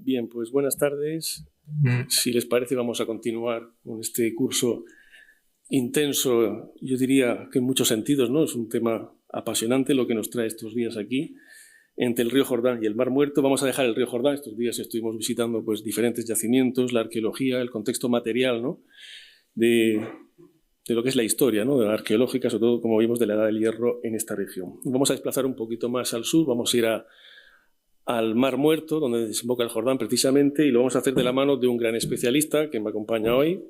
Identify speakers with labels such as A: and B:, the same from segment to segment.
A: Bien, pues buenas tardes. Si les parece, vamos a continuar con este curso intenso, yo diría que en muchos sentidos, ¿no? Es un tema apasionante lo que nos trae estos días aquí, entre el río Jordán y el Mar Muerto. Vamos a dejar el río Jordán. Estos días estuvimos visitando pues, diferentes yacimientos, la arqueología, el contexto material, ¿no? de lo que es la historia, ¿no? De la arqueológica, sobre todo, como vimos, de la Edad del Hierro en esta región. Vamos a desplazar un poquito más al sur, vamos a ir al Mar Muerto, donde desemboca el Jordán precisamente, y lo vamos a hacer de la mano de un gran especialista que me acompaña hoy,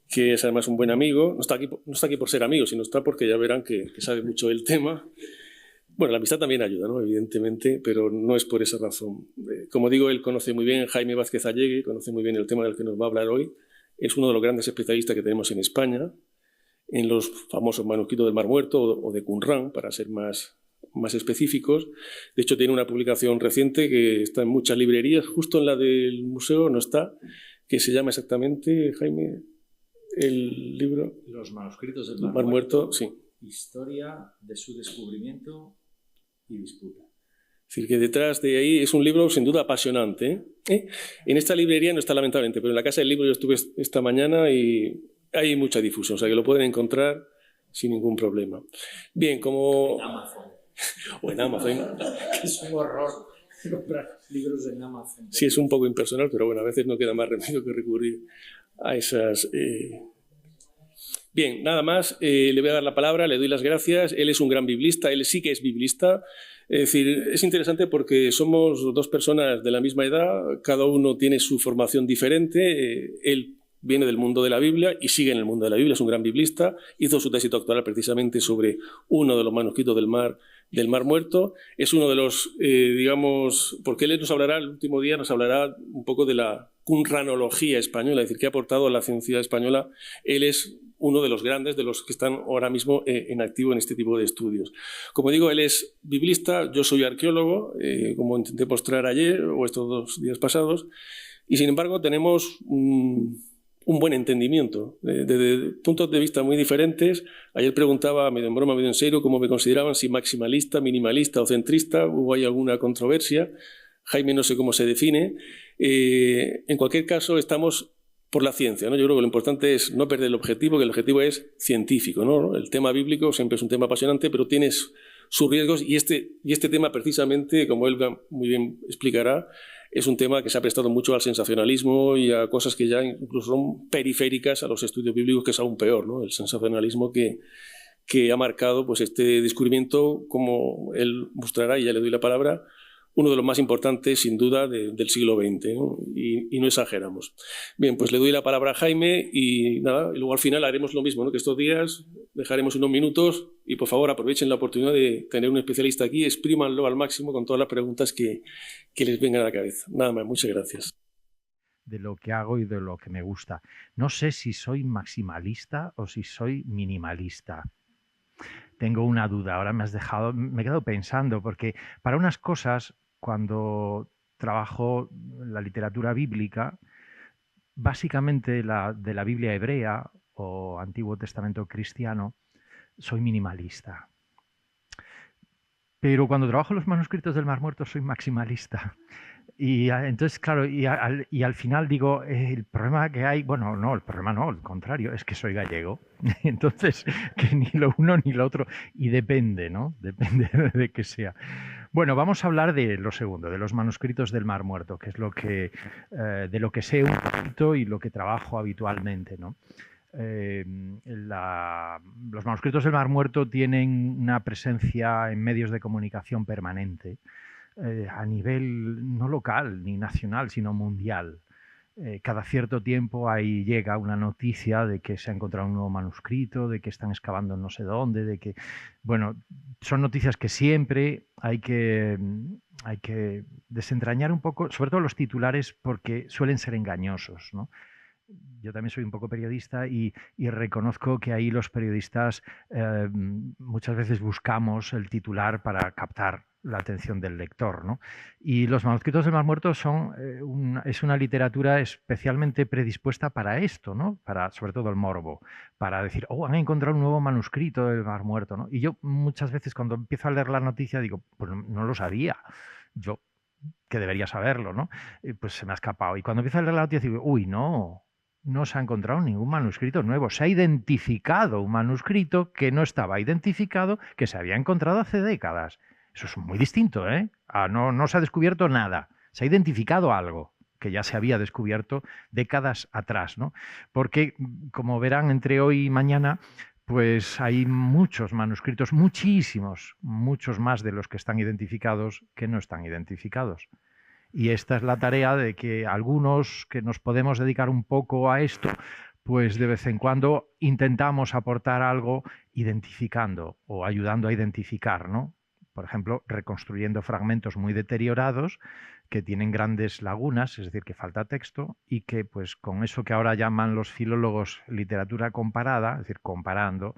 A: que es además un buen amigo. No está aquí por ser amigo, sino está porque ya verán que sabe mucho del tema. Bueno, la amistad también ayuda, ¿no? Evidentemente, pero no es por esa razón. Como digo, él conoce muy bien Jaime Vázquez Allegui, conoce muy bien el tema del que nos va a hablar hoy. Es uno de los grandes especialistas que tenemos en España, en los famosos manuscritos del Mar Muerto o de Qumrán, para ser más específicos. De hecho, tiene una publicación reciente que está en muchas librerías, justo en la del museo no está, que se llama exactamente, Jaime, el libro...
B: Los manuscritos del
A: Mar Muerto, sí.
B: Historia de su descubrimiento y disputa.
A: Es decir, que detrás de ahí es un libro sin duda apasionante. En esta librería no está, lamentablemente, pero en la Casa del Libro yo estuve esta mañana y hay mucha difusión, o sea que lo pueden encontrar sin ningún problema. Bien, como...
B: En Amazon.
A: O en Amazon.
B: Es un horror comprar libros en Amazon.
A: Sí, es un poco impersonal, pero bueno, a veces no queda más remedio que recurrir a esas... Bien, nada más, le voy a dar la palabra, le doy las gracias. Él es un gran biblista, él sí que es biblista. Es decir, es interesante porque somos dos personas de la misma edad, cada uno tiene su formación diferente. Él viene del mundo de la Biblia y sigue en el mundo de la Biblia, es un gran biblista. Hizo su tesis doctoral precisamente sobre uno de los manuscritos del Mar Muerto. Es uno de los, digamos, porque él nos hablará, el último día nos hablará un poco de la qumranología española, es decir, que ha aportado a la ciencia española. Él es uno de los grandes, de los que están ahora mismo en activo en este tipo de estudios. Como digo, él es biblista, yo soy arqueólogo, como intenté mostrar ayer o estos 2 días pasados, y sin embargo tenemos un buen entendimiento, desde puntos de vista muy diferentes. Ayer preguntaba, medio en broma, medio en serio, cómo me consideraban, si maximalista, minimalista o centrista. Hubo ahí alguna controversia. Jaime no sé cómo se define. En cualquier caso, estamos por la ciencia, ¿no? Yo creo que lo importante es no perder el objetivo, que el objetivo es científico, ¿no? El tema bíblico siempre es un tema apasionante, pero tiene sus riesgos y este tema precisamente, como él muy bien explicará, es un tema que se ha prestado mucho al sensacionalismo y a cosas que ya incluso son periféricas a los estudios bíblicos, que es aún peor, ¿no? El sensacionalismo que ha marcado pues, este descubrimiento, como él mostrará, y ya le doy la palabra, uno de los más importantes, sin duda, del siglo XX, ¿no? Y no exageramos. Bien, pues le doy la palabra a Jaime y nada, y luego al final haremos lo mismo, ¿no? Que estos días dejaremos unos minutos y por favor aprovechen la oportunidad de tener un especialista aquí, exprímanlo al máximo con todas las preguntas que les vengan a la cabeza. Nada más, muchas gracias.
C: De lo que hago y de lo que me gusta. No sé si soy maximalista o si soy minimalista. Tengo una duda, ahora me he quedado pensando, porque para unas cosas, cuando trabajo la literatura bíblica, básicamente de la Biblia hebrea o Antiguo Testamento cristiano, soy minimalista. Pero cuando trabajo los manuscritos del Mar Muerto soy maximalista. Y entonces, claro, y al final digo, el problema que hay, bueno, no, el problema no, al contrario, es que soy gallego. Entonces, que ni lo uno ni lo otro. Y depende, ¿no? Depende de que sea. Bueno, vamos a hablar de lo segundo, de los manuscritos del Mar Muerto, que es de lo que sé un poquito y lo que trabajo habitualmente, ¿no? Los manuscritos del Mar Muerto tienen una presencia en medios de comunicación permanente, a nivel no local ni nacional, sino mundial. Cada cierto tiempo ahí llega una noticia de que se ha encontrado un nuevo manuscrito, de que están excavando no sé dónde, de que... Bueno, son noticias que siempre hay que desentrañar un poco, sobre todo los titulares, porque suelen ser engañosos, ¿no? Yo también soy un poco periodista y reconozco que ahí los periodistas muchas veces buscamos el titular para captar la atención del lector, ¿no? Y los manuscritos del Mar Muerto es una literatura especialmente predispuesta para esto, ¿no? Para, sobre todo el morbo, para decir, oh, han encontrado un nuevo manuscrito del Mar Muerto, ¿no? Y yo muchas veces cuando empiezo a leer la noticia digo, pues no lo sabía. Yo que debería saberlo, ¿no? Pues se me ha escapado. Y cuando empieza a leer la noticia digo, uy, no se ha encontrado ningún manuscrito nuevo. Se ha identificado un manuscrito que no estaba identificado, que se había encontrado hace décadas. Eso es muy distinto, ¿eh? No se ha descubierto nada. Se ha identificado algo que ya se había descubierto décadas atrás, ¿no? Porque, como verán, entre hoy y mañana, pues hay muchos manuscritos, muchísimos, muchos más de los que están identificados que no están identificados. Y esta es la tarea de que algunos que nos podemos dedicar un poco a esto, pues de vez en cuando intentamos aportar algo identificando o ayudando a identificar, ¿no? Por ejemplo, reconstruyendo fragmentos muy deteriorados que tienen grandes lagunas, es decir, que falta texto, y que pues con eso que ahora llaman los filólogos literatura comparada, es decir, comparando,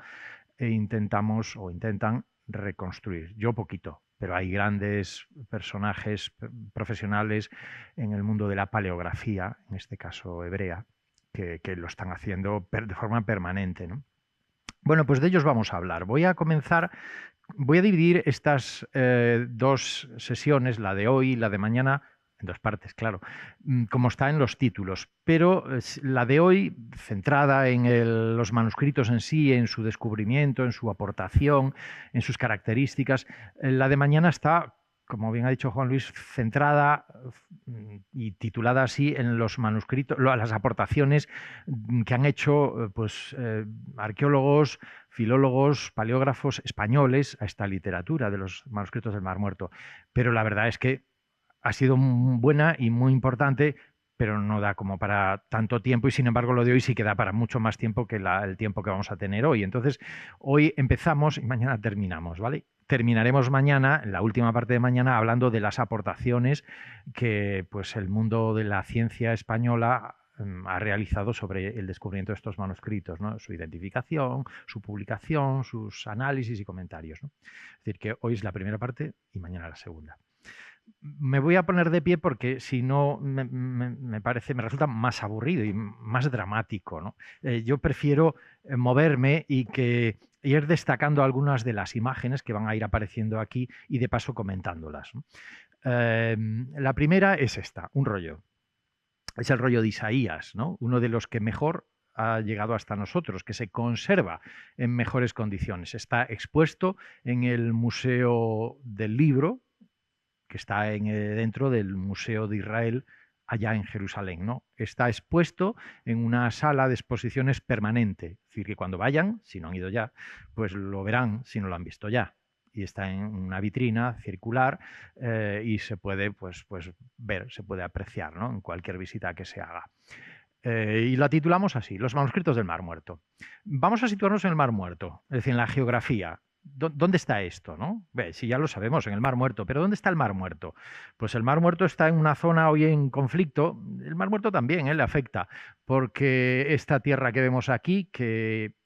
C: intentamos o intentan reconstruir. Yo poquito, pero hay grandes personajes profesionales en el mundo de la paleografía, en este caso hebrea, que lo están haciendo de forma permanente, ¿no? Bueno, pues de ellos vamos a hablar. Voy a dividir estas dos sesiones, la de hoy y la de mañana, en dos partes, claro, como está en los títulos, pero la de hoy, centrada en los manuscritos en sí, en su descubrimiento, en su aportación, en sus características. La de mañana está, como bien ha dicho Juan Luis, centrada y titulada así en los manuscritos, las aportaciones que han hecho pues, arqueólogos, filólogos, paleógrafos españoles a esta literatura de los manuscritos del Mar Muerto. Pero la verdad es que ha sido buena y muy importante, pero no da como para tanto tiempo, y sin embargo lo de hoy sí que da para mucho más tiempo que el tiempo que vamos a tener hoy. Entonces, hoy empezamos y mañana terminamos, ¿vale? Terminaremos mañana, en la última parte de mañana, hablando de las aportaciones que pues, el mundo de la ciencia española ha realizado sobre el descubrimiento de estos manuscritos, ¿no? Su identificación, su publicación, sus análisis y comentarios, ¿no? Es decir, que hoy es la primera parte y mañana la segunda. Me voy a poner de pie porque si no me resulta más aburrido y más dramático, ¿no? Yo prefiero moverme y ir destacando algunas de las imágenes que van a ir apareciendo aquí y de paso comentándolas, ¿no? La primera es esta, un rollo. Es el rollo de Isaías, ¿no? Uno de los que mejor ha llegado hasta nosotros, que se conserva en mejores condiciones. Está expuesto en el Museo del Libro, que está dentro del Museo de Israel, allá en Jerusalén, ¿no? Está expuesto en una sala de exposiciones permanente. Es decir, que cuando vayan, si no han ido ya, pues lo verán si no lo han visto ya. Y está en una vitrina circular y se puede pues ver, se puede apreciar, ¿no? En cualquier visita que se haga. Y la titulamos así, Los manuscritos del Mar Muerto. Vamos a situarnos en el Mar Muerto, es decir, en la geografía. ¿Dónde está esto, no? Si ya lo sabemos, en el Mar Muerto. ¿Pero dónde está el Mar Muerto? Pues el Mar Muerto está en una zona hoy en conflicto. El Mar Muerto también le afecta, porque esta tierra que vemos aquí, que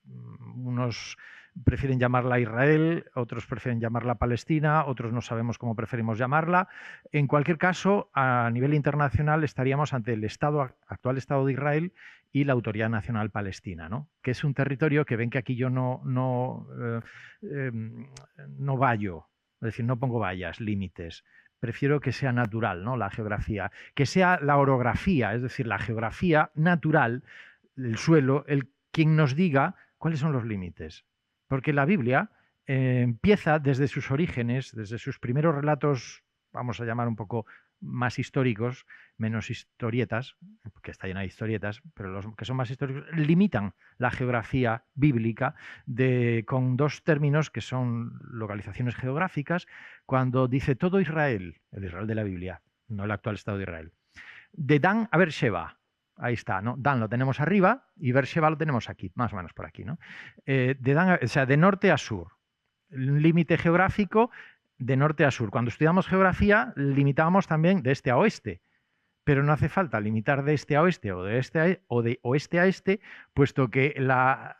C: unos prefieren llamarla Israel, otros prefieren llamarla Palestina, otros no sabemos cómo preferimos llamarla. En cualquier caso, a nivel internacional estaríamos ante el actual Estado de Israel y la Autoridad Nacional Palestina, ¿no? Que es un territorio que ven que aquí yo no vallo, es decir, no pongo vallas, límites. Prefiero que sea natural, ¿no? La geografía, que sea la orografía, es decir, la geografía natural, el suelo, quien nos diga cuáles son los límites. Porque la Biblia empieza desde sus orígenes, desde sus primeros relatos, vamos a llamar un poco más históricos, menos historietas, porque está llena de historietas, pero los que son más históricos limitan la geografía bíblica con dos términos que son localizaciones geográficas, cuando dice todo Israel, el Israel de la Biblia, no el actual Estado de Israel, de Dan a Beersheba. Ahí está, ¿no? Dan lo tenemos arriba y Beersheba lo tenemos aquí, más o menos por aquí, ¿no? O sea, de norte a sur. Un límite geográfico de norte a sur. Cuando estudiamos geografía, limitábamos también de este a oeste. Pero no hace falta limitar de este a oeste o de oeste a este, puesto que la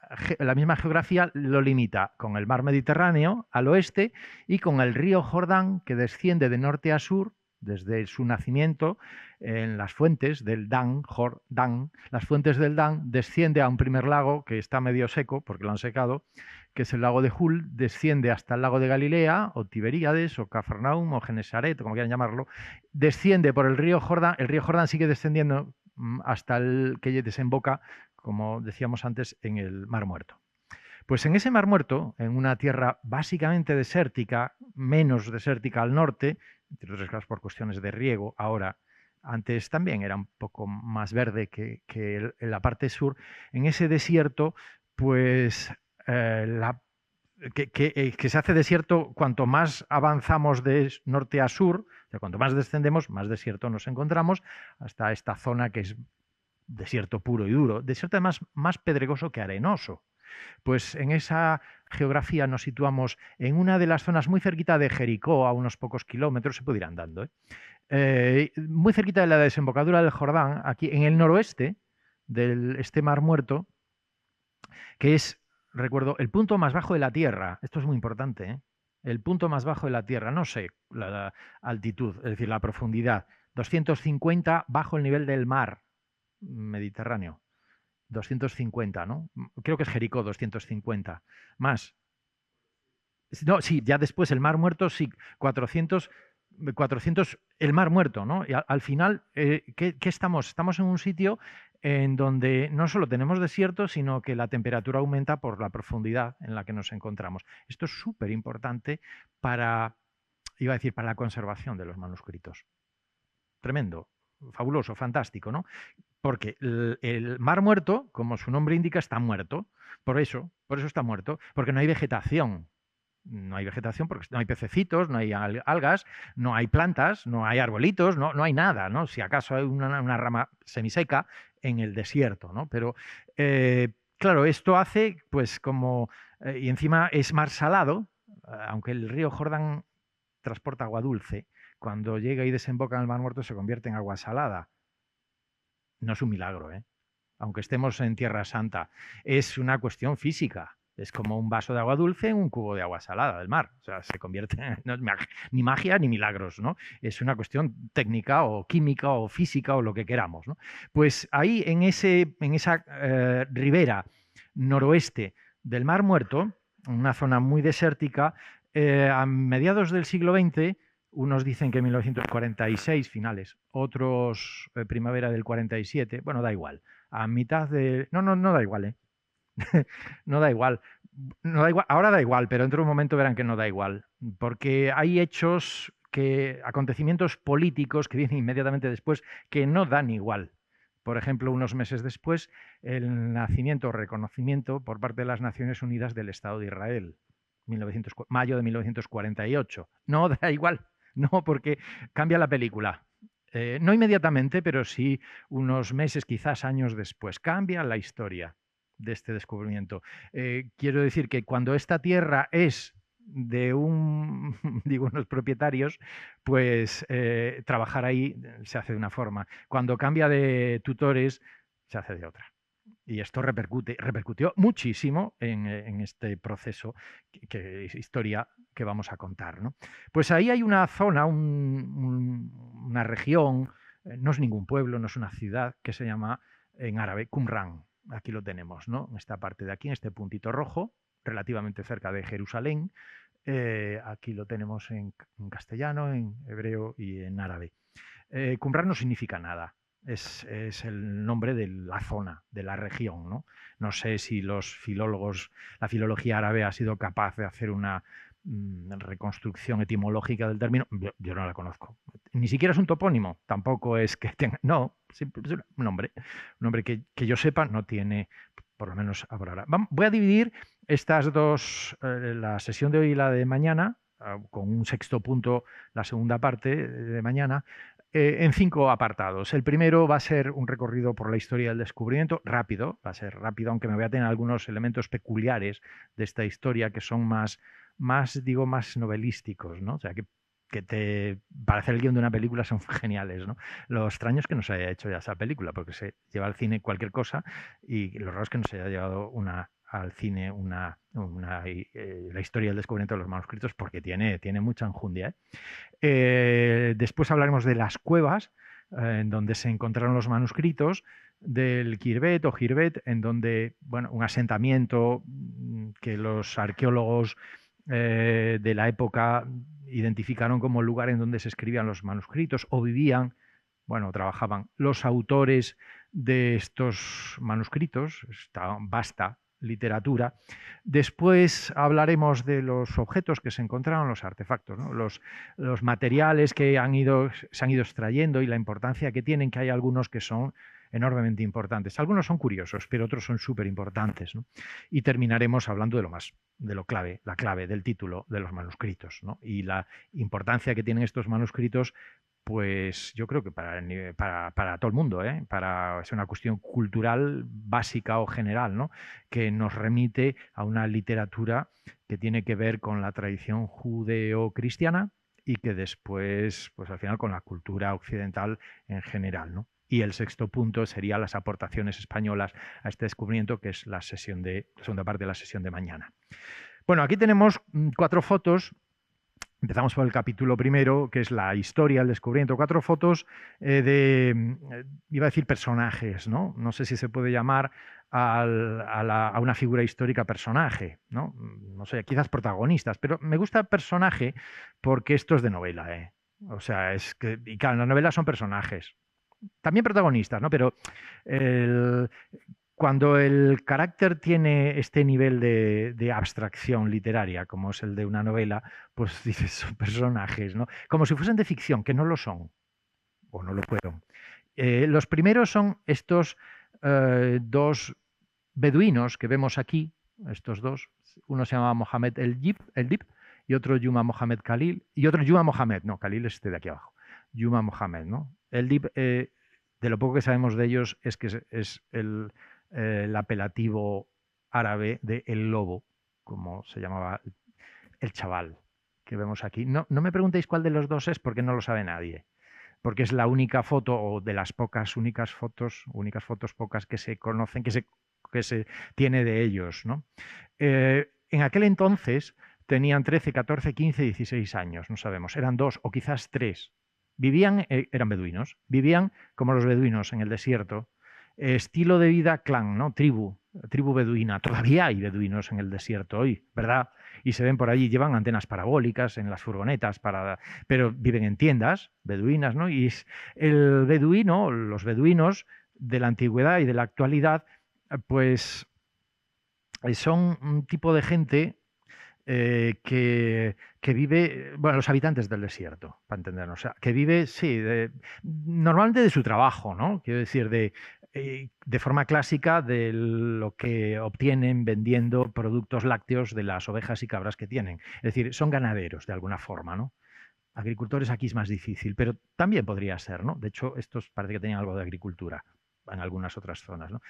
C: misma geografía lo limita con el mar Mediterráneo al oeste y con el río Jordán, que desciende de norte a sur desde su nacimiento en las fuentes del Dan, las fuentes del Dan, desciende a un primer lago que está medio seco porque lo han secado, que es el lago de Hul, desciende hasta el lago de Galilea, o Tiberíades, o Cafarnaum, o Genesaret, o como quieran llamarlo, desciende por el río Jordán sigue descendiendo hasta el que desemboca, como decíamos antes, en el Mar Muerto. Pues en ese Mar Muerto, en una tierra básicamente desértica, menos desértica al norte, entre otras cosas por cuestiones de riego, ahora, antes también era un poco más verde que en la parte sur, en ese desierto, pues que se hace desierto cuanto más avanzamos de norte a sur, o sea, cuanto más descendemos, más desierto nos encontramos, hasta esta zona que es desierto puro y duro, desierto además más pedregoso que arenoso. Pues en esa geografía nos situamos en una de las zonas muy cerquita de Jericó, a unos pocos kilómetros, se puede ir andando, muy cerquita de la desembocadura del Jordán, aquí en el noroeste de este Mar Muerto, que es, recuerdo, el punto más bajo de la Tierra. Esto es muy importante, el punto más bajo de la Tierra, no sé la altitud, es decir, la profundidad, 250 bajo el nivel del mar Mediterráneo. 250, ¿no? Creo que es Jericó, 250. Más. No, sí, ya después el Mar Muerto, sí, 400 el Mar Muerto, ¿no? Y al final, ¿qué estamos? Estamos en un sitio en donde no solo tenemos desierto, sino que la temperatura aumenta por la profundidad en la que nos encontramos. Esto es súper importante para la conservación de los manuscritos. Tremendo, fabuloso, fantástico, ¿no? Porque el Mar Muerto, como su nombre indica, está muerto. Por eso está muerto, porque no hay vegetación. No hay vegetación porque no hay pececitos, no hay algas, no hay plantas, no hay arbolitos, no hay nada, ¿no? Si acaso hay una rama semiseca en el desierto, ¿no? Pero, claro, esto hace, pues como... y encima es mar salado, aunque el río Jordán transporta agua dulce, cuando llega y desemboca en el Mar Muerto se convierte en agua salada. No es un milagro, aunque estemos en Tierra Santa. Es una cuestión física. Es como un vaso de agua dulce en un cubo de agua salada del mar. O sea, se convierte en ni magia ni milagros, ¿no? Es una cuestión técnica o química o física o lo que queramos, ¿no? Pues ahí, en esa ribera noroeste del Mar Muerto, una zona muy desértica, a mediados del siglo XX, unos dicen que 1946 finales, otros primavera del 47, bueno, da igual. A mitad de... No da igual, no da igual. No da igual. Ahora da igual, pero dentro de un momento verán que no da igual. Porque hay hechos, acontecimientos políticos que vienen inmediatamente después que no dan igual. Por ejemplo, unos meses después, el nacimiento o reconocimiento por parte de las Naciones Unidas del Estado de Israel, mayo de 1948. No da igual. No, porque cambia la película. No inmediatamente, pero sí unos meses, quizás años después. Cambia la historia de este descubrimiento. Quiero decir que cuando esta tierra es de unos propietarios, pues trabajar ahí se hace de una forma. Cuando cambia de tutores, se hace de otra. Y esto repercutió muchísimo en este proceso, que es historia que vamos a contar, ¿no? Pues ahí hay una zona, una región, no es ningún pueblo, no es una ciudad, que se llama en árabe Qumran. Aquí lo tenemos, ¿no? En esta parte de aquí, en este puntito rojo, relativamente cerca de Jerusalén. Aquí lo tenemos en castellano, en hebreo y en árabe. Qumran no significa nada. Es el nombre de la zona, de la región, ¿no? No sé si los filólogos, la filología árabe ha sido capaz de hacer una reconstrucción etimológica del término. Yo no la conozco. Ni siquiera es un topónimo, tampoco es que tenga... No, es un nombre que yo sepa no tiene, por lo menos por ahora. Voy a dividir estas dos, la sesión de hoy y la de mañana, con un sexto punto, la segunda parte de mañana, en 5 apartados. El primero va a ser un recorrido por la historia del descubrimiento, rápido, va a ser rápido, aunque me voy a tener algunos elementos peculiares de esta historia que son más novelísticos, ¿no? O sea, que para hacer el guión de una película son geniales, ¿no? Lo extraño es que no se haya hecho ya esa película, porque se lleva al cine cualquier cosa, y lo raro es que no se haya llevado una al cine la historia del descubrimiento de los manuscritos, porque tiene mucha enjundia, ¿eh? Después hablaremos de las cuevas, en donde se encontraron los manuscritos, del Khirbet o Khirbet, en donde, bueno, un asentamiento que los arqueólogos de la época identificaron como el lugar en donde se escribían los manuscritos o vivían, bueno, trabajaban los autores de estos manuscritos, esta vasta literatura. Después hablaremos de los objetos que se encontraron, los artefactos, ¿no? Los materiales que se han ido extrayendo y la importancia que tienen, que hay algunos que son enormemente importantes. Algunos son curiosos, pero otros son súper importantes, ¿no? Y terminaremos hablando de lo clave, la clave del título de los manuscritos, ¿no? Y la importancia que tienen estos manuscritos, pues yo creo que para todo el mundo, ¿eh? Es una cuestión cultural básica o general, ¿no? Que nos remite a una literatura que tiene que ver con la tradición judeo-cristiana y que después, pues al final, con la cultura occidental en general, ¿no? Y el sexto punto sería las aportaciones españolas a este descubrimiento, que es la segunda parte de la sesión de mañana. Bueno, aquí tenemos 4 fotos. Empezamos por el capítulo primero, que es la historia del descubrimiento. 4 fotos iba a decir personajes, ¿no? No sé si se puede llamar a una figura histórica personaje, ¿no? No sé, quizás protagonistas, pero me gusta personaje porque esto es de novela, ¿eh? O sea, y claro, en las novelas son personajes. También protagonistas, ¿no? Pero cuando el carácter tiene este nivel de abstracción literaria, como es el de una novela, pues dices, son personajes, ¿no? Como si fuesen de ficción, que no lo son, o no lo fueron. Los primeros son estos 2 beduinos que vemos aquí, estos 2. Uno se llama Mohamed el-Dib y otro Yuma Mohamed Khalil, y otro Yuma Mohamed, no, Khalil es este de aquí abajo. Yuma Mohamed, ¿no? El Dib, de lo poco que sabemos de ellos, es que es el apelativo árabe de el lobo, como se llamaba el chaval que vemos aquí. No me preguntéis cuál de los 2 es, porque no lo sabe nadie, porque es la única foto, o de las únicas fotos pocas que se conocen, que se tiene de ellos, ¿no? En aquel entonces tenían 13, 14, 15, 16 años, no sabemos, eran 2 o quizás 3. Eran beduinos, vivían como los beduinos en el desierto, estilo de vida clan, ¿no? Tribu beduina. Todavía hay beduinos en el desierto hoy, ¿verdad? Y se ven por allí, llevan antenas parabólicas en las furgonetas, pero viven en tiendas beduinas, ¿no? Y los beduinos de la antigüedad y de la actualidad, pues son un tipo de gente que vive, bueno, los habitantes del desierto, para entendernos, o sea, que vive, sí, normalmente de su trabajo, ¿no? Quiero decir, de forma clásica de lo que obtienen vendiendo productos lácteos de las ovejas y cabras que tienen. Es decir, son ganaderos de alguna forma, ¿no? Agricultores aquí es más difícil, pero también podría ser, ¿no? De hecho, estos parece que tenían algo de agricultura en algunas otras zonas, ¿no?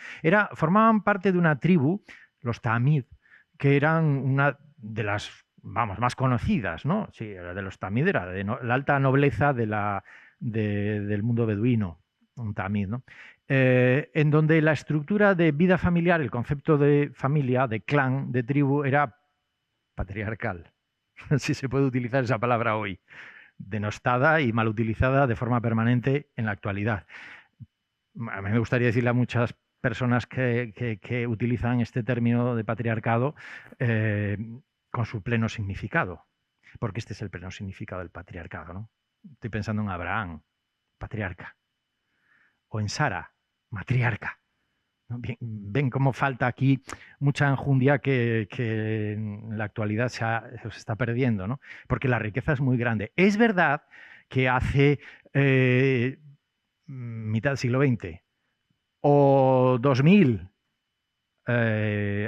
C: Formaban parte de una tribu, los Tamid, que eran una de las, más conocidas, ¿no? Sí, de los Tamid era la alta nobleza del mundo beduino, un Tamid, ¿no? En donde la estructura de vida familiar, el concepto de familia, de clan, de tribu, era patriarcal, si se puede utilizar esa palabra hoy, denostada y mal utilizada de forma permanente en la actualidad. A mí me gustaría decirle a muchas personas que utilizan este término de patriarcado con su pleno significado, porque este es el pleno significado del patriarcado, ¿no? Estoy pensando en Abraham, patriarca, o en Sara, matriarca. ¿No? Bien, ven cómo falta aquí mucha enjundia que en la actualidad se está perdiendo, ¿no? Porque la riqueza es muy grande. Es verdad que hace mitad del siglo XX o 2000,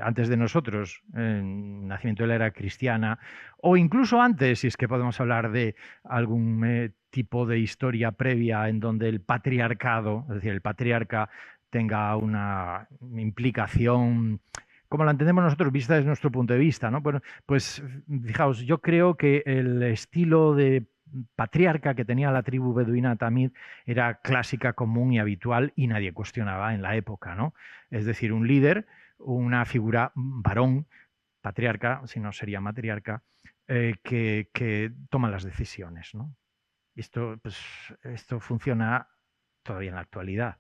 C: antes de nosotros, en nacimiento de la era cristiana, o incluso antes, si es que podemos hablar de algún tipo de historia previa en donde el patriarcado, es decir, el patriarca, tenga una implicación, como la entendemos nosotros, vista desde nuestro punto de vista, ¿no? Bueno, pues fijaos, yo creo que el estilo de patriarca que tenía la tribu beduina Tamid era clásica, común y habitual, y nadie cuestionaba en la época, ¿no? Es decir, un líder una figura varón, patriarca, si no sería matriarca, que toma las decisiones, ¿no? Esto, pues, esto funciona todavía en la actualidad,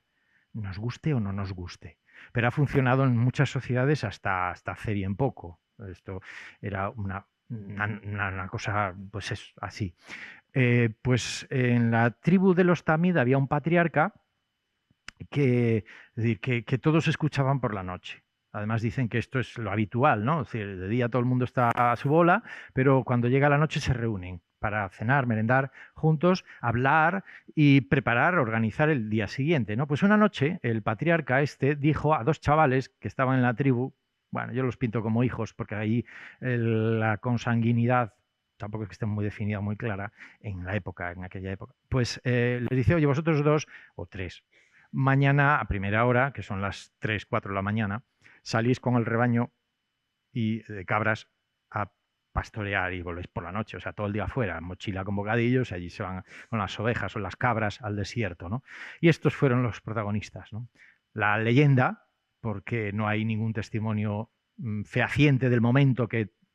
C: nos guste o no nos guste, pero ha funcionado en muchas sociedades hasta hace bien poco. Esto era una cosa, pues es así. Pues en la tribu de los Tamid había un patriarca es decir, que todos escuchaban por la noche. Además dicen que esto es lo habitual, ¿no? Es decir, de día todo el mundo está a su bola, pero cuando llega la noche se reúnen para cenar, merendar juntos, hablar y preparar, organizar el día siguiente, ¿no? Pues una noche el patriarca dijo a dos chavales que estaban en la tribu, bueno, yo los pinto como hijos porque ahí la consanguinidad tampoco es que esté muy definida, muy clara en aquella época, pues les dice, oye, vosotros dos o tres, mañana a primera hora, que son las 3, 4 de la mañana, salís con el rebaño de cabras a pastorear y volvéis por la noche, o sea, todo el día afuera, mochila con bocadillos, y allí se van con las ovejas o las cabras al desierto, ¿no? Y estos fueron los protagonistas, ¿no? La leyenda, porque no hay ningún testimonio fehaciente del momento,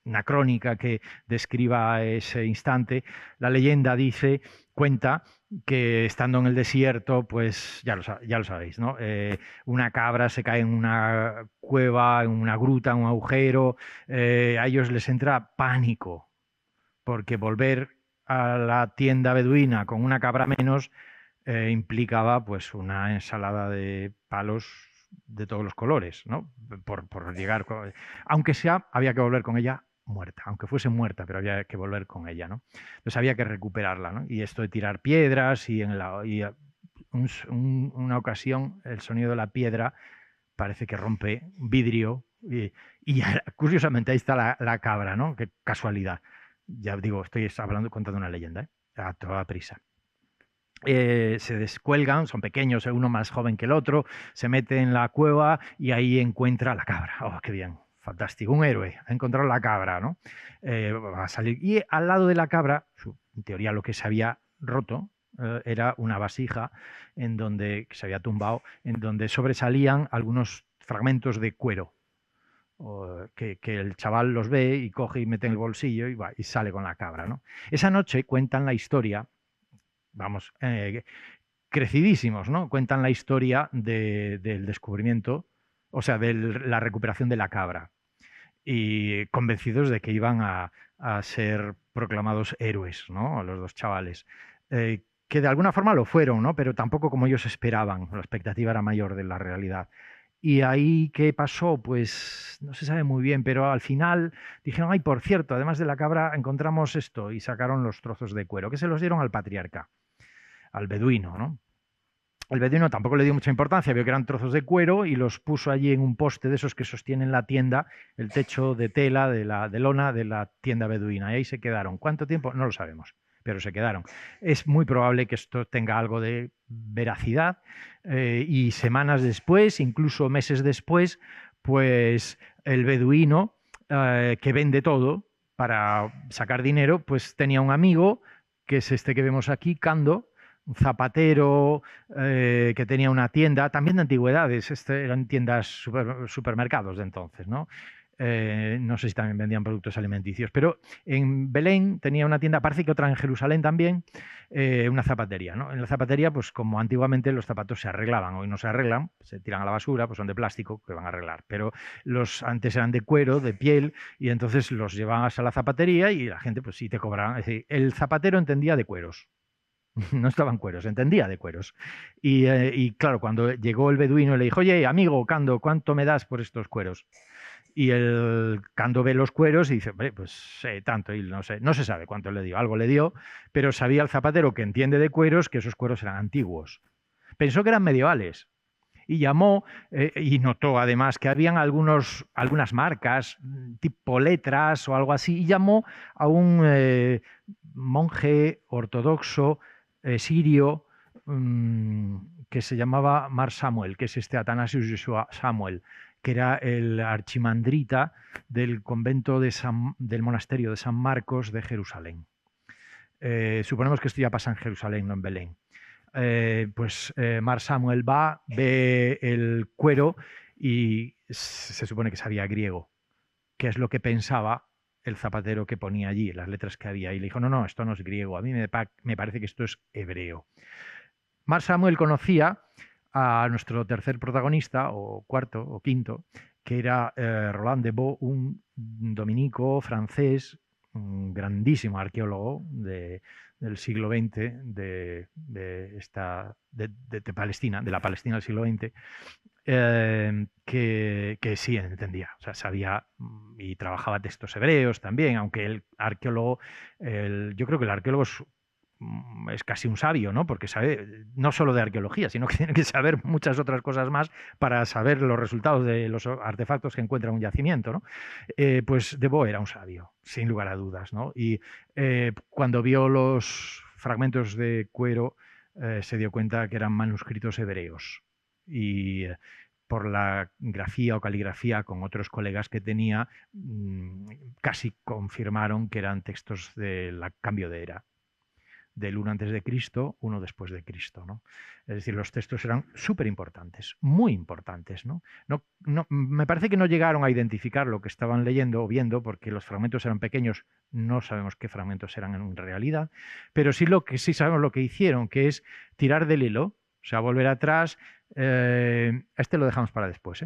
C: una crónica que describa ese instante, la leyenda cuenta que estando en el desierto, pues ya lo sabéis, ¿no? Una cabra se cae en una cueva, en una gruta, en un agujero, a ellos les entra pánico, porque volver a la tienda beduina con una cabra menos implicaba pues una ensalada de palos de todos los colores, ¿no? Por llegar, aunque había que volver con ella muerta, aunque fuese muerta, pero había que volver con ella, ¿no? Entonces había que recuperarla, ¿no? Y esto de tirar piedras una ocasión el sonido de la piedra parece que rompe vidrio y curiosamente ahí está la cabra, ¿no? Qué casualidad. Ya digo, estoy contando una leyenda, ¿eh? A toda prisa. Se descuelgan, son pequeños, uno más joven que el otro, se mete en la cueva y ahí encuentra la cabra. ¡Oh, qué bien! Fantástico, un héroe, ha encontrado la cabra, ¿no? Va a salir. Y al lado de la cabra, en teoría lo que se había roto era una vasija que se había tumbado, en donde sobresalían algunos fragmentos de cuero. Que el chaval los ve y coge y mete en el bolsillo y sale con la cabra, ¿no? Esa noche cuentan la historia, vamos, crecidísimos, ¿no? Cuentan la historia del descubrimiento, o sea, de la recuperación de la cabra, y convencidos de que iban a ser proclamados héroes, ¿no? Los dos chavales. Que de alguna forma lo fueron, ¿no? Pero tampoco como ellos esperaban. La expectativa era mayor de la realidad. Y ahí, ¿qué pasó? Pues no se sabe muy bien, pero al final dijeron, ay, por cierto, además de la cabra encontramos esto, y sacaron los trozos de cuero, que se los dieron al patriarca, al beduino, ¿no? El beduino tampoco le dio mucha importancia, vio que eran trozos de cuero y los puso allí en un poste de esos que sostienen la tienda, el techo de tela, de lona de la tienda beduina. Y ahí se quedaron. ¿Cuánto tiempo? No lo sabemos, pero se quedaron. Es muy probable que esto tenga algo de veracidad y semanas después, incluso meses después, pues el beduino que vende todo para sacar dinero, pues tenía un amigo que es este que vemos aquí, Cando, un zapatero que tenía una tienda, también de antigüedades, eran tiendas, supermercados de entonces, ¿no? No sé si también vendían productos alimenticios, pero en Belén tenía una tienda, parece que otra en Jerusalén también, una zapatería, ¿no? En la zapatería, pues como antiguamente los zapatos se arreglaban, hoy no se arreglan, se tiran a la basura, pues son de plástico, que van a arreglar, pero los antes eran de cuero, de piel, y entonces los llevabas a la zapatería y la gente, pues sí te cobraban. Es decir, el zapatero entendía de cueros. No estaban cueros, entendía de cueros. Y claro, cuando llegó el beduino le dijo, oye, amigo Cando, ¿cuánto me das por estos cueros? Y el Cando ve los cueros y dice, hombre, pues tanto, y no se sabe cuánto le dio, algo le dio, pero sabía el zapatero que entiende de cueros que esos cueros eran antiguos. Pensó que eran medievales y llamó y notó además que habían algunas marcas, tipo letras o algo así, y llamó a un monje ortodoxo sirio que se llamaba Mar Samuel, que es este Athanasius Yeshua Samuel, que era el archimandrita del convento del monasterio de San Marcos de Jerusalén. Suponemos que esto ya pasa en Jerusalén, no en Belén. Mar Samuel ve el cuero y se supone que sabía griego, que es lo que pensaba el zapatero que ponía allí, las letras que había, y le dijo, no, esto no es griego, a mí me parece que esto es hebreo. Marc Samuel conocía a nuestro tercer protagonista, o cuarto, o quinto, que era Roland Deveau, un dominico francés, un grandísimo arqueólogo del siglo XX, de Palestina, de la Palestina del siglo XX, que sí entendía, o sea, sabía y trabajaba textos hebreos también, aunque el arqueólogo, yo creo que el arqueólogo es casi un sabio, ¿no? Porque sabe no solo de arqueología, sino que tiene que saber muchas otras cosas más para saber los resultados de los artefactos que encuentra un yacimiento, ¿no? Pues Deveau era un sabio, sin lugar a dudas, ¿no? Y cuando vio los fragmentos de cuero, se dio cuenta que eran manuscritos hebreos. Y por la grafía o caligrafía con otros colegas que tenía, casi confirmaron que eran textos del cambio de era, del 1 antes de Cristo, 1 después de Cristo, ¿no? Es decir, los textos eran súper importantes, muy importantes, ¿no? Me parece que no llegaron a identificar lo que estaban leyendo o viendo, porque los fragmentos eran pequeños, no sabemos qué fragmentos eran en realidad, pero sí sabemos lo que hicieron, que es tirar del hilo, o sea, volver atrás. Este lo dejamos para después,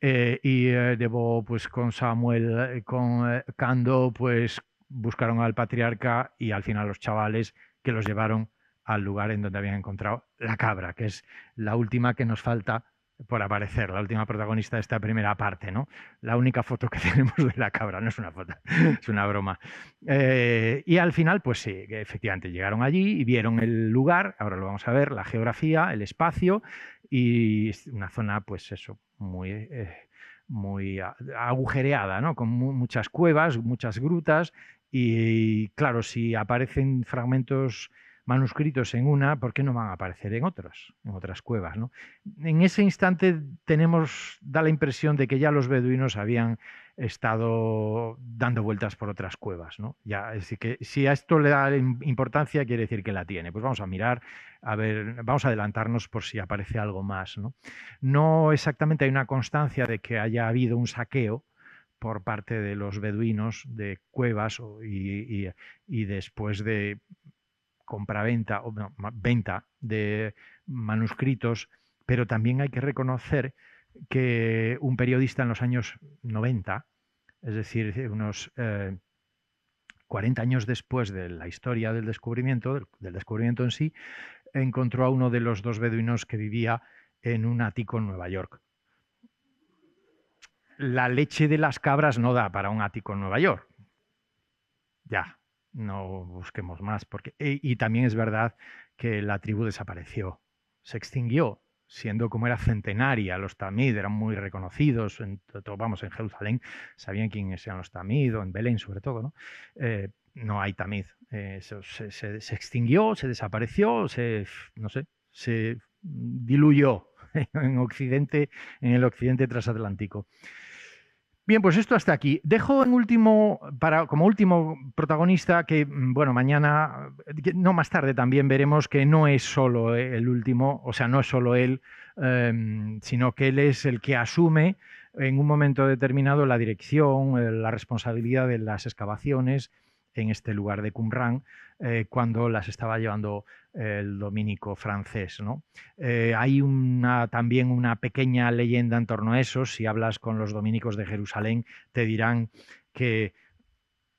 C: y Deveau, pues con Samuel, con Cando, pues buscaron al patriarca y al final los chavales que los llevaron al lugar en donde habían encontrado la cabra, que es la última que nos falta por aparecer, la última protagonista de esta primera parte, ¿no? La única foto que tenemos de la cabra, no es una foto, es una broma. Y al final, pues sí, efectivamente llegaron allí y vieron el lugar, ahora lo vamos a ver, la geografía, el espacio, y una zona, pues eso, muy agujereada, ¿no? Con muchas cuevas, muchas grutas, y claro, si aparecen fragmentos manuscritos en una, ¿por qué no van a aparecer en otras cuevas, ¿no? En ese instante da la impresión de que ya los beduinos habían estado dando vueltas por otras cuevas, ¿no? Ya, es decir, que si a esto le da importancia, quiere decir que la tiene. Pues vamos a mirar, a ver, vamos a adelantarnos por si aparece algo más, ¿no? No exactamente hay una constancia de que haya habido un saqueo por parte de los beduinos de cuevas y después de compraventa o no, venta de manuscritos, pero también hay que reconocer que un periodista en los años 90, es decir, unos 40 años después de la historia del descubrimiento en sí, encontró a uno de los dos beduinos que vivía en un ático en Nueva York. La leche de las cabras no da para un ático en Nueva York. Ya, no busquemos más. Y también es verdad que la tribu desapareció, se extinguió, siendo como era centenaria. Los tamid eran muy reconocidos, en Jerusalén sabían quiénes eran los tamid, o en Belén sobre todo, ¿no? No hay tamid. Se extinguió, se desapareció, se diluyó en el occidente transatlántico. Bien, pues esto hasta aquí. Dejo como último protagonista que, bueno, más tarde también veremos que no es solo el último, o sea, no es solo él, sino que él es el que asume en un momento determinado la dirección, la responsabilidad de las excavaciones en este lugar de Qumran, cuando las estaba llevando el dominico francés, ¿no? Hay también una pequeña leyenda en torno a eso. Si hablas con los dominicos de Jerusalén, te dirán que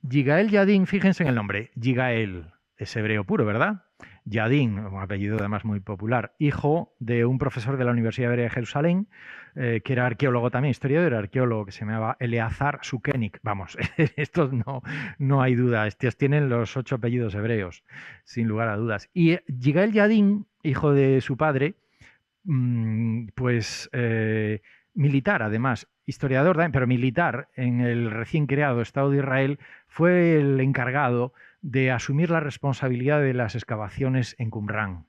C: Yigael Yadin, fíjense en el nombre, Yigael es hebreo puro, ¿verdad? Yadin, un apellido además muy popular, hijo de un profesor de la Universidad Hebrea de Jerusalén, que era arqueólogo también, historiador, arqueólogo, que se llamaba Eleazar Sukenik. Vamos, estos no hay duda, estos tienen los 8 apellidos hebreos, sin lugar a dudas. Y Yigael Yadin, hijo de su padre, pues militar además, historiador también, pero militar en el recién creado Estado de Israel, fue el encargado de asumir la responsabilidad de las excavaciones en Qumran,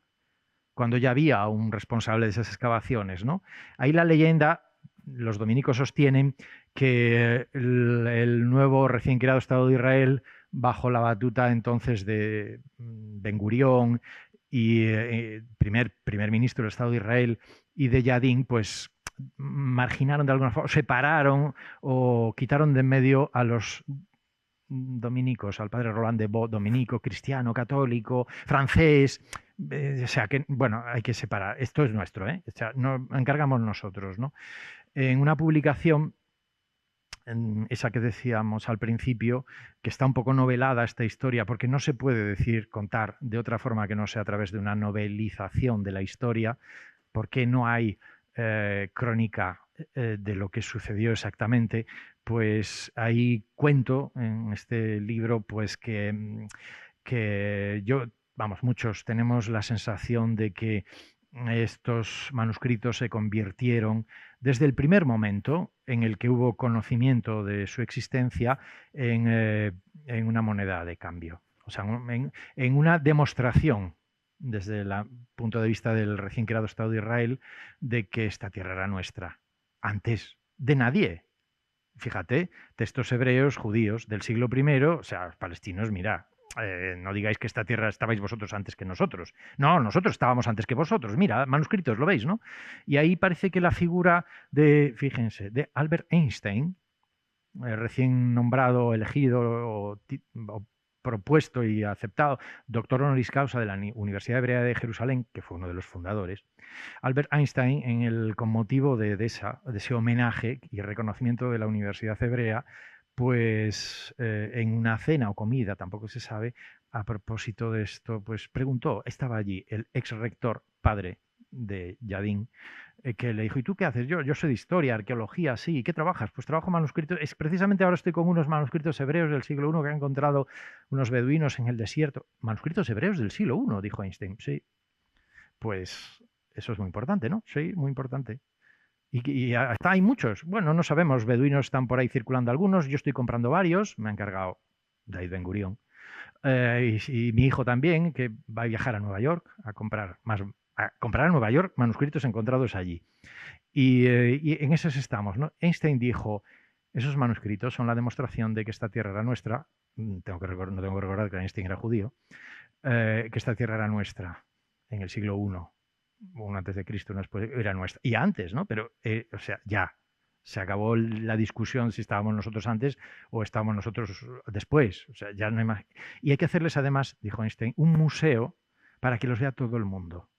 C: cuando ya había un responsable de esas excavaciones, ¿no? Ahí la leyenda, los dominicos sostienen que el nuevo recién creado Estado de Israel, bajo la batuta entonces de Ben Gurión y primer ministro del Estado de Israel y de Yadin, pues marginaron de alguna forma, separaron o quitaron de en medio a los dominicos, al padre Roland de Bo, dominico, cristiano, católico, francés. O sea, que, bueno, hay que separar. Esto es nuestro, ¿eh? O sea, nos encargamos nosotros, ¿no? En una publicación, esa que decíamos al principio, que está un poco novelada esta historia, porque no se puede decir, contar de otra forma que no sea a través de una novelización de la historia, porque no hay crónica de lo que sucedió exactamente, pues ahí cuento en este libro pues que yo, vamos, muchos tenemos la sensación de que estos manuscritos se convirtieron desde el primer momento en el que hubo conocimiento de su existencia en una moneda de cambio, o sea, en una demostración desde el punto de vista del recién creado Estado de Israel de que esta tierra era nuestra, antes de nadie. Fíjate, textos hebreos, judíos del siglo I, o sea, palestinos, mira, no digáis que esta tierra estabais vosotros antes que nosotros. No, nosotros estábamos antes que vosotros. Mira, manuscritos, lo veis, ¿no? Y ahí parece que la figura de, fíjense, de Albert Einstein, recién nombrado, elegido o propuesto y aceptado doctor honoris causa de la Universidad Hebrea de Jerusalén, que fue uno de los fundadores, Albert Einstein, con motivo de ese homenaje y reconocimiento de la Universidad Hebrea, pues en una cena o comida, tampoco se sabe, a propósito de esto, pues preguntó, estaba allí el ex rector padre de Yadin, que le dijo, ¿y tú qué haces? Yo soy de historia, arqueología, sí, ¿y qué trabajas? Pues trabajo manuscritos, precisamente ahora estoy con unos manuscritos hebreos del siglo I que han encontrado unos beduinos en el desierto. Manuscritos hebreos del siglo I, dijo Einstein, sí. Pues eso es muy importante, ¿no? Sí, muy importante. Y hasta hay muchos. Bueno, no sabemos, beduinos están por ahí circulando algunos, yo estoy comprando varios, me ha encargado David Ben Gurión. Y mi hijo también, que va a viajar a Nueva York a comprar a Nueva York manuscritos encontrados allí. Y en esos estamos, ¿no? Einstein dijo, esos manuscritos son la demostración de que esta tierra era nuestra. No tengo que recordar que Einstein era judío, que esta tierra era nuestra en el siglo I, uno antes de Cristo, uno después, era nuestra. Y antes, ¿no? Pero, o sea, ya se acabó la discusión si estábamos nosotros antes o estábamos nosotros después. O sea, ya no hay más. Y hay que hacerles, además, dijo Einstein, un museo para que los vea todo el mundo.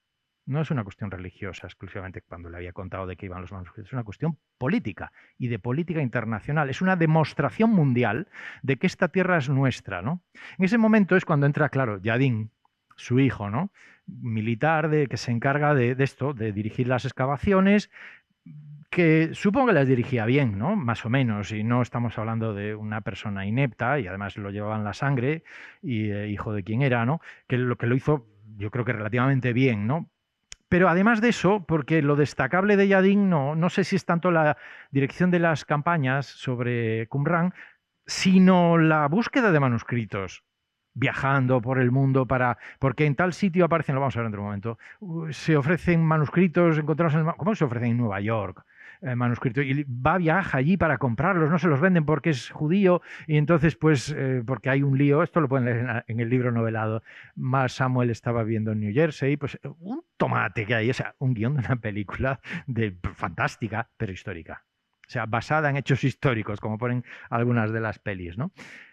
C: No es una cuestión religiosa exclusivamente cuando le había contado de qué iban los manuscritos, es una cuestión política y de política internacional. Es una demostración mundial de que esta tierra es nuestra, ¿no? En ese momento es cuando entra, claro, Yadin, su hijo, ¿no? Militar que se encarga de esto, de dirigir las excavaciones, que supongo que las dirigía bien, ¿no? Más o menos, y no estamos hablando de una persona inepta, y además lo llevaba en la sangre, y hijo de quién era, ¿no? Que lo hizo, yo creo que relativamente bien, ¿no? Pero además de eso, porque lo destacable de Yadin no sé si es tanto la dirección de las campañas sobre Qumran, sino la búsqueda de manuscritos, viajando por el mundo porque en tal sitio aparecen, lo vamos a ver en otro momento, se ofrecen manuscritos encontrados ¿cómo se ofrecen en Nueva York? Manuscritos, y viaja allí para comprarlos, no se los venden porque es judío, y entonces pues porque hay un lío, esto lo pueden leer en el libro novelado, más Samuel estaba viendo en New Jersey, pues un tomate que hay, o sea, un guión de una película fantástica, pero histórica. O sea, basada en hechos históricos, como ponen algunas de las pelis, ¿no?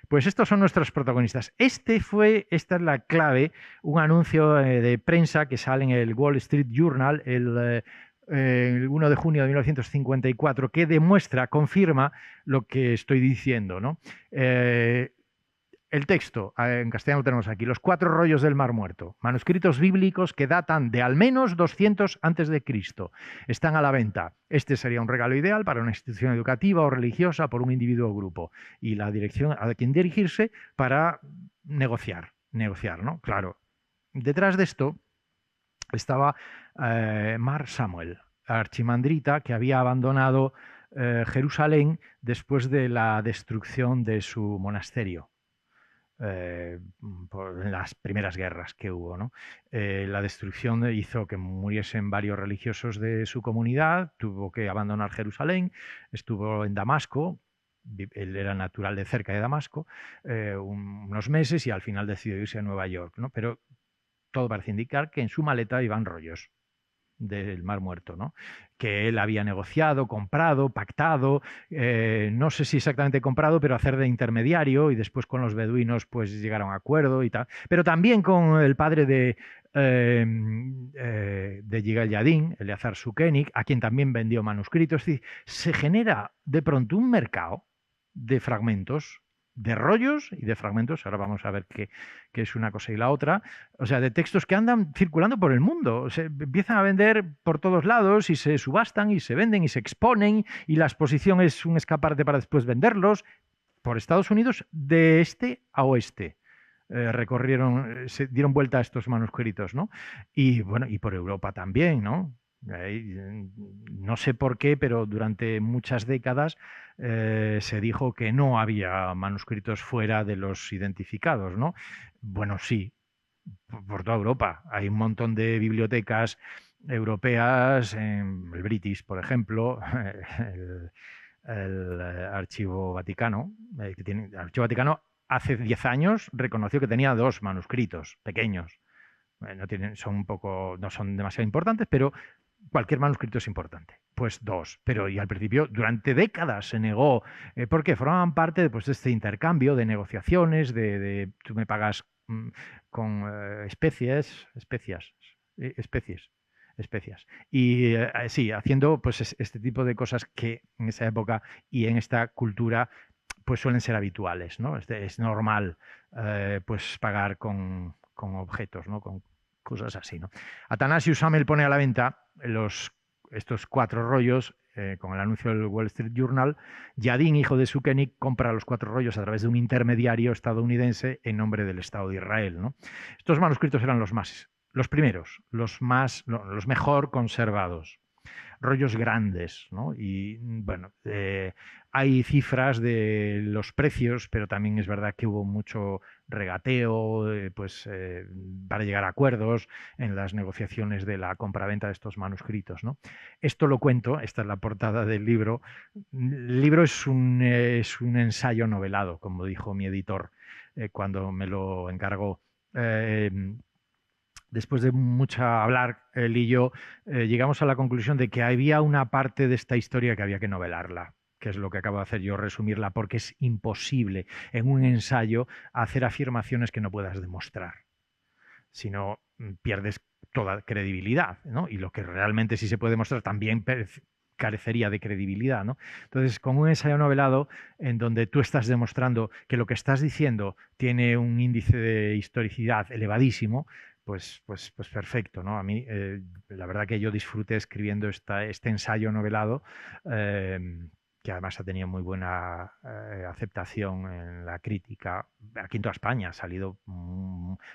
C: Pues estos son nuestros protagonistas. Esta es la clave, un anuncio de prensa que sale en el Wall Street Journal el 1 de junio de 1954, que demuestra, confirma lo que estoy diciendo, ¿no? El texto, en castellano lo tenemos aquí, los 4 rollos del Mar Muerto, manuscritos bíblicos que datan de al menos 200 antes de Cristo. Están a la venta. Este sería un regalo ideal para una institución educativa o religiosa por un individuo o grupo. Y la dirección a quien dirigirse para negociar, ¿no? Claro. Detrás de esto estaba Mar Samuel, archimandrita que había abandonado Jerusalén después de la destrucción de su monasterio. Por las primeras guerras que hubo, ¿no? La destrucción hizo que muriesen varios religiosos de su comunidad, tuvo que abandonar Jerusalén, estuvo en Damasco, él era natural de cerca de Damasco, unos meses y al final decidió irse a Nueva York, ¿no? Pero todo parece indicar que en su maleta iban rollos. del Mar Muerto, ¿no? Que él había negociado, comprado, pactado, no sé si exactamente comprado, pero hacer de intermediario, y después con los beduinos pues llegaron a acuerdo y tal. Pero también con el padre de Yigal Yadin, Eleazar Sukenik, a quien también vendió manuscritos. Es decir, se genera de pronto un mercado de fragmentos, de rollos y de fragmentos. Ahora vamos a ver qué es una cosa y la otra. O sea, de textos que andan circulando por el mundo. Se empiezan a vender por todos lados y se subastan y se venden y se exponen, y la exposición es un escaparate para después venderlos por Estados Unidos de este a oeste. Recorrieron, se dieron vuelta a estos manuscritos, ¿no? Y bueno, y por Europa también, ¿no? No sé por qué, pero durante muchas décadas se dijo que no había manuscritos fuera de los identificados, ¿no? Bueno, sí, por toda Europa. Hay un montón de bibliotecas europeas, en el British, por ejemplo, el Archivo Vaticano, que tiene, el Archivo Vaticano hace 10 años reconoció que tenía 2 manuscritos pequeños. No tienen, son un poco, no son demasiado importantes, pero cualquier manuscrito es importante. Pues 2. Pero y al principio, durante décadas se negó, porque formaban parte pues, de este intercambio de negociaciones, tú me pagas con especias. Y sí, haciendo pues este tipo de cosas que en esa época y en esta cultura pues suelen ser habituales, ¿no? Es normal pues pagar con objetos, ¿no? Con cosas así, ¿no? Athanasius Hamel pone a la venta estos 4 rollos con el anuncio del Wall Street Journal. Yadin, hijo de Sukenik, compra los 4 rollos a través de un intermediario estadounidense en nombre del Estado de Israel, ¿no? Estos manuscritos eran los primeros, los mejor conservados. Rollos grandes, ¿no? Y bueno, hay cifras de los precios, pero también es verdad que hubo mucho regateo para llegar a acuerdos en las negociaciones de la compraventa de estos manuscritos, ¿no? Esto lo cuento, esta es la portada del libro. El libro es un ensayo novelado, como dijo mi editor cuando me lo encargó. Después de mucha hablar, él y yo, llegamos a la conclusión de que había una parte de esta historia que había que novelarla, que es lo que acabo de hacer yo, resumirla, porque es imposible en un ensayo hacer afirmaciones que no puedas demostrar. Si no, pierdes toda credibilidad, ¿no? Y lo que realmente sí se puede demostrar también carecería de credibilidad, ¿no? Entonces, con un ensayo novelado en donde tú estás demostrando que lo que estás diciendo tiene un índice de historicidad elevadísimo, pues perfecto, ¿no? A mí, la verdad que yo disfruté escribiendo este ensayo novelado, que además ha tenido muy buena aceptación en la crítica. Aquí en toda España ha salido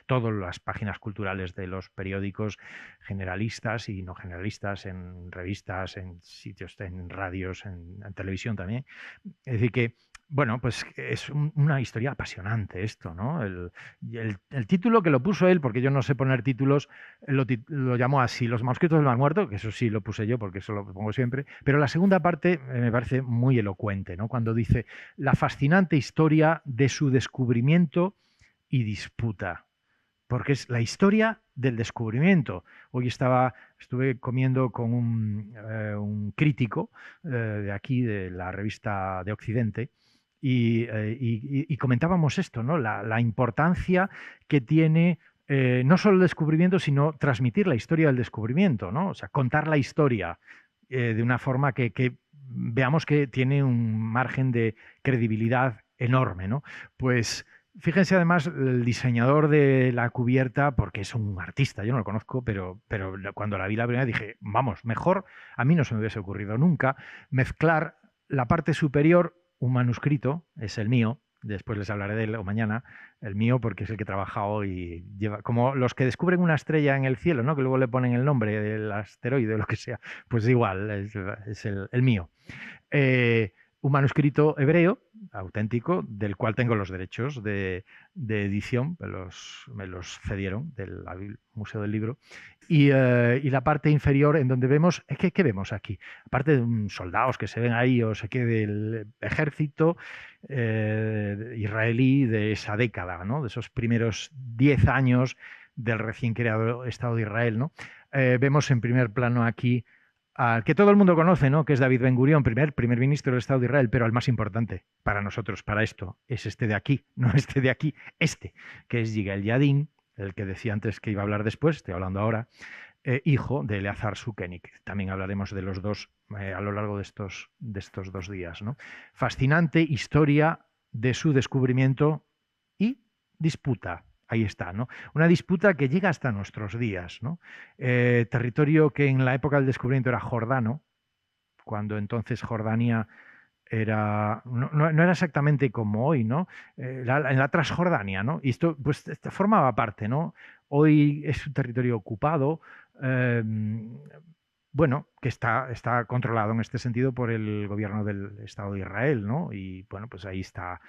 C: todas las páginas culturales de los periódicos generalistas y no generalistas, en revistas, en sitios, en radios, en televisión también. Es decir que, bueno, pues es una historia apasionante esto, ¿no? El título que lo puso él, porque yo no sé poner títulos, lo llamó así, Los manuscritos del Mar Muerto, que eso sí lo puse yo porque eso lo pongo siempre, pero la segunda parte me parece muy elocuente, ¿no? Cuando dice la fascinante historia de su descubrimiento y disputa, porque es la historia del descubrimiento. Hoy estuve comiendo con un crítico de aquí, de la revista de Occidente, y comentábamos esto, ¿no? La importancia que tiene no solo el descubrimiento, sino transmitir la historia del descubrimiento, ¿no? O sea, contar la historia de una forma que veamos que tiene un margen de credibilidad enorme, ¿no? Pues fíjense además el diseñador de la cubierta, porque es un artista, yo no lo conozco, pero cuando la vi la primera dije, vamos, mejor, a mí no se me hubiese ocurrido nunca mezclar la parte superior, un manuscrito, es el mío, después les hablaré de él o mañana, el mío porque es el que he trabajado y lleva, como los que descubren una estrella en el cielo, ¿no? Que luego le ponen el nombre del asteroide o lo que sea, pues igual, es el mío. Un manuscrito hebreo, auténtico, del cual tengo los derechos de edición, me los cedieron del Museo del Libro, y la parte inferior en donde vemos, ¿qué vemos aquí? Aparte de soldados que se ven ahí, o sé qué, del ejército israelí de esa década, ¿no? De esos primeros 10 años del recién creado Estado de Israel, ¿no? Vemos en primer plano aquí al que todo el mundo conoce, ¿no? Que es David Ben Gurión, primer ministro del Estado de Israel, pero el más importante para nosotros, para esto, es este de aquí, no este de aquí, este, que es Yigael Yadin, el que decía antes que iba a hablar después, estoy hablando ahora, hijo de Eleazar Sukenik. También hablaremos de los dos a lo largo de estos 2 días, ¿no? Fascinante historia de su descubrimiento y disputa. Ahí está, ¿no? Una disputa que llega hasta nuestros días, ¿no? Territorio que en la época del descubrimiento era jordano, cuando entonces Jordania no era exactamente como hoy, ¿no? En la Transjordania, ¿no? Y esto pues formaba parte, ¿no? Hoy es un territorio ocupado, bueno, que está controlado en este sentido por el gobierno del Estado de Israel, ¿no? Y bueno, pues ahí está,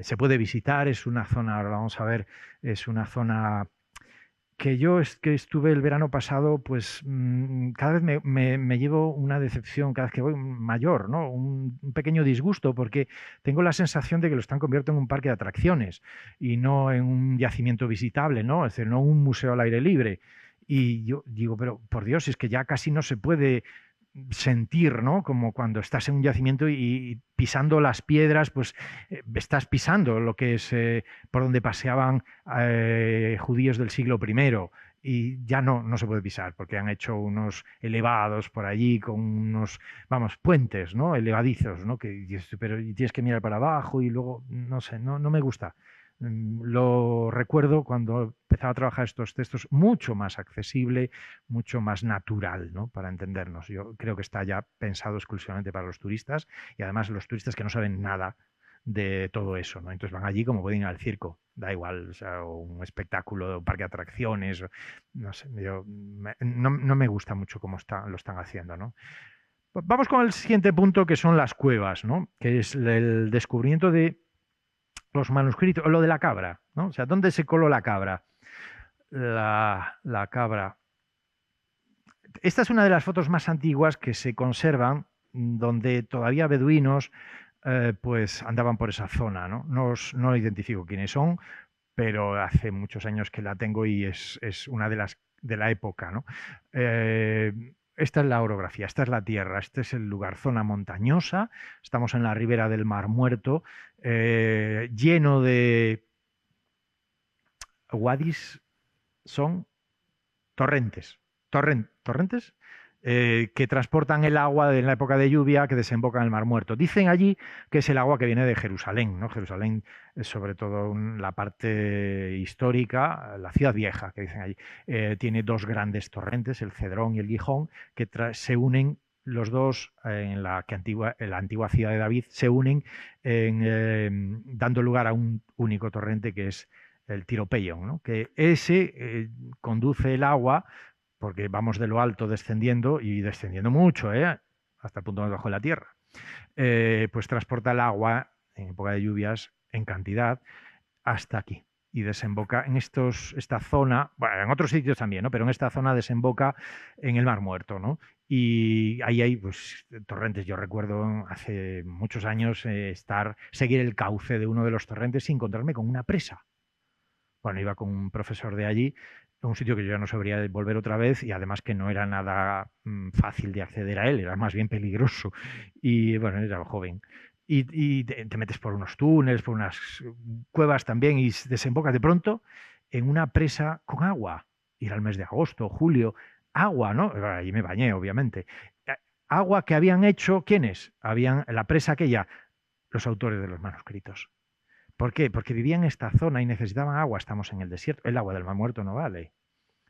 C: se puede visitar, es una zona, ahora vamos a ver, es una zona que yo que estuve el verano pasado, pues cada vez me llevo una decepción, cada vez que voy mayor, ¿no? Un pequeño disgusto, porque tengo la sensación de que lo están convirtiendo en un parque de atracciones y no en un yacimiento visitable, ¿no? Es decir, no un museo al aire libre. Y yo digo, pero por Dios, es que ya casi no se puede sentir, ¿no? Como cuando estás en un yacimiento y pisando las piedras, pues estás pisando lo que es por donde paseaban judíos del siglo I. Y ya no se puede pisar porque han hecho unos elevados por allí con unos, vamos, puentes, ¿no? Elevadizos, ¿no? Pero tienes que mirar para abajo y luego, no sé, no me gusta. Lo recuerdo cuando empezaba a trabajar estos textos, mucho más accesible, mucho más natural, ¿no? Para entendernos. Yo creo que está ya pensado exclusivamente para los turistas y además los turistas que no saben nada de todo eso, ¿no? Entonces van allí como pueden ir al circo, da igual, o sea, o un espectáculo, un parque de atracciones, no sé, no me gusta mucho cómo lo están haciendo, ¿no? Vamos con el siguiente punto, que son las cuevas, ¿no? Que es el descubrimiento de los manuscritos, lo de la cabra, ¿no? O sea, ¿dónde se coló la cabra? La cabra. Esta es una de las fotos más antiguas que se conservan, donde todavía beduinos pues andaban por esa zona, ¿no? No identifico quiénes son, pero hace muchos años que la tengo y es una de las de la época, ¿no? Esta es la orografía, esta es la tierra, este es el lugar, zona montañosa, estamos en la ribera del Mar Muerto, lleno de wadis, son torrentes, torrentes que transportan el agua en la época de lluvia que desemboca en el Mar Muerto. Dicen allí que es el agua que viene de Jerusalén, ¿no? Jerusalén es sobre todo la parte histórica, la ciudad vieja, que dicen allí. Tiene 2 grandes torrentes, el Cedrón y el Gijón, que se unen los dos en la antigua ciudad de David, se unen dando lugar a un único torrente que es el Tiropeion, ¿no? Que ese conduce el agua, porque vamos de lo alto descendiendo y descendiendo mucho, hasta el punto más bajo de la tierra, pues transporta el agua en época de lluvias en cantidad hasta aquí y desemboca en esta zona, bueno, en otros sitios también, ¿no? Pero en esta zona desemboca en el Mar Muerto, ¿no? Y ahí hay pues, torrentes. Yo recuerdo hace muchos años seguir el cauce de uno de los torrentes y encontrarme con una presa. Bueno, iba con un profesor de allí, un sitio que yo ya no sabría volver otra vez y además que no era nada fácil de acceder a él, era más bien peligroso. Y bueno, era joven. Y te metes por unos túneles, por unas cuevas también y desembocas de pronto en una presa con agua. Y era el mes de agosto, julio, agua, ¿no? Allí me bañé, obviamente. Agua que habían hecho, ¿quiénes? Habían la presa aquella, los autores de los manuscritos. ¿Por qué? Porque vivían en esta zona y necesitaban agua. Estamos en el desierto. El agua del Mar Muerto no vale.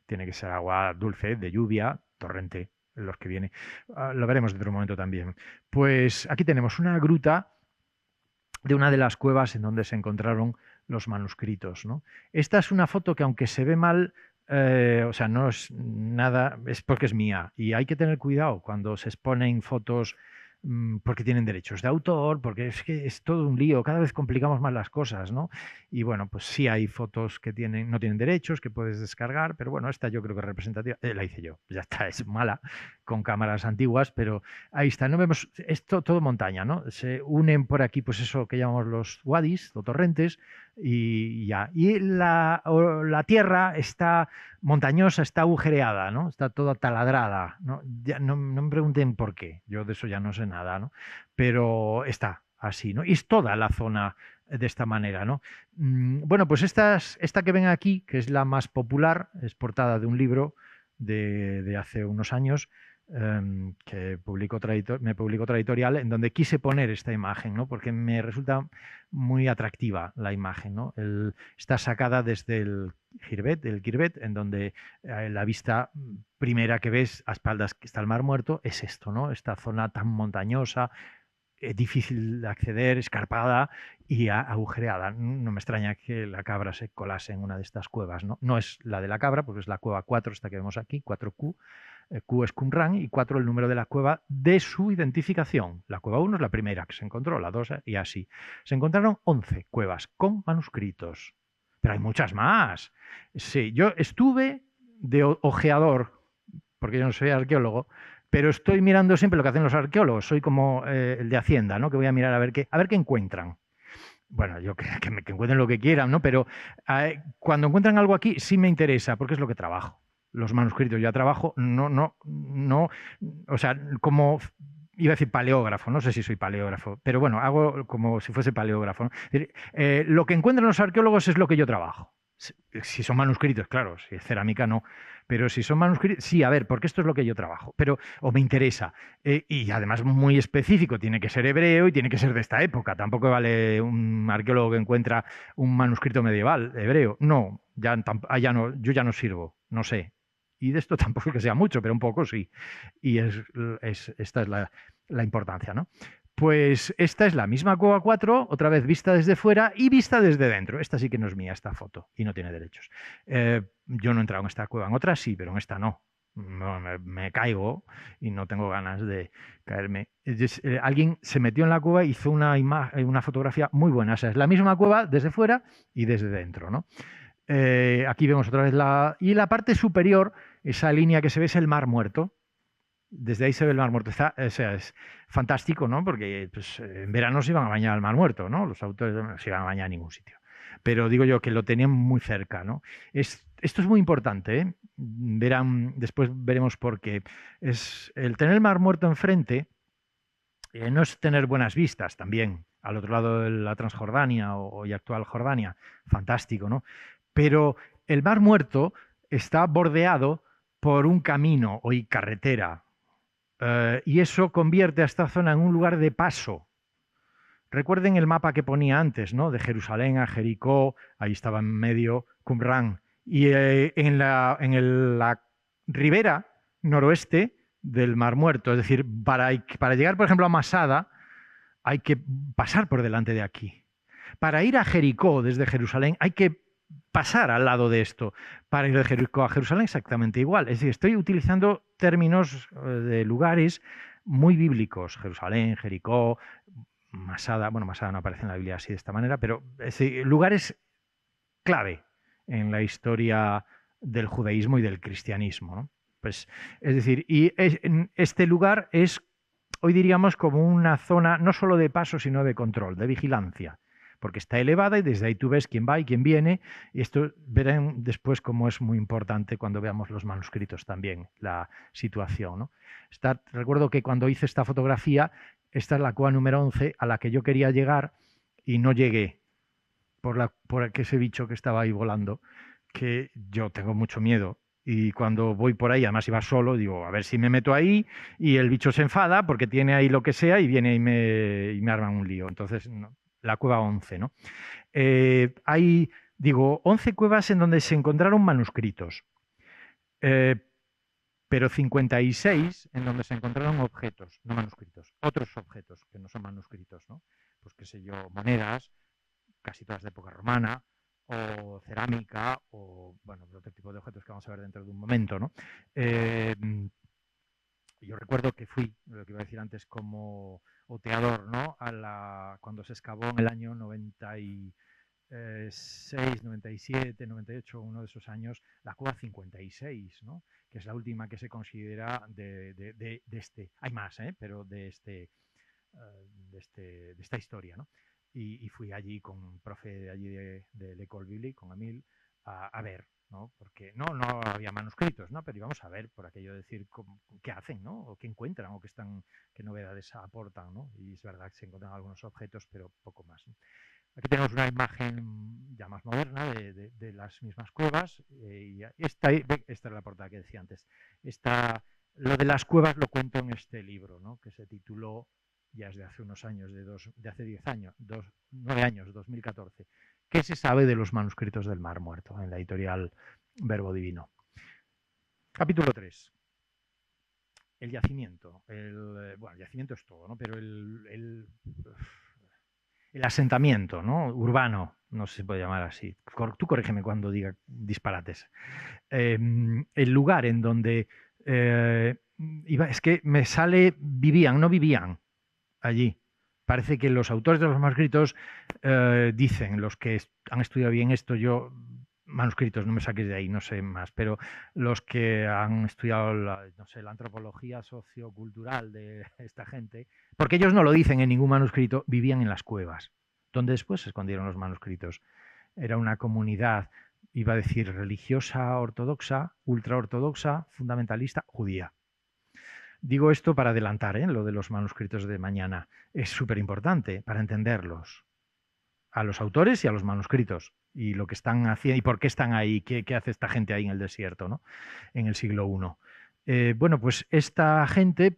C: Tiene que ser agua dulce, de lluvia, torrente, los que viene. Lo veremos dentro de un momento también. Pues aquí tenemos una gruta de una de las cuevas en donde se encontraron los manuscritos, ¿no? Esta es una foto que aunque se ve mal, o sea, no es nada, es porque es mía. Y hay que tener cuidado cuando se exponen fotos porque tienen derechos de autor, porque es que es todo un lío, cada vez complicamos más las cosas, ¿no? Y bueno, pues sí hay fotos que no tienen derechos, que puedes descargar, pero bueno, esta yo creo que es representativa, la hice yo, ya está, es mala, con cámaras antiguas, pero ahí está, no vemos, esto todo montaña, ¿no? Se unen por aquí, pues eso que llamamos los wadis, o torrentes, y ya. Y la tierra está montañosa, está agujereada, ¿no? Está toda taladrada, ¿no? Ya no me pregunten por qué, yo de eso ya no sé nada, ¿no? Pero está así, ¿no? Y es toda la zona de esta manera, ¿no? Bueno, pues esta que ven aquí, que es la más popular, es portada de un libro de hace unos años, que me publicó otra editorial, en donde quise poner esta imagen, ¿no? Porque me resulta muy atractiva la imagen, ¿no? Está sacada desde el Khirbet, en donde la vista primera que ves a espaldas que está el Mar Muerto es esto, ¿no? Esta zona tan montañosa, difícil de acceder, escarpada y agujereada. No me extraña que la cabra se colase en una de estas cuevas, ¿no? No es la de la cabra, porque es la cueva 4, esta que vemos aquí, 4Q. Q es Qumran y 4 el número de la cueva de su identificación. La cueva 1 es la primera que se encontró, la 2 y así. Se encontraron 11 cuevas con manuscritos, pero hay muchas más. Sí, yo estuve de ojeador, porque yo no soy arqueólogo, pero estoy mirando siempre lo que hacen los arqueólogos. Soy como el de Hacienda, ¿no? Que voy a mirar a ver qué encuentran. Bueno, yo que encuentren lo que quieran, ¿no? Pero cuando encuentran algo aquí sí me interesa, porque es lo que trabajo. Los manuscritos ya trabajo, no, o sea, como iba a decir paleógrafo, no sé si soy paleógrafo, pero bueno, hago como si fuese paleógrafo, ¿no? Es decir, lo que encuentran los arqueólogos es lo que yo trabajo. Si son manuscritos, claro, si es cerámica no, pero si son manuscritos, sí, a ver, porque esto es lo que yo trabajo, pero o me interesa. Y además muy específico, tiene que ser hebreo y tiene que ser de esta época. Tampoco vale un arqueólogo que encuentra un manuscrito medieval hebreo. No, ya no, yo ya no sirvo, no sé. Y de esto tampoco que sea mucho, pero un poco sí. Y esta es la importancia, ¿no? Pues esta es la misma cueva 4, otra vez vista desde fuera y vista desde dentro. Esta sí que no es mía, esta foto, y no tiene derechos. Yo no he entrado en esta cueva, en otras sí, pero en esta no. Me caigo y no tengo ganas de caerme. Alguien se metió en la cueva y hizo una fotografía muy buena. O sea, es la misma cueva desde fuera y desde dentro, ¿no? Aquí vemos otra vez y la parte superior, esa línea que se ve es el Mar Muerto. Desde ahí se ve el Mar Muerto. O sea, es fantástico, ¿no? Porque pues, en verano se iban a bañar al Mar Muerto, ¿no? Los autores no se iban a bañar a ningún sitio. Pero digo yo que lo tenían muy cerca, ¿no? Esto es muy importante, ¿eh? Después veremos por qué. El tener el Mar Muerto enfrente no es tener buenas vistas también, al otro lado de la Transjordania y actual Jordania. Fantástico, ¿no? Pero el Mar Muerto está bordeado por un camino o carretera, y eso convierte a esta zona en un lugar de paso. Recuerden el mapa que ponía antes, ¿no? De Jerusalén a Jericó, ahí estaba en medio Qumran. Y en la ribera noroeste del Mar Muerto, es decir, para llegar, por ejemplo, a Masada, hay que pasar por delante de aquí. Para ir a Jericó desde Jerusalén hay que pasar al lado de esto. Para ir de Jericó a Jerusalén exactamente igual. Es decir, estoy utilizando términos de lugares muy bíblicos. Jerusalén, Jericó, Masada. Bueno, Masada no aparece en la Biblia así de esta manera, pero lugares clave en la historia del judaísmo y del cristianismo, ¿no? Pues, es decir, este lugar es, hoy diríamos, como una zona no solo de paso, sino de control, de vigilancia, porque está elevada y desde ahí tú ves quién va y quién viene. Y esto verán después cómo es muy importante cuando veamos los manuscritos también, la situación, ¿no? Recuerdo que cuando hice esta fotografía, esta es la cueva número 11 a la que yo quería llegar y no llegué por ese bicho que estaba ahí volando, que yo tengo mucho miedo. Y cuando voy por ahí, además iba solo, digo, a ver si me meto ahí y el bicho se enfada porque tiene ahí lo que sea y viene y me arman un lío. Entonces, no, la cueva 11, ¿no? Hay, digo, 11 cuevas en donde se encontraron manuscritos, pero 56 en donde se encontraron objetos, no manuscritos, otros objetos que no son manuscritos, ¿no? Pues qué sé yo, monedas, casi todas de época romana, o cerámica, o bueno, otro tipo de objetos que vamos a ver dentro de un momento, ¿no? Yo recuerdo que fui, lo que iba a decir antes, como oteador, ¿no? Cuando se excavó en el año 96, 97, 98, uno de esos años, la cueva 56, ¿no? Que es la última que se considera de este. Hay más, pero de esta historia, ¿no? y fui allí con un profe de allí de l'École Biblique, con Emil, a ver, ¿no? Porque no había manuscritos, ¿no? Pero íbamos a ver por aquello de decir qué hacen, ¿no? O qué encuentran, o qué novedades aportan, ¿no? Y es verdad que se encuentran algunos objetos, pero poco más, ¿no? Aquí tenemos una imagen ya más moderna de las mismas cuevas. Y esta es la portada que decía antes. Lo de las cuevas lo cuento en este libro, ¿no? Que se tituló, ya es de hace unos años, de hace 10 años, 9 años, 2014. ¿Qué se sabe de los manuscritos del Mar Muerto? En la editorial Verbo Divino. Capítulo 3. El yacimiento. Bueno, el yacimiento es todo, ¿no? Pero el asentamiento, ¿no? Urbano, no sé si se puede llamar así. Tú corrígeme cuando diga disparates. El lugar en donde es que me sale no vivían allí. Parece que los autores de los manuscritos dicen, los que han estudiado bien esto, manuscritos, no me saques de ahí, no sé más, pero los que han estudiado la antropología sociocultural de esta gente, porque ellos no lo dicen en ningún manuscrito, vivían en las cuevas, donde después se escondieron los manuscritos. Era una comunidad, iba a decir, religiosa, ortodoxa, ultraortodoxa, fundamentalista, judía. Digo esto para adelantar, lo de los manuscritos de mañana. Es súper importante para entenderlos. A los autores y a los manuscritos. Y lo que están haciendo, y por qué están ahí, qué hace esta gente ahí en el desierto, ¿no? En el siglo I. Bueno, pues esta gente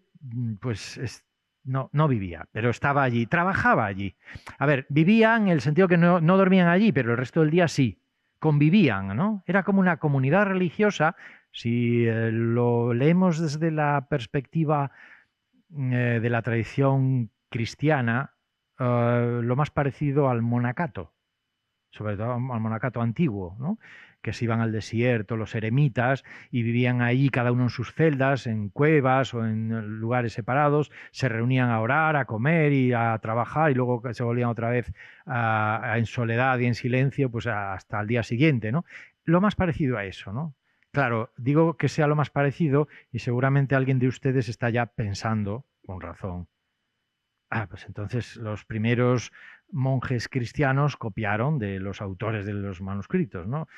C: pues no vivía, pero estaba allí, trabajaba allí. A ver, vivían en el sentido que no dormían allí, pero el resto del día sí. Convivían, ¿no? Era como una comunidad religiosa. Si lo leemos desde la perspectiva de la tradición cristiana, lo más parecido al monacato, sobre todo al monacato antiguo, ¿no? Que se iban al desierto, los eremitas, y vivían ahí cada uno en sus celdas, en cuevas o en lugares separados, se reunían a orar, a comer y a trabajar, y luego se volvían otra vez en soledad y en silencio, pues hasta el día siguiente, ¿no? Lo más parecido a eso, ¿no? Claro, digo que sea lo más parecido y seguramente alguien de ustedes está ya pensando, con razón, pues entonces los primeros monjes cristianos copiaron de los autores de los manuscritos, ¿no?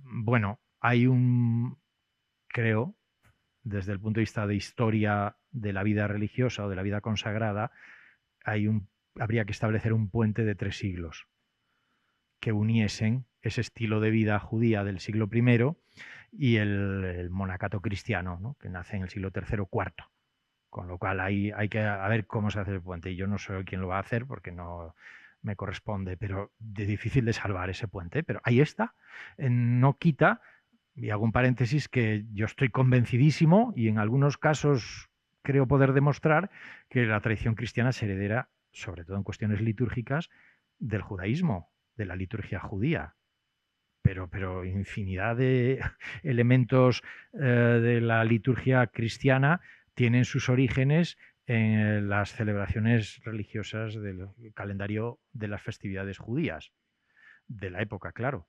C: Bueno, hay creo, desde el punto de vista de historia de la vida religiosa o de la vida consagrada, habría que establecer un puente de 3 siglos que uniesen ese estilo de vida judía del siglo I y el monacato cristiano, ¿no? Que nace en el siglo III o IV. Con lo cual hay que ver cómo se hace el puente. Y yo no soy quien lo va a hacer porque no me corresponde, pero es difícil de salvar ese puente. Pero ahí está. No quita, y hago un paréntesis, que yo estoy convencidísimo y en algunos casos creo poder demostrar que la tradición cristiana se heredera, sobre todo en cuestiones litúrgicas, del judaísmo, de la liturgia judía. Pero infinidad de elementos de la liturgia cristiana tienen sus orígenes en las celebraciones religiosas del calendario de las festividades judías, de la época, claro.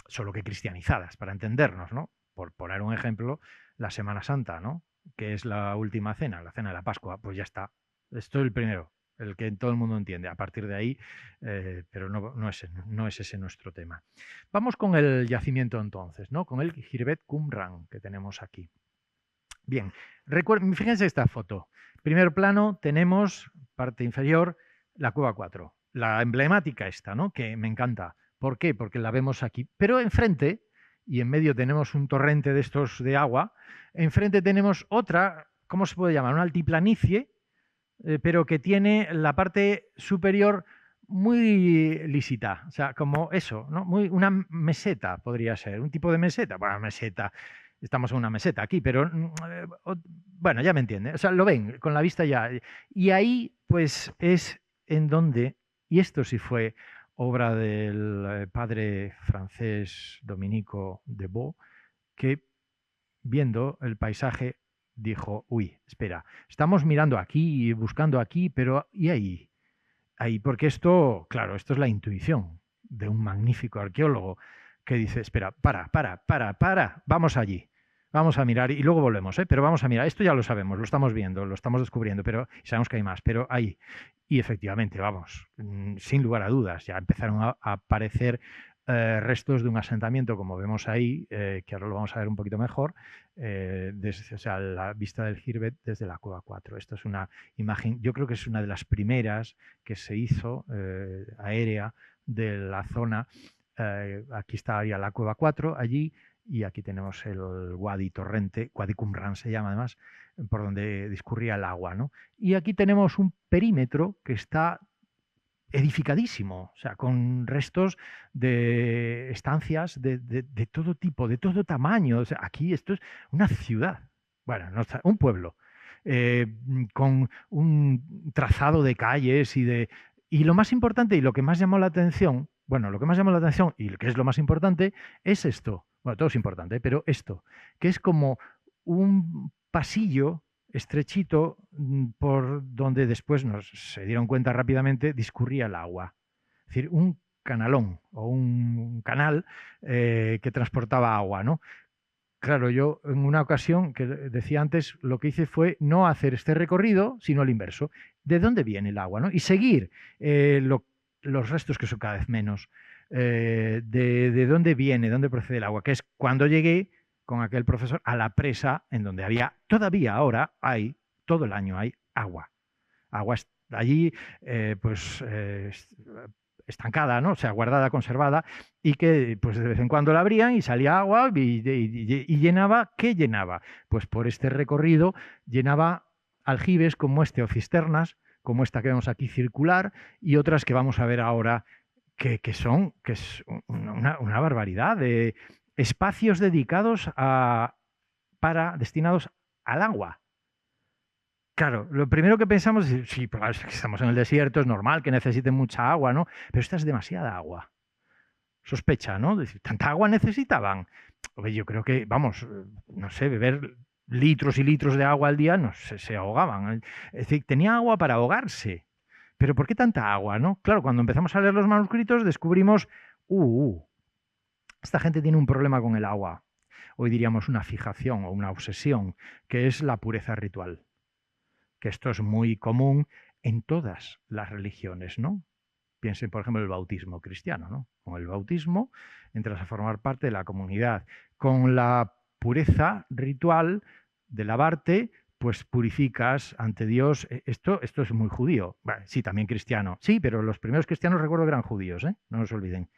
C: Solo que cristianizadas, para entendernos, ¿no? Por poner un ejemplo, la Semana Santa, ¿no? Que es la última cena, la cena de la Pascua, pues ya está. Esto es el primero, el que todo el mundo entiende. A partir de ahí, pero no es ese nuestro tema. Vamos con el yacimiento entonces, ¿no? Con el Khirbet Qumran que tenemos aquí. Bien, fíjense esta foto. Primer plano tenemos, parte inferior, la cueva 4. La emblemática esta, ¿no? Que me encanta. ¿Por qué? Porque la vemos aquí. Pero enfrente, y en medio tenemos un torrente de estos de agua, enfrente tenemos otra, ¿cómo se puede llamar? Una altiplanicie, pero que tiene la parte superior muy lísita. O sea, como eso, ¿no? Una meseta podría ser, un tipo de meseta. Bueno, meseta. Estamos en una meseta aquí, pero bueno, ya me entiende. O sea, lo ven con la vista ya. Y ahí, pues, es en donde, y esto sí fue obra del padre francés Dominico de Beau, que viendo el paisaje dijo, uy, espera, estamos mirando aquí y buscando aquí, pero ¿y ahí? Ahí, porque esto, claro, esto es la intuición de un magnífico arqueólogo que dice, espera, para, vamos allí. Vamos a mirar y luego volvemos, ¿eh? Pero vamos a mirar. Esto ya lo sabemos, lo estamos viendo, lo estamos descubriendo, pero sabemos que hay más, pero ahí. Y efectivamente, vamos, sin lugar a dudas, ya empezaron a aparecer restos de un asentamiento, como vemos ahí, que ahora lo vamos a ver un poquito mejor, desde, o sea, la vista del Girbet desde la Cueva 4. Esto es una imagen, yo creo que es una de las primeras que se hizo aérea de la zona. Aquí estaría la Cueva 4, allí, y aquí tenemos el Wadi Torrente, Wadi Qumran se llama además, por donde discurría el agua, ¿no? Y aquí tenemos un perímetro que está edificadísimo, o sea, con restos de estancias de todo tipo, de todo tamaño. O sea, aquí esto es una ciudad, bueno, no, un pueblo, con un trazado de calles y lo más importante y lo que más llamó la atención, bueno, lo que más llamó la atención y lo que es lo más importante es esto. Bueno, todo es importante, pero esto, que es como un pasillo estrechito por donde después se dieron cuenta rápidamente discurría el agua. Es decir, un canalón o un canal que transportaba agua, ¿no? Claro, yo en una ocasión, que decía antes, lo que hice fue no hacer este recorrido, sino el inverso. ¿De dónde viene el agua? ¿No? Y seguir los restos, que son cada vez menos, de dónde viene, dónde procede el agua, que es cuando llegué con aquel profesor a la presa en donde había, todavía ahora hay, todo el año hay agua. Agua allí, estancada, ¿no? O sea, guardada, conservada, y que pues de vez en cuando la abrían y salía agua y llenaba, ¿qué llenaba? Pues por este recorrido llenaba aljibes como este o cisternas, como esta que vemos aquí circular, y otras que vamos a ver ahora que es una barbaridad de espacios dedicados destinados al agua. Claro, lo primero que pensamos es, sí, pues estamos en el desierto, es normal que necesiten mucha agua, ¿no? Pero esta es demasiada agua. Sospecha, ¿no? Decir, ¿tanta agua necesitaban? Oye, yo creo que, vamos, no sé, beber litros y litros de agua al día, no sé, se ahogaban. Es decir, tenía agua para ahogarse. Pero ¿por qué tanta agua, no? Claro, cuando empezamos a leer los manuscritos descubrimos, esta gente tiene un problema con el agua. Hoy diríamos una fijación o una obsesión, que es la pureza ritual. Que esto es muy común en todas las religiones, ¿no? Piensen, por ejemplo, el bautismo cristiano, ¿no? Con el bautismo entras a formar parte de la comunidad. Con la pureza ritual de lavarte, pues purificas ante Dios. Esto es muy judío. Bueno, sí, también cristiano. Sí, pero los primeros cristianos recuerdo que eran judíos, ¿eh? No nos olviden.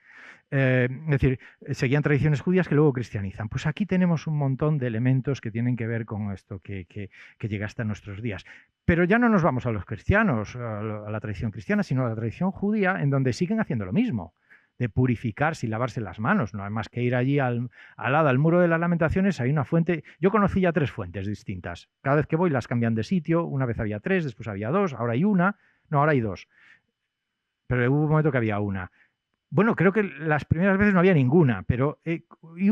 C: Es decir, seguían tradiciones judías que luego cristianizan. Pues aquí tenemos un montón de elementos que tienen que ver con esto que llega hasta nuestros días. Pero ya no nos vamos a los cristianos, a la tradición cristiana, sino a la tradición judía, en donde siguen haciendo lo mismo, de purificarse y lavarse las manos. No hay más que ir allí al lado, al Muro de las Lamentaciones, hay una fuente. Yo conocí ya 3 fuentes distintas. Cada vez que voy las cambian de sitio. Una vez había 3, después había 2, ahora hay una. No, ahora hay 2. Pero hubo un momento que había una. Bueno, creo que las primeras veces no había ninguna, pero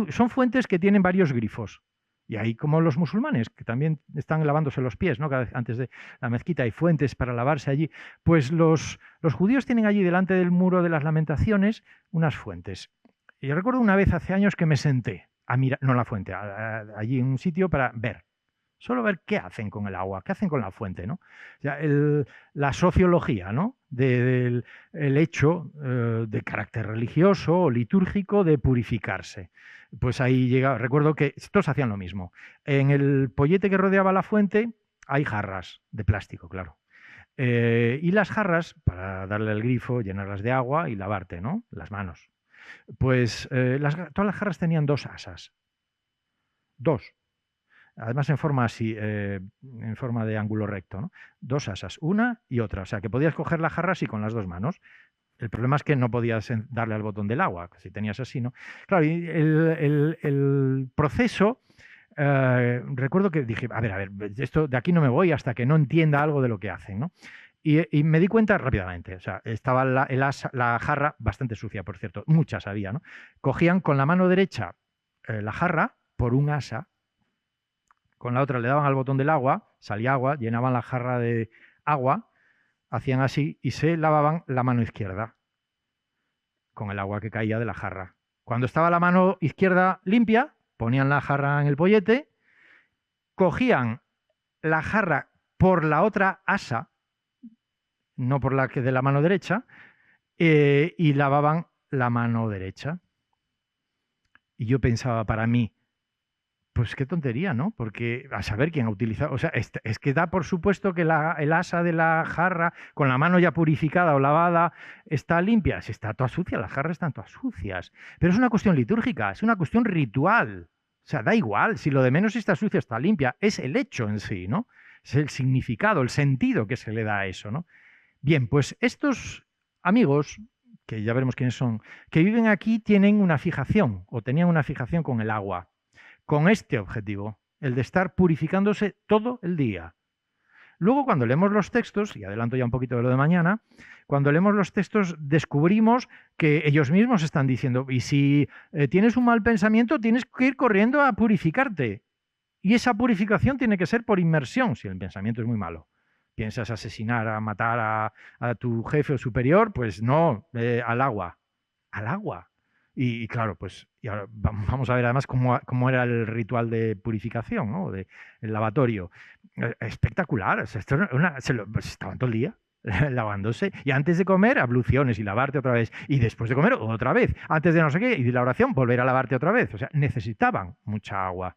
C: son fuentes que tienen varios grifos. Y ahí, como los musulmanes, que también están lavándose los pies, ¿no? Cada vez antes de la mezquita hay fuentes para lavarse allí. Pues los judíos tienen allí, delante del Muro de las Lamentaciones, unas fuentes. Y yo recuerdo una vez hace años que me senté a mirar, no la fuente, allí en un sitio para ver. Solo ver qué hacen con el agua, qué hacen con la fuente, ¿no? O sea, la sociología, ¿no? Del hecho de carácter religioso o litúrgico de purificarse. Pues ahí llega, recuerdo que todos hacían lo mismo. En el pollete que rodeaba la fuente hay jarras de plástico, claro. Y las jarras, para darle el grifo, llenarlas de agua y lavarte, ¿no? Las manos. Pues todas las jarras tenían 2 asas. 2. Además en forma así, en forma de ángulo recto, ¿no? 2 asas, una y otra. O sea, que podías coger la jarra así con las 2 manos. El problema es que no podías darle al botón del agua, si tenías así, ¿no? Claro, y el proceso, recuerdo que dije, a ver, esto de aquí no me voy hasta que no entienda algo de lo que hacen, ¿no? Y me di cuenta rápidamente. O sea, estaba la jarra bastante sucia, por cierto, muchas había, ¿no? Cogían con la mano derecha la jarra por un asa, con la otra le daban al botón del agua, salía agua, llenaban la jarra de agua, hacían así y se lavaban la mano izquierda con el agua que caía de la jarra. Cuando estaba la mano izquierda limpia, ponían la jarra en el pollete cogían la jarra por la otra asa, no por la que de la mano derecha, y lavaban la mano derecha. Y yo pensaba para mí, pues qué tontería, ¿no? Porque a saber quién ha utilizado. O sea, es que da por supuesto que el asa de la jarra, con la mano ya purificada o lavada, está limpia. Si está toda sucia, las jarras están todas sucias. Pero es una cuestión litúrgica, es una cuestión ritual. O sea, da igual, si lo de menos está sucia, está limpia. Es el hecho en sí, ¿no? Es el significado, el sentido que se le da a eso, ¿no? Bien, pues estos amigos, que ya veremos quiénes son, que viven aquí, tienen una fijación, o tenían una fijación con el agua, con este objetivo, el de estar purificándose todo el día. Luego, cuando leemos los textos, y adelanto ya un poquito de lo de mañana, cuando leemos los textos descubrimos que ellos mismos están diciendo, y si tienes un mal pensamiento, tienes que ir corriendo a purificarte. Y esa purificación tiene que ser por inmersión, si el pensamiento es muy malo. Piensas asesinar, a matar a tu jefe o superior, pues no, al agua. Al agua. Y claro, pues y ahora vamos a ver además cómo era el ritual de purificación, ¿no? El lavatorio. Espectacular. O sea, estaban todo el día lavándose. Y antes de comer, abluciones y lavarte otra vez. Y después de comer, otra vez. Antes de no sé qué, y de la oración, volver a lavarte otra vez. O sea, necesitaban mucha agua.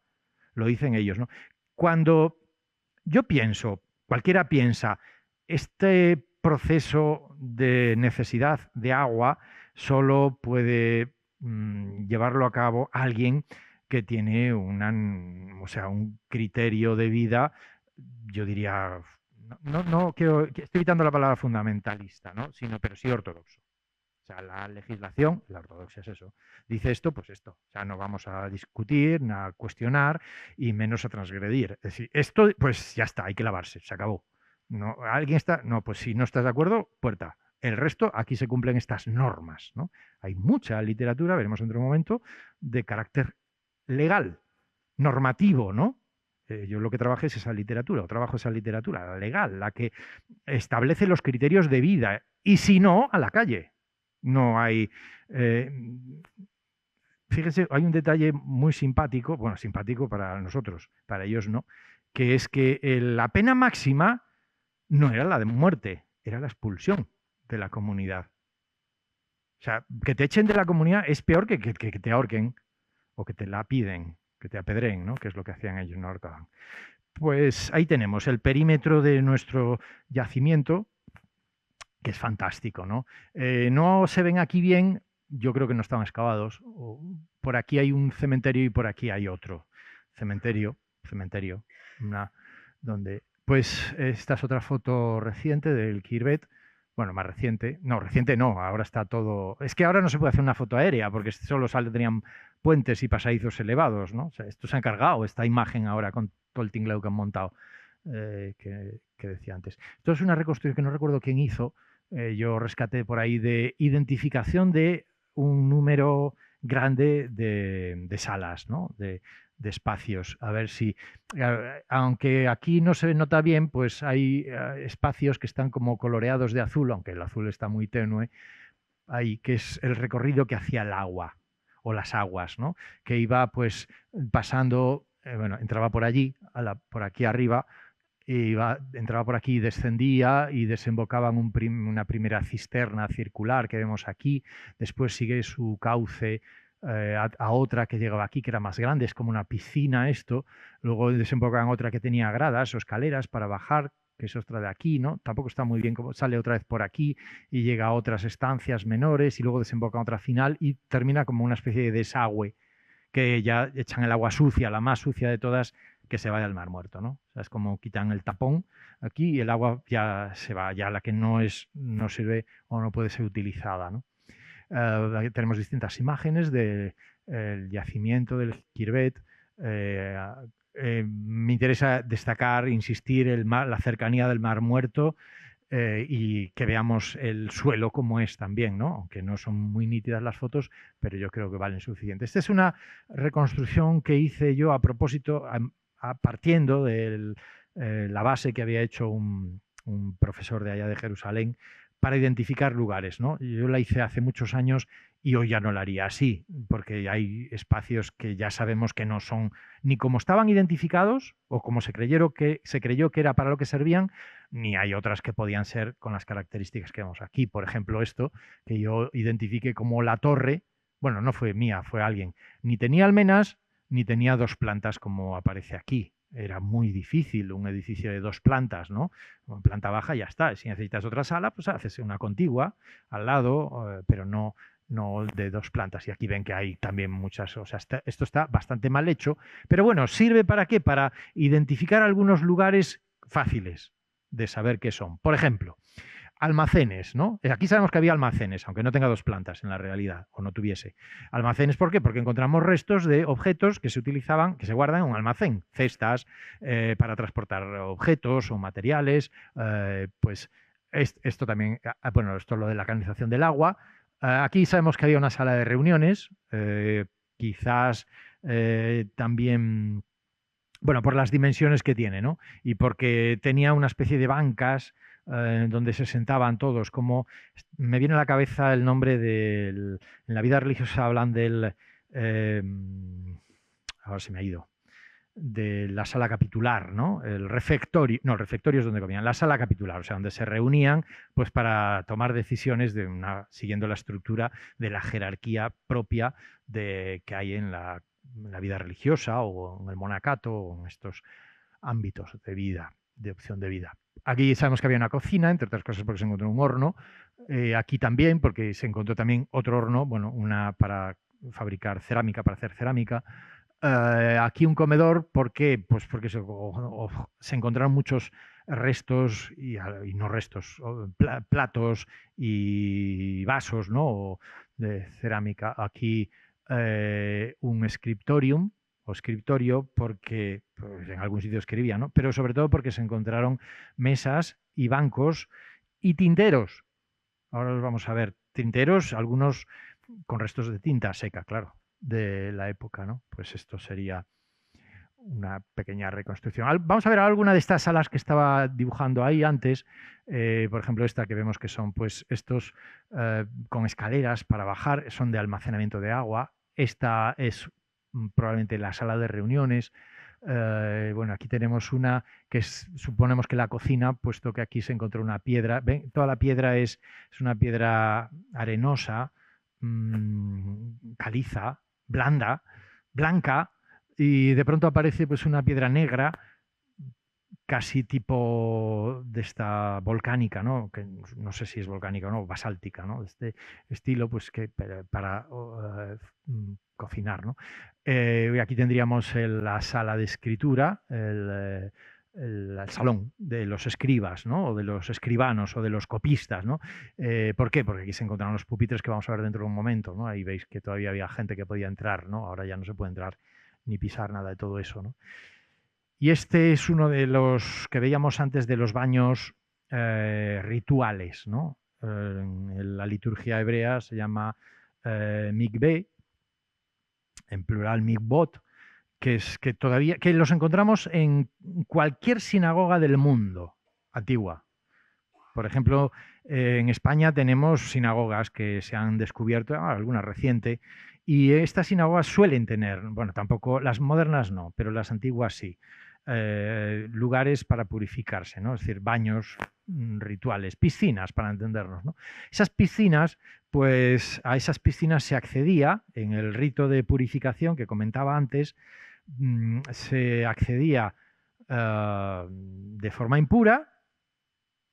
C: Lo dicen ellos, ¿no? Cuando yo pienso, cualquiera piensa, este proceso de necesidad de agua solo puede llevarlo a cabo alguien que tiene o sea, un criterio de vida, yo diría, no quiero, estoy evitando la palabra fundamentalista, ¿no? Pero sí ortodoxo. O sea, la legislación, la ortodoxia es eso, dice esto, pues esto. O sea, no vamos a discutir, a cuestionar y menos a transgredir. Es decir, esto, pues ya está, hay que lavarse, se acabó. No, ¿alguien está? No, pues si no estás de acuerdo, puerta. El resto, aquí se cumplen estas normas, ¿no? Hay mucha literatura, veremos en otro momento, de carácter legal, normativo, ¿no? Yo lo que trabajo es esa literatura, la legal, la que establece los criterios de vida. Y si no, a la calle. No hay... fíjese, hay un detalle muy simpático, bueno, simpático para nosotros, para ellos no, que es que la pena máxima no era la de muerte, era la expulsión de la comunidad. O sea, que te echen de la comunidad es peor que te ahorquen o que te la piden, que te apedreen, ¿no? Que es lo que hacían ellos, no ahorcaban. Pues ahí tenemos el perímetro de nuestro yacimiento, que es fantástico, ¿no? No se ven aquí bien, yo creo que no estaban excavados. Por aquí hay un cementerio y por aquí hay otro cementerio, donde... Pues esta es otra foto reciente del Khirvet. Bueno, más reciente. No, reciente no, ahora está todo... Es que ahora no se puede hacer una foto aérea porque solo tenían puentes y pasadizos elevados, ¿no? O sea, esto se ha encargado, esta imagen ahora con todo el tinglao que han montado, que decía antes. Esto es una reconstrucción que no recuerdo quién hizo. Yo rescaté por ahí de identificación de un número grande de salas, ¿no? De espacios. A ver si, aunque aquí no se nota bien, pues hay espacios que están como coloreados de azul, aunque el azul está muy tenue, ahí, que es el recorrido que hacía el agua o las aguas, ¿no? Que iba pues pasando, bueno, entraba por allí, por aquí arriba, entraba por aquí, descendía y desembocaba en una primera cisterna circular que vemos aquí, después sigue su cauce a otra que llegaba aquí, que era más grande, es como una piscina esto, luego desemboca en otra que tenía gradas o escaleras para bajar, que es otra de aquí, ¿no? Tampoco está muy bien, como sale otra vez por aquí y llega a otras estancias menores y luego desemboca en otra final y termina como una especie de desagüe que ya echan el agua sucia, la más sucia de todas, que se vaya al Mar Muerto, ¿no? O sea, es como quitan el tapón aquí y el agua ya se va, ya la que no sirve o no puede ser utilizada, ¿no? Tenemos distintas imágenes del yacimiento del Khirvet. Me interesa destacar, insistir, la cercanía del Mar Muerto y que veamos el suelo como es también, ¿no? Aunque no son muy nítidas las fotos, pero yo creo que valen suficiente. Esta es una reconstrucción que hice yo a propósito, partiendo de la base que había hecho un profesor de allá de Jerusalén, para identificar lugares, ¿no? Yo la hice hace muchos años Y hoy ya no lo haría así, porque hay espacios que ya sabemos que no son ni como estaban identificados o como se creyó que era para lo que servían, ni hay otras que podían ser con las características que vemos aquí. Por ejemplo, esto que yo identifiqué como la torre, bueno, no fue mía, fue alguien, ni tenía almenas ni tenía 2 plantas como aparece aquí. Era muy difícil un edificio de 2 plantas, ¿no? En planta baja ya está. Si necesitas otra sala, pues haces una contigua al lado, pero no de 2 plantas. Y aquí ven que hay también muchas, o sea, esto está bastante mal hecho. Pero bueno, ¿sirve para qué? Para identificar algunos lugares fáciles de saber qué son. Por ejemplo, almacenes, ¿no? Aquí sabemos que había almacenes, aunque no tenga 2 plantas en la realidad, o no tuviese. Almacenes, ¿por qué? Porque encontramos restos de objetos que se utilizaban, que se guardan en un almacén, cestas para transportar objetos o materiales, pues esto también, bueno, esto es lo de la canalización del agua. Aquí sabemos que había una sala de reuniones, quizás también, bueno, por las dimensiones que tiene, ¿no? Y porque tenía una especie de bancas donde se sentaban todos, como me viene a la cabeza el nombre en la vida religiosa hablan del, ahora se me ha ido, de la sala capitular, ¿no? El refectorio, no, el refectorio es donde comían, la sala capitular, o sea, donde se reunían pues para tomar decisiones siguiendo la estructura de la jerarquía propia que hay en la vida religiosa o en el monacato o en estos ámbitos de vida, de opción de vida. Aquí sabemos que había una cocina, entre otras cosas porque se encontró un horno. Aquí también, porque se encontró también otro horno, bueno, una para fabricar cerámica, para hacer cerámica. Aquí un comedor, ¿por qué? Pues porque se encontraron muchos restos y no restos, platos y vasos, ¿no? De cerámica. Aquí un scriptorium o escritorio porque pues, en algún sitio escribía, ¿no? Pero sobre todo porque se encontraron mesas y bancos y tinteros. Ahora los vamos a ver. Tinteros, algunos con restos de tinta seca, claro, de la época, ¿no? Pues esto sería una pequeña reconstrucción. Vamos a ver alguna de estas salas que estaba dibujando ahí antes. Por ejemplo, esta que vemos que son pues estos con escaleras para bajar, son de almacenamiento de agua. Esta es probablemente la sala de reuniones. Bueno, aquí tenemos una que suponemos que la cocina, puesto que aquí se encontró una piedra. ¿Ven? Toda la piedra es una piedra arenosa, caliza, blanda, blanca, y de pronto aparece pues una piedra negra, casi tipo de esta volcánica, ¿no? Que no sé si es volcánica o no, basáltica, ¿no? De este estilo, pues que para cocinar, ¿no? Aquí tendríamos la sala de escritura, el salón de los escribas, ¿no? O de los escribanos o de los copistas, ¿no? ¿Por qué? Porque aquí se encontraron los pupitres que vamos a ver dentro de un momento, ¿no? Ahí veis que todavía había gente que podía entrar, ¿no? Ahora ya no se puede entrar ni pisar nada de todo eso, ¿no? Y este es uno de los que veíamos antes de los baños rituales, ¿no? En la liturgia hebrea se llama mikveh, en plural mikvot, que los encontramos en cualquier sinagoga del mundo antigua. Por ejemplo, en España tenemos sinagogas que se han descubierto, alguna reciente, y estas sinagogas suelen tener, bueno, tampoco las modernas no, pero las antiguas sí, lugares para purificarse, ¿no? Es decir, baños rituales, piscinas para entendernos, ¿no? Esas piscinas, pues a esas piscinas se accedía en el rito de purificación que comentaba antes, se accedía de forma impura,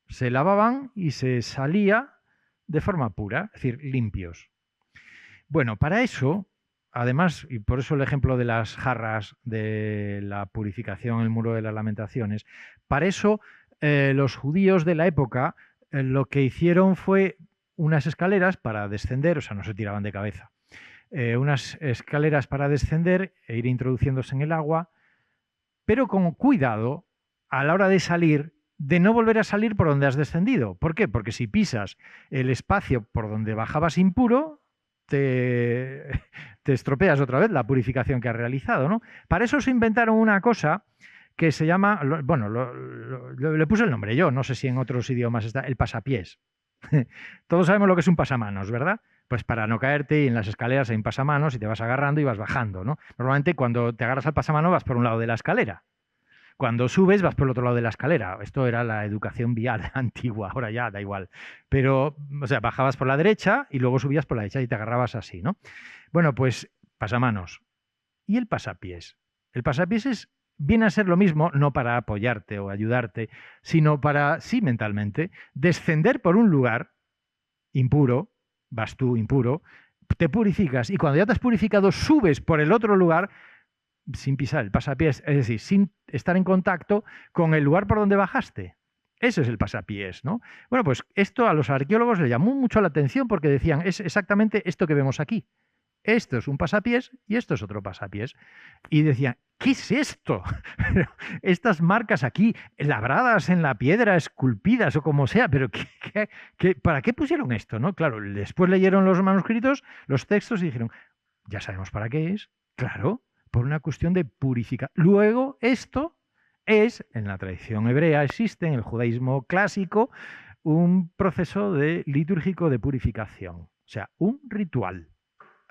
C: se lavaban y se salía de forma pura, es decir, limpios. Bueno, para eso, además, y por eso el ejemplo de las jarras de la purificación en el Muro de las Lamentaciones, para eso los judíos de la época lo que hicieron fue unas escaleras para descender, o sea, no se tiraban de cabeza, unas escaleras para descender e ir introduciéndose en el agua, pero con cuidado a la hora de salir, de no volver a salir por donde has descendido. ¿Por qué? Porque si pisas el espacio por donde bajabas impuro, te estropeas otra vez la purificación que has realizado, ¿no? Para eso se inventaron una cosa que se llama, bueno, le puse el nombre yo, no sé si en otros idiomas está, el pasapiés. Todos sabemos lo que es un pasamanos, ¿verdad? Pues para no caerte, y en las escaleras hay un pasamanos y te vas agarrando y vas bajando, ¿no? Normalmente cuando te agarras al pasamano vas por un lado de la escalera. Cuando subes vas por el otro lado de la escalera. Esto era la educación vial antigua, ahora ya da igual. Pero, o sea, bajabas por la derecha y luego subías por la derecha y te agarrabas así, ¿no? Bueno, pues pasamanos. ¿Y el pasapiés? El pasapiés viene a ser lo mismo, no para apoyarte o ayudarte, sino para, sí, mentalmente, descender por un lugar impuro, vas tú impuro, te purificas y cuando ya te has purificado subes por el otro lugar sin pisar el pasapiés, es decir, sin estar en contacto con el lugar por donde bajaste. Eso es el pasapiés, ¿no? Bueno, pues esto a los arqueólogos les llamó mucho la atención porque decían, es exactamente esto que vemos aquí. Esto es un pasapiés y esto es otro pasapiés. Y decían, ¿qué es esto? Estas marcas aquí, labradas en la piedra, esculpidas o como sea, pero ¿para qué pusieron esto? ¿No? Claro, después leyeron los manuscritos, los textos y dijeron, ya sabemos para qué es. Claro, por una cuestión de purificar. Luego, esto es, en la tradición hebrea existe, en el judaísmo clásico, un proceso litúrgico de purificación. O sea, un ritual.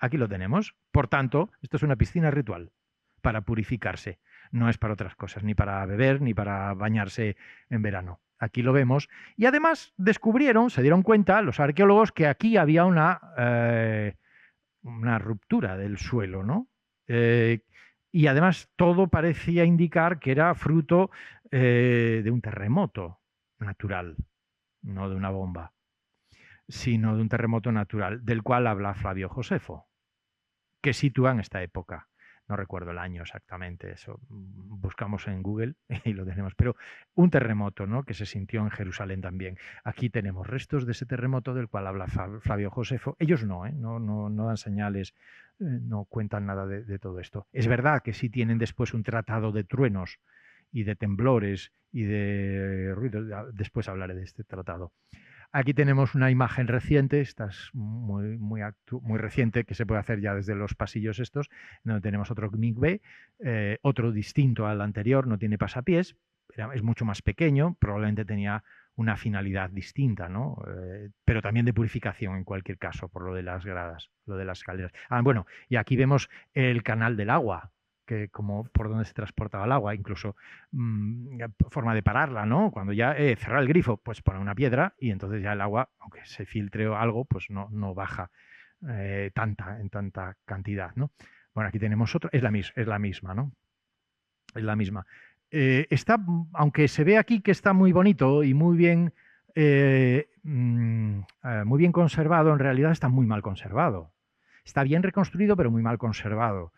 C: Aquí lo tenemos. Por tanto, esto es una piscina ritual para purificarse. No es para otras cosas, ni para beber, ni para bañarse en verano. Aquí lo vemos. Y además se dieron cuenta los arqueólogos que aquí había una ruptura del suelo, ¿no? Y además todo parecía indicar que era fruto de un terremoto natural, no de una bomba, sino de un terremoto natural, del cual habla Flavio Josefo, que sitúa en esta época. No recuerdo el año exactamente, eso buscamos en Google y lo tenemos, pero un terremoto, ¿no?, que se sintió en Jerusalén también. Aquí tenemos restos de ese terremoto del cual habla Flavio Josefo. Ellos no dan señales, no cuentan nada de todo esto. Es verdad que sí tienen después un tratado de truenos y de temblores y de ruidos. Después hablaré de este tratado. Aquí tenemos una imagen reciente, esta es muy reciente, que se puede hacer ya desde los pasillos estos, donde tenemos otro mikvé, otro distinto al anterior, no tiene pasapiés, es mucho más pequeño, probablemente tenía una finalidad distinta, ¿no? Pero también de purificación en cualquier caso, por lo de las gradas, lo de las escaleras. Bueno, y aquí vemos el canal del agua, que como por donde se transportaba el agua, incluso forma de pararla, ¿no? Cuando ya cerrar el grifo, pues poner una piedra y entonces ya el agua, aunque se filtre o algo, pues no baja en tanta cantidad, ¿no? Bueno, aquí tenemos otro, es la misma, ¿no? Es la misma. Aunque se ve aquí que está muy bonito y muy bien conservado, en realidad está muy mal conservado. Está bien reconstruido, pero muy mal conservado.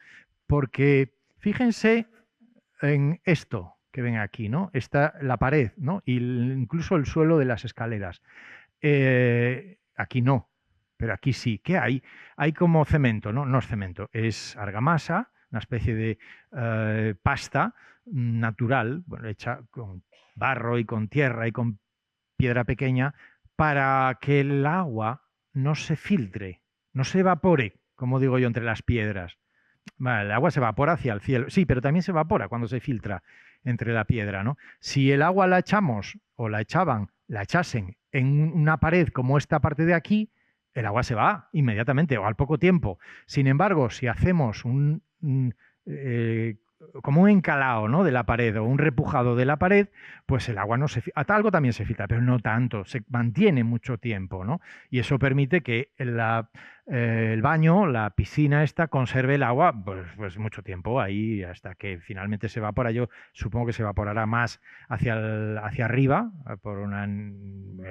C: Porque fíjense en esto que ven aquí, ¿no? Está la pared, ¿no? Y incluso el suelo de las escaleras. Aquí no, pero aquí sí. ¿Qué hay? Hay como cemento, ¿no? No es cemento, es argamasa, una especie de pasta natural, bueno, hecha con barro y con tierra y con piedra pequeña, para que el agua no se filtre, no se evapore, como digo yo, entre las piedras. Vale, el agua se evapora hacia el cielo. Sí, pero también se evapora cuando se filtra entre la piedra, ¿no? Si el agua la echamos o la echasen en una pared como esta parte de aquí, el agua se va inmediatamente o al poco tiempo. Sin embargo, si hacemos como un encalado, ¿no?, de la pared o un repujado de la pared, pues el agua no se filtra. Algo también se filtra, pero no tanto, se mantiene mucho tiempo, ¿no? Y eso permite que el baño, la piscina esta, conserve el agua pues mucho tiempo ahí hasta que finalmente se evapora. Yo supongo que se evaporará más hacia arriba por una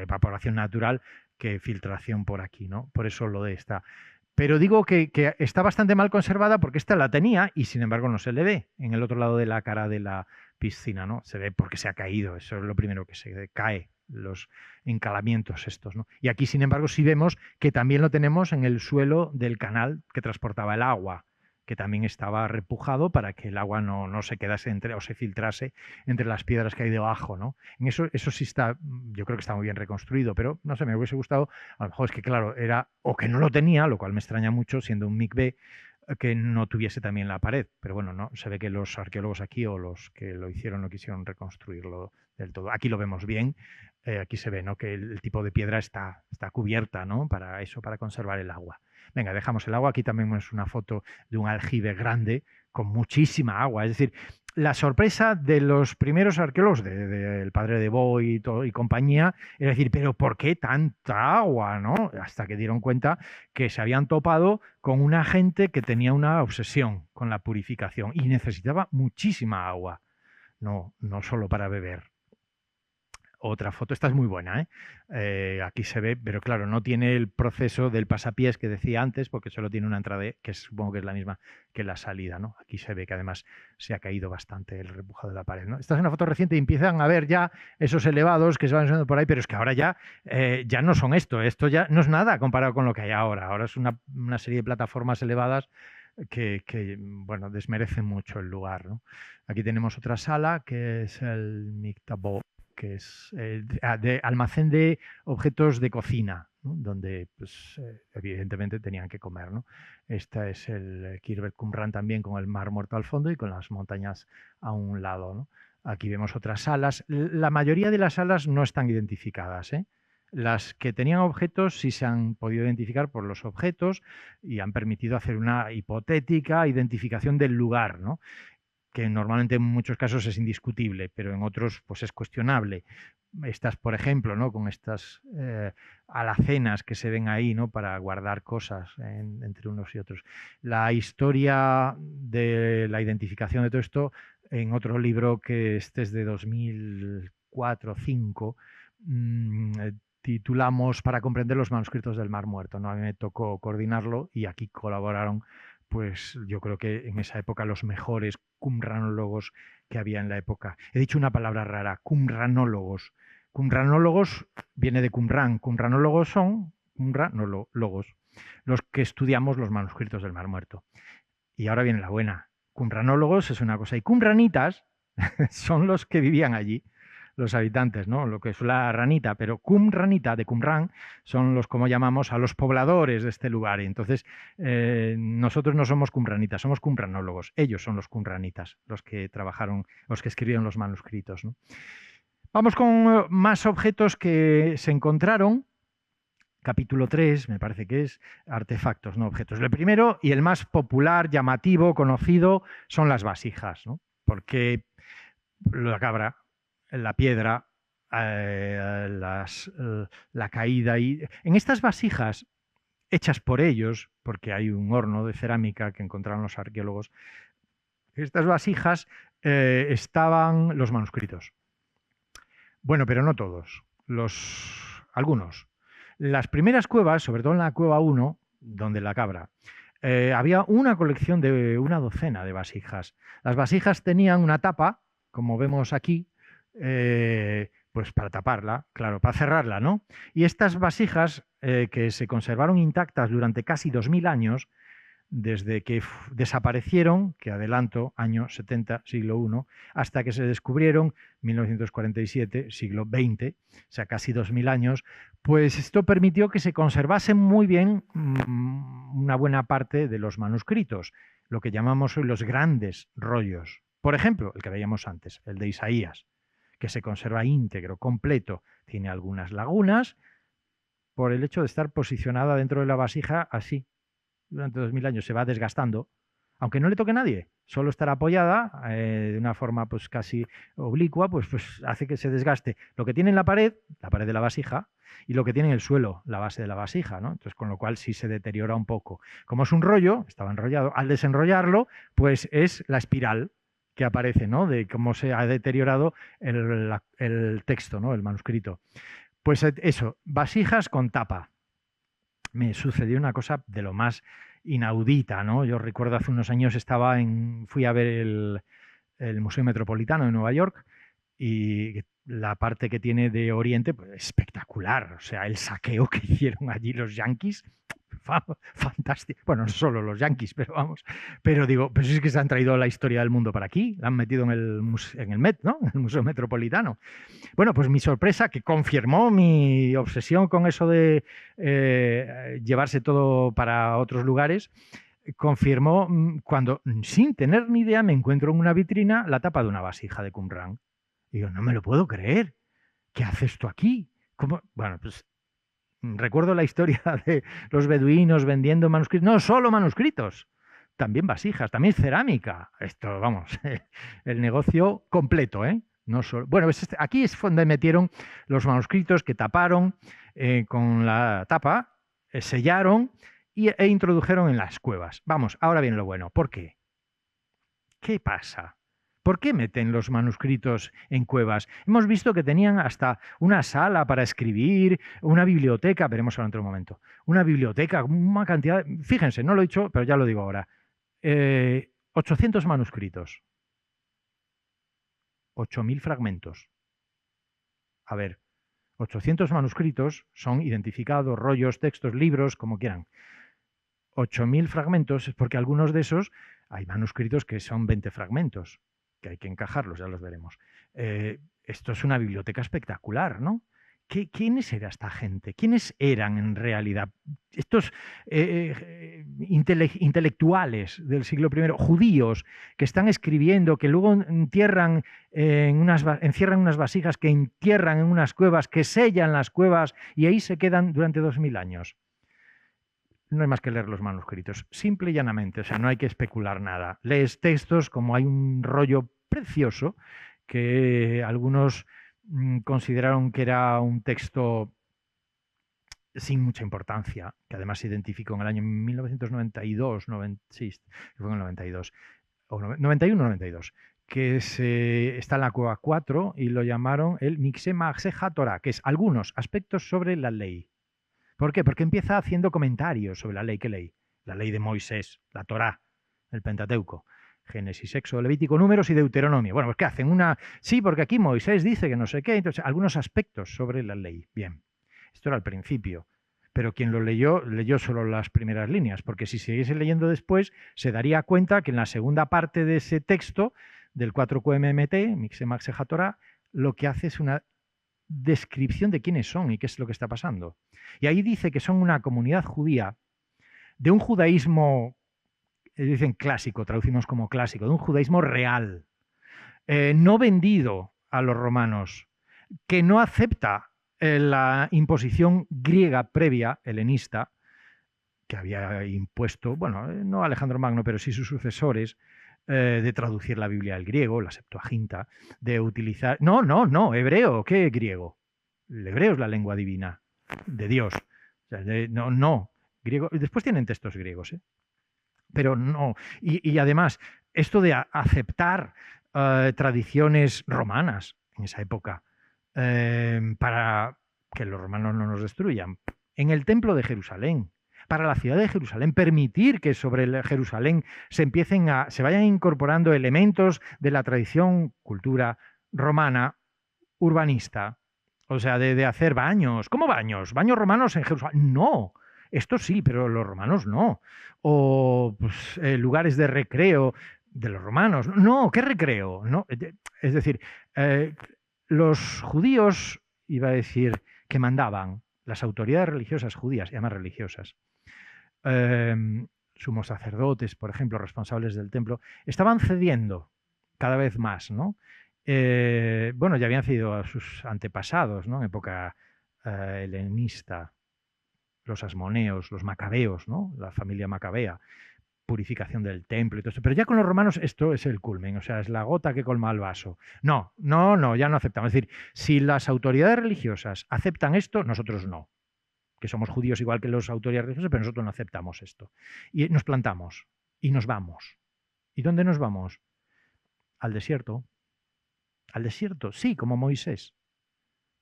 C: evaporación natural que filtración por aquí, ¿no? Por eso lo de esta. Pero digo que está bastante mal conservada porque esta la tenía y sin embargo no se le ve en el otro lado de la cara de la piscina, ¿no? Se ve porque se ha caído, eso es lo primero que se cae, los encalamientos estos, ¿no? Y aquí, sin embargo, sí vemos que también lo tenemos en el suelo del canal que transportaba el agua, que también estaba repujado para que el agua no se quedase o se filtrase entre las piedras que hay debajo, ¿no? En eso sí está, yo creo que está muy bien reconstruido, pero no sé, me hubiese gustado, a lo mejor es que claro, era o que no lo tenía, lo cual me extraña mucho siendo un mikvé, que no tuviese también la pared, pero bueno, no se ve que los arqueólogos aquí o los que lo hicieron no quisieron reconstruirlo del todo. Aquí lo vemos bien, Aquí se ve, ¿no?, que el tipo de piedra está cubierta, ¿no?, para eso, para conservar el agua. Venga, dejamos el agua. Aquí también es una foto de un aljibe grande con muchísima agua. Es decir, la sorpresa de los primeros arqueólogos, del padre de Boy y compañía, es decir, pero ¿por qué tanta agua, no? Hasta que dieron cuenta que se habían topado con una gente que tenía una obsesión con la purificación y necesitaba muchísima agua, no solo para beber. Otra foto, esta es muy buena, ¿eh? Aquí se ve, pero claro, no tiene el proceso del pasapiés que decía antes, porque solo tiene una entrada, que supongo que es la misma que la salida, ¿no? Aquí se ve que además se ha caído bastante el repujado de la pared, ¿no? Esta es una foto reciente y empiezan a ver ya esos elevados que se van subiendo por ahí, pero es que ahora ya no son esto ya no es nada comparado con lo que hay ahora. Ahora es una serie de plataformas elevadas que bueno, desmerecen mucho el lugar, ¿no? Aquí tenemos otra sala que es el Miktabot, que es de almacén de objetos de cocina, ¿no?, donde pues, evidentemente tenían que comer, ¿no? Esta es el Khirbet Qumran también, con el Mar Muerto al fondo y con las montañas a un lado, ¿no? Aquí vemos otras salas. La mayoría de las salas no están identificadas, ¿eh? Las que tenían objetos sí se han podido identificar por los objetos y han permitido hacer una hipotética identificación del lugar, ¿no?, que normalmente en muchos casos es indiscutible, pero en otros pues es cuestionable. Estas, por ejemplo, ¿no?, con estas alacenas que se ven ahí, ¿no?, para guardar cosas entre unos y otros. La historia de la identificación de todo esto, en otro libro que este es de 2004-2005, titulamos Para comprender los manuscritos del Mar Muerto, ¿no? A mí me tocó coordinarlo y aquí colaboraron, pues yo creo que en esa época los mejores qumranólogos que había en la época. He dicho una palabra rara, qumranólogos. Qumranólogos viene de Qumran. Qumranólogos son qumranólogos, los que estudiamos los manuscritos del Mar Muerto. Y ahora viene la buena. Qumranólogos es una cosa y qumranitas son los que vivían allí, los habitantes, ¿no?, lo que es la ranita, pero qumranita de Qumran son los, como llamamos, a los pobladores de este lugar. Y entonces nosotros no somos qumranitas, somos qumranólogos. Ellos son los qumranitas, los que trabajaron, los que escribieron los manuscritos, ¿no? Vamos con más objetos que se encontraron. Capítulo 3, me parece que es artefactos, no objetos. El primero y el más popular, llamativo, conocido, son las vasijas, ¿no? Porque la cabra, la piedra, la caída. Y en estas vasijas, hechas por ellos, porque hay un horno de cerámica que encontraron los arqueólogos, estas vasijas estaban los manuscritos. Bueno, pero no todos, algunos. Las primeras cuevas, sobre todo en la cueva 1, donde la cabra, había una colección de una docena de vasijas. Las vasijas tenían una tapa, como vemos aquí, pues para taparla, claro, para cerrarla, ¿no? Y estas vasijas que se conservaron intactas durante casi 2000 años, desde que desaparecieron, que adelanto, año 70, siglo I, hasta que se descubrieron, 1947, siglo XX, o sea, casi 2000 años, pues esto permitió que se conservase muy bien una buena parte de los manuscritos, lo que llamamos hoy los grandes rollos. Por ejemplo, el que veíamos antes, el de Isaías, que se conserva íntegro, completo. Tiene algunas lagunas por el hecho de estar posicionada dentro de la vasija así. Durante 2000 años se va desgastando, aunque no le toque a nadie, solo estar apoyada de una forma pues casi oblicua, pues hace que se desgaste lo que tiene en la pared de la vasija, y lo que tiene en el suelo, la base de la vasija, ¿no? Entonces, con lo cual sí se deteriora un poco. Como es un rollo, estaba enrollado, al desenrollarlo, pues es la espiral que aparece, ¿no?, de cómo se ha deteriorado el texto, ¿no?, el manuscrito. Pues eso, vasijas con tapa. Me sucedió una cosa de lo más inaudita, ¿no? Yo recuerdo hace unos años fui a ver el Museo Metropolitano de Nueva York, y la parte que tiene de Oriente, pues espectacular. O sea, el saqueo que hicieron allí los yanquis, fantástico. Bueno, no solo los yanquis, pero vamos. Pero digo, pues es que se han traído la historia del mundo para aquí, la han metido en el Met, ¿no?, en el Museo Metropolitano. Bueno, pues mi sorpresa, que confirmó mi obsesión con eso de llevarse todo para otros lugares, confirmó cuando, sin tener ni idea, me encuentro en una vitrina la tapa de una vasija de Qumran. Digo, no me lo puedo creer. ¿qué haces tú aquí? ¿Cómo? Bueno, pues recuerdo la historia de los beduinos vendiendo manuscritos, no solo manuscritos, también vasijas, también cerámica. Esto, vamos, el negocio completo, ¿eh? No solo, bueno, aquí es donde metieron los manuscritos que taparon con la tapa, sellaron e introdujeron en las cuevas. Vamos, ahora viene lo bueno. ¿Por qué? ¿Qué pasa? ¿Por qué meten los manuscritos en cuevas? Hemos visto que tenían hasta una sala para escribir, una biblioteca, veremos ahora en otro momento, una biblioteca, una cantidad, fíjense, no lo he dicho, pero ya lo digo ahora, 800 manuscritos, 8.000 fragmentos. A ver, 800 manuscritos son identificados, rollos, textos, libros, como quieran. 8.000 fragmentos es porque algunos de esos hay manuscritos que son 20 fragmentos, que hay que encajarlos, ya los veremos. Esto es una biblioteca espectacular, ¿no? ¿Quiénes era esta gente? ¿Quiénes eran en realidad? Estos intelectuales del siglo I, judíos, que están escribiendo, que luego encierran unas vasijas, que entierran en unas cuevas, que sellan las cuevas y ahí se quedan durante 2000 años. No hay más que leer los manuscritos, simple y llanamente, o sea, no hay que especular nada. Lees textos, como hay un rollo precioso que algunos consideraron que era un texto sin mucha importancia, que además se identificó en el año 1992, sí, fue en el 92, o 91-92, que está en la cueva 4 y lo llamaron el Mikse Maseja Torah, que es algunos aspectos sobre la ley. ¿Por qué? Porque empieza haciendo comentarios sobre la ley. ¿Qué ley? La ley de Moisés, la Torá, el Pentateuco. Génesis, Éxodo, Levítico, Números y Deuteronomio. Bueno, pues ¿qué hacen? Sí, porque aquí Moisés dice que no sé qué, entonces algunos aspectos sobre la ley. Bien, esto era al principio, pero quien lo leyó solo las primeras líneas, porque si siguiese leyendo después, se daría cuenta que en la segunda parte de ese texto, del 4QMMT, Mikse Maseja Torah, lo que hace es una descripción de quiénes son y qué es lo que está pasando. Y ahí dice que son una comunidad judía de un judaísmo, dicen clásico, traducimos como clásico, de un judaísmo real, no vendido a los romanos, que no acepta la imposición griega previa, helenista, que había impuesto, bueno, no Alejandro Magno, pero sí sus sucesores, de traducir la Biblia al griego, la Septuaginta, de utilizar... No, hebreo, ¿qué griego? El hebreo es la lengua divina de Dios. O sea, griego. Después tienen textos griegos, ¿eh? Pero no. Y además, esto de aceptar tradiciones romanas en esa época para que los romanos no nos destruyan. En el templo de Jerusalén, para la ciudad de Jerusalén, permitir que sobre Jerusalén se vayan incorporando elementos de la tradición, cultura romana, urbanista, o sea, de hacer baños. ¿Cómo baños? ¿Baños romanos en Jerusalén? No, esto sí, pero los romanos no. O pues, lugares de recreo de los romanos. No, ¿qué recreo? No, es decir, los judíos, iba a decir, que mandaban, las autoridades religiosas judías, y además religiosas, sumos sacerdotes, por ejemplo, responsables del templo, estaban cediendo cada vez más, ¿no? Bueno, ya habían cedido a sus antepasados, ¿no? En época helenista, los asmoneos, los macabeos, ¿no? La familia macabea, purificación del templo y todo esto. Pero ya con los romanos esto es el culmen, o sea, es la gota que colma el vaso. No, ya no aceptamos. Es decir, si las autoridades religiosas aceptan esto, nosotros no. Que somos judíos igual que las autoridades religiosas, pero nosotros no aceptamos esto. Y nos plantamos y nos vamos. ¿Y dónde nos vamos? Al desierto. Al desierto, sí, como Moisés.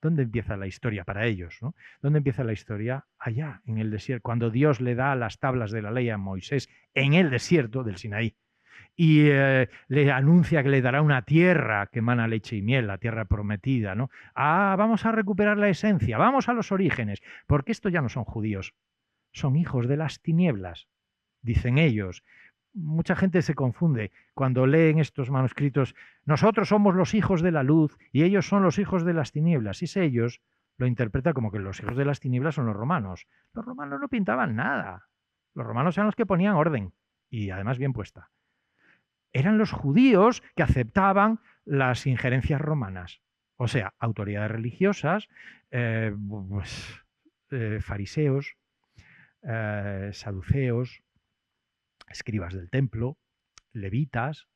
C: ¿Dónde empieza la historia para ellos, ¿no? ¿Dónde empieza la historia? Allá, en el desierto, cuando Dios le da las tablas de la ley a Moisés en el desierto del Sinaí. Y le anuncia que le dará una tierra que emana leche y miel, la tierra prometida, ¿no? Vamos a recuperar la esencia, vamos a los orígenes, porque estos ya no son judíos, son hijos de las tinieblas, dicen ellos. Mucha gente se confunde cuando leen estos manuscritos. Nosotros somos los hijos de la luz y ellos son los hijos de las tinieblas. Y ellos lo interpretan como que los hijos de las tinieblas son los romanos. Los romanos no pintaban nada. Los romanos eran los que ponían orden y además bien puesta. Eran los judíos que aceptaban las injerencias romanas. O sea, autoridades religiosas, fariseos, saduceos, escribas del templo, levitas.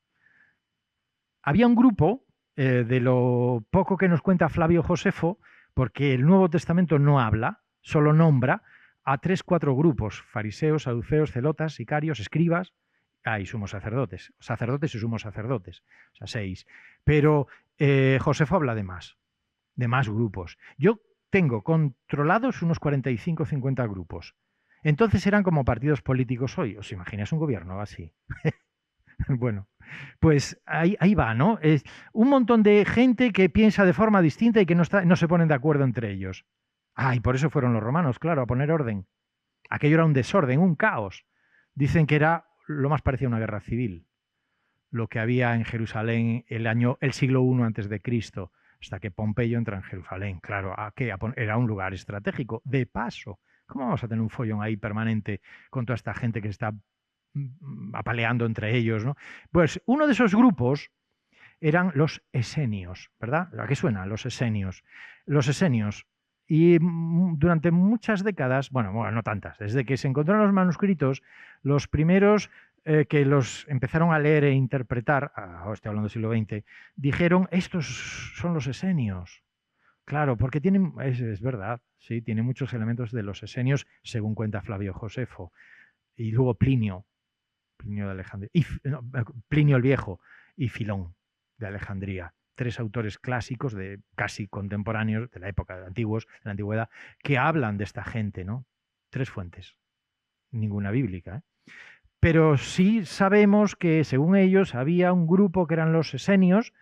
C: Había un grupo, de lo poco que nos cuenta Flavio Josefo, porque el Nuevo Testamento no habla, solo nombra a 3-4 grupos: fariseos, saduceos, celotas, sicarios, escribas, y sumos sacerdotes. Sacerdotes y sumos sacerdotes, o sea, 6. Pero Josefo habla de más grupos. Yo tengo controlados unos 45-50 grupos. Entonces eran como partidos políticos hoy. ¿Os imagináis un gobierno así? Bueno, pues ahí va, ¿no? Es un montón de gente que piensa de forma distinta y que no se ponen de acuerdo entre ellos. Y por eso fueron los romanos, claro, a poner orden. Aquello era un desorden, un caos. Dicen que era lo más parecido a una guerra civil, lo que había en Jerusalén el siglo I antes de Cristo, hasta que Pompeyo entra en Jerusalén. Claro, era un lugar estratégico, de paso. ¿Cómo vamos a tener un follón ahí permanente con toda esta gente que está apaleando entre ellos, ¿no? Pues uno de esos grupos eran los esenios, ¿verdad? ¿A qué suenan los esenios? Los esenios. Y durante muchas décadas, bueno, no tantas, desde que se encontraron los manuscritos, los primeros que los empezaron a leer e interpretar, estoy hablando del siglo XX, dijeron: estos son los esenios. Claro, porque tienen, es verdad, sí, tiene muchos elementos de los esenios, según cuenta Flavio Josefo. Y luego Plinio de Alejandría, Plinio el Viejo y Filón de Alejandría. 3 autores clásicos, casi contemporáneos, de la época de antiguos, de la antigüedad, que hablan de esta gente, ¿no? 3 fuentes, ninguna bíblica, ¿eh? Pero sí sabemos que, según ellos, había un grupo que eran los esenios,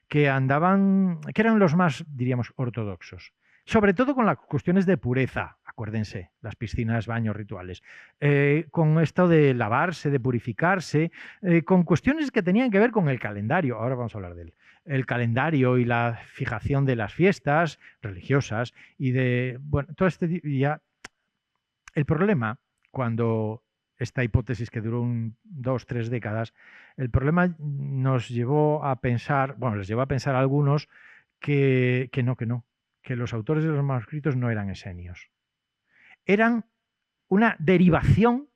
C: que eran los más, diríamos, ortodoxos. Sobre todo con las cuestiones de pureza, acuérdense, las piscinas, baños rituales, con esto de lavarse, de purificarse, con cuestiones que tenían que ver con el calendario. Ahora vamos a hablar de él. El calendario y la fijación de las fiestas religiosas y de, bueno, todo este ya. El problema, cuando esta hipótesis que duró 2-3 décadas, el problema nos llevó a pensar, bueno, les llevó a pensar a algunos que no, que los autores de los manuscritos no eran esenios. Eran una derivación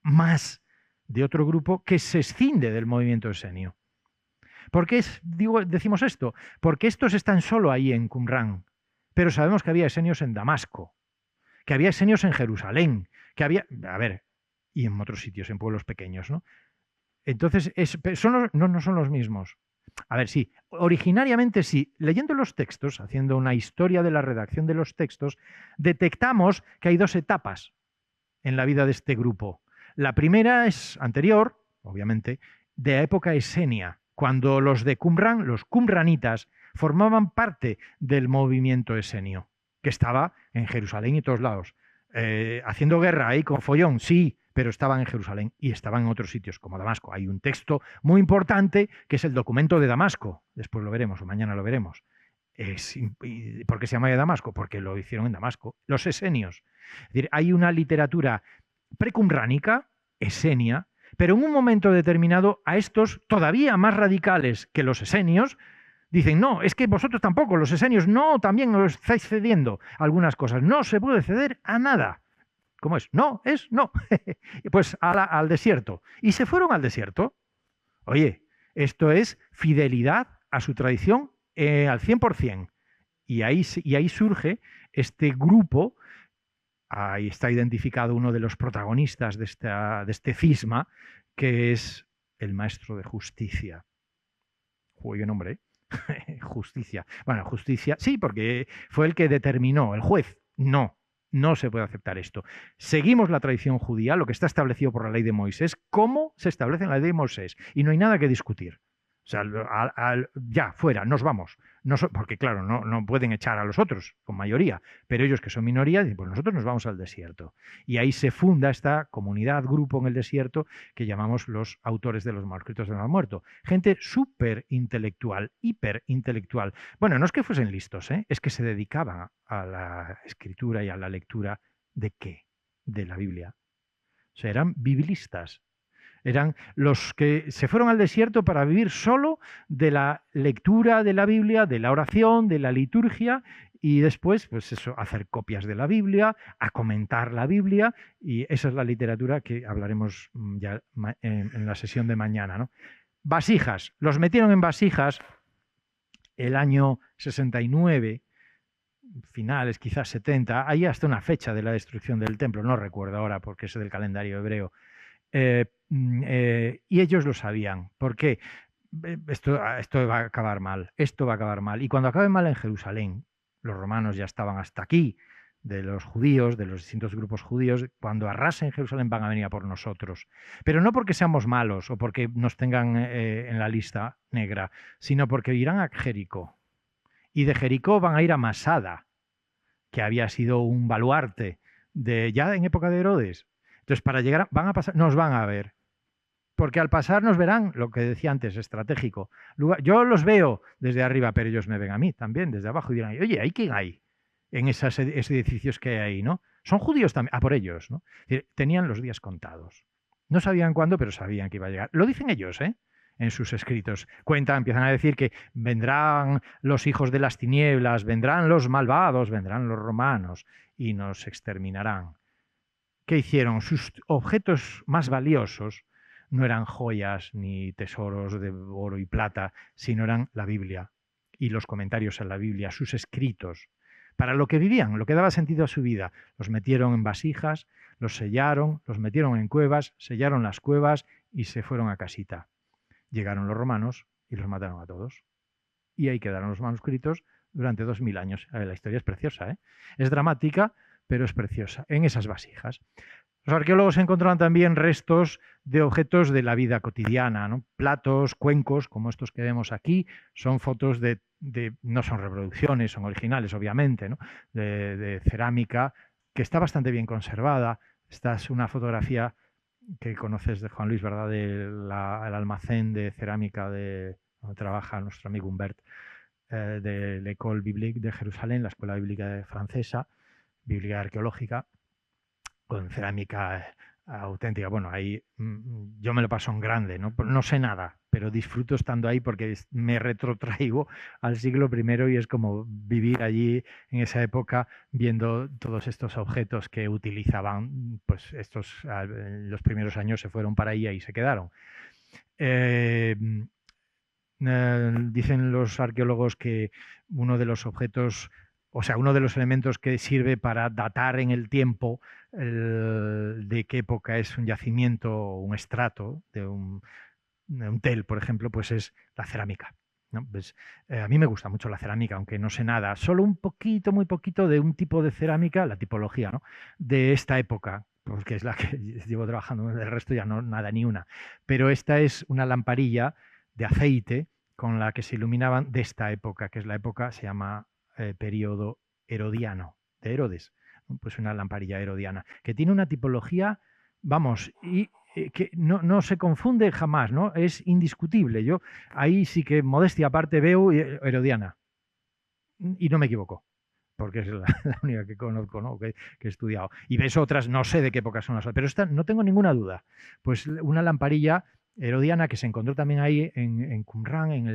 C: más de otro grupo que se escinde del movimiento esenio. ¿Por qué decimos esto? Porque estos están solo ahí en Qumrán, pero sabemos que había esenios en Damasco, que había esenios en Jerusalén, que había, y en otros sitios, en pueblos pequeños, ¿no? Entonces, no son los mismos. A ver, sí, originariamente sí. Leyendo los textos, haciendo una historia de la redacción de los textos, detectamos que hay 2 etapas en la vida de este grupo. La primera es anterior, obviamente, de la época esenia, cuando los de Qumrán, los qumranitas, formaban parte del movimiento esenio, que estaba en Jerusalén y todos lados. Haciendo guerra ahí con follón, sí, pero estaban en Jerusalén y estaban en otros sitios, como Damasco. Hay un texto muy importante que es el documento de Damasco. Después lo veremos, o mañana lo veremos. ¿Por qué se llama de Damasco? Porque lo hicieron en Damasco. Los esenios. Es decir, hay una literatura precumránica, esenia, pero en un momento determinado a estos, todavía más radicales que los esenios, dicen: no, es que vosotros tampoco, los esenios, no, también os estáis cediendo algunas cosas. No se puede ceder a nada. ¿Cómo es? No, es no. Pues al desierto. Y se fueron al desierto. Oye, esto es fidelidad a su tradición al 100%. Y ahí surge este grupo. Ahí está identificado uno de los protagonistas de este cisma, que es el maestro de justicia. Qué nombre, ¿eh? Justicia. Bueno, justicia, sí, porque fue el que determinó, el juez. No se puede aceptar esto. Seguimos la tradición judía, lo que está establecido por la ley de Moisés, cómo se establece en la ley de Moisés, y no hay nada que discutir. O sea, ya, fuera, nos vamos. Porque claro, no pueden echar a los otros con mayoría, pero ellos, que son minoría, dicen: pues nosotros nos vamos al desierto. Y ahí se funda esta comunidad, grupo en el desierto, que llamamos los autores de los manuscritos del Mar Muerto. Gente súper intelectual, hiperintelectual. Bueno, no es que fuesen listos, es que se dedicaban a la escritura y a la lectura ¿de qué? De la Biblia. O sea, eran biblistas. Eran los que se fueron al desierto para vivir solo de la lectura de la Biblia, de la oración, de la liturgia, y después, pues eso, hacer copias de la Biblia, a comentar la Biblia, y esa es la literatura que hablaremos ya en la sesión de mañana, ¿no? Vasijas, los metieron en vasijas el año 69, finales, quizás 70, hay hasta una fecha de la destrucción del templo, no recuerdo ahora porque es del calendario hebreo, y ellos lo sabían. ¿Por qué? Esto va a acabar mal, esto va a acabar mal. Y cuando acabe mal en Jerusalén, los romanos ya estaban hasta aquí, de los judíos, de los distintos grupos judíos, cuando arrasen Jerusalén van a venir a por nosotros. Pero no porque seamos malos o porque nos tengan en la lista negra, sino porque irán a Jericó. Y de Jericó van a ir a Masada, que había sido un baluarte ya en época de Herodes. Entonces, para llegar, nos van a ver. Porque al pasar nos verán, lo que decía antes, estratégico. Yo los veo desde arriba, pero ellos me ven a mí también, desde abajo, y dirán, oye, ¿hay quién hay en esos edificios que hay ahí, ¿no? Son judíos también, por ellos, ¿no? Tenían los días contados. No sabían cuándo, pero sabían que iba a llegar. Lo dicen ellos, en sus escritos. Empiezan a decir que vendrán los hijos de las tinieblas, vendrán los malvados, vendrán los romanos y nos exterminarán. ¿Qué hicieron? Sus objetos más valiosos no eran joyas ni tesoros de oro y plata, sino eran la Biblia y los comentarios en la Biblia, sus escritos, para lo que vivían, lo que daba sentido a su vida. Los metieron en vasijas, los sellaron, los metieron en cuevas, sellaron las cuevas y se fueron a casita. Llegaron los romanos y los mataron a todos. Y ahí quedaron los manuscritos durante 2000 años. La historia es preciosa, es dramática, pero es preciosa, en esas vasijas. Los arqueólogos encontraron también restos de objetos de la vida cotidiana, ¿no? Platos, cuencos, como estos que vemos aquí, son fotos no son reproducciones, son originales, obviamente, ¿no? de cerámica, que está bastante bien conservada. Esta es una fotografía que conoces de Juan Luis, ¿verdad? El almacén de cerámica donde trabaja nuestro amigo Humbert, de l'École Biblique de Jerusalén, la Escuela Bíblica Francesa, Bíblica Arqueológica, con cerámica auténtica. Bueno, ahí yo me lo paso en grande, no sé nada, pero disfruto estando ahí porque me retrotraigo al siglo I y es como vivir allí en esa época viendo todos estos objetos que utilizaban, pues estos en los primeros años se fueron para ahí y se quedaron. Dicen los arqueólogos que uno de los objetos, o sea, uno de los elementos que sirve para datar en el tiempo de qué época es un yacimiento o un estrato de un tel, por ejemplo, pues es la cerámica, ¿no? Pues, a mí me gusta mucho la cerámica, aunque no sé nada, solo un poquito, muy poquito de un tipo de cerámica, la tipología, ¿no? De esta época, porque es la que llevo trabajando, del resto ya no nada, ni una. Pero esta es una lamparilla de aceite con la que se iluminaban de esta época, que es la época, se llama periodo herodiano, de Herodes, ¿no? Pues una lamparilla herodiana, que tiene una tipología, vamos, y que no se confunde jamás, ¿no? Es indiscutible. Yo ahí sí que, modestia aparte, veo herodiana. Y no me equivoco, porque es la única que conozco, ¿no? que he estudiado. Y ves otras, no sé de qué época son las otras, pero esta no tengo ninguna duda. Pues una lamparilla herodiana que se encontró también ahí en Qumran, en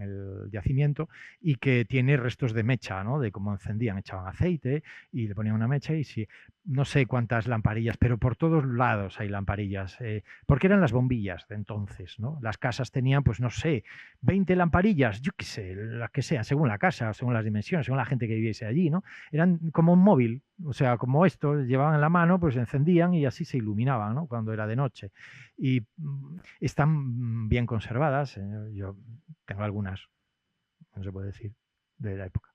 C: el yacimiento, y que tiene restos de mecha, ¿no? De cómo encendían, echaban aceite y le ponían una mecha y sí, no sé cuántas lamparillas, pero por todos lados hay lamparillas, porque eran las bombillas de entonces, ¿no? Las casas tenían, pues no sé, 20 lamparillas, yo qué sé, las que sean, según la casa, según las dimensiones, según la gente que viviese allí, ¿no? Eran como un móvil, o sea, como esto, llevaban en la mano, pues encendían y así se iluminaban, ¿no? Cuando era de noche. Y están bien conservadas, yo tengo algunas, no se puede decir, de la época.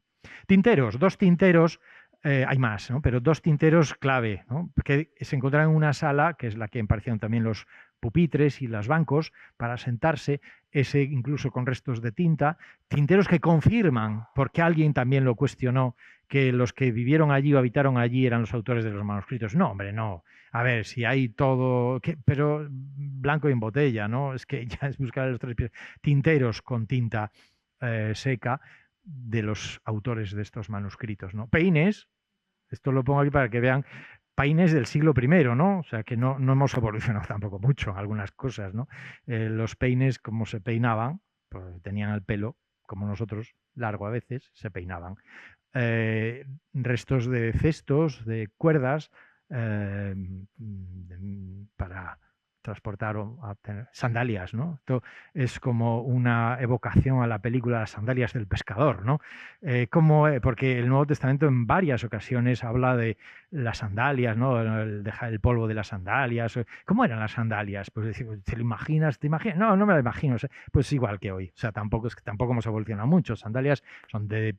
C: Tinteros, 2 tinteros, hay más, ¿no? Pero 2 tinteros clave, ¿no? Que se encontraron en una sala, que es la que aparecieron también los pupitres y los bancos para sentarse, ese incluso con restos de tinta, tinteros que confirman, porque alguien también lo cuestionó, que los que vivieron allí o habitaron allí eran los autores de los manuscritos. No, hombre, no. A ver, si hay todo, pero blanco y en botella, ¿no? Es que ya es buscar los 3 pies. Tinteros con tinta seca de los autores de estos manuscritos, ¿no? Peines, esto lo pongo aquí para que vean peines del siglo I, ¿no? O sea, que no hemos evolucionado tampoco mucho en algunas cosas, ¿no? Los peines, como se peinaban, pues tenían el pelo, como nosotros, largo a veces, se peinaban. Restos de cestos, de cuerdas, para transportar o a tener sandalias, ¿no? Esto es como una evocación a la película Las sandalias del pescador, ¿no? Porque el Nuevo Testamento en varias ocasiones habla de las sandalias, ¿no? Dejar el polvo de las sandalias. ¿Cómo eran las sandalias? Pues ¿te lo imaginas? ¿Te imaginas? No, no me lo imagino. O sea, pues igual que hoy. O sea, tampoco hemos evolucionado mucho. Sandalias son de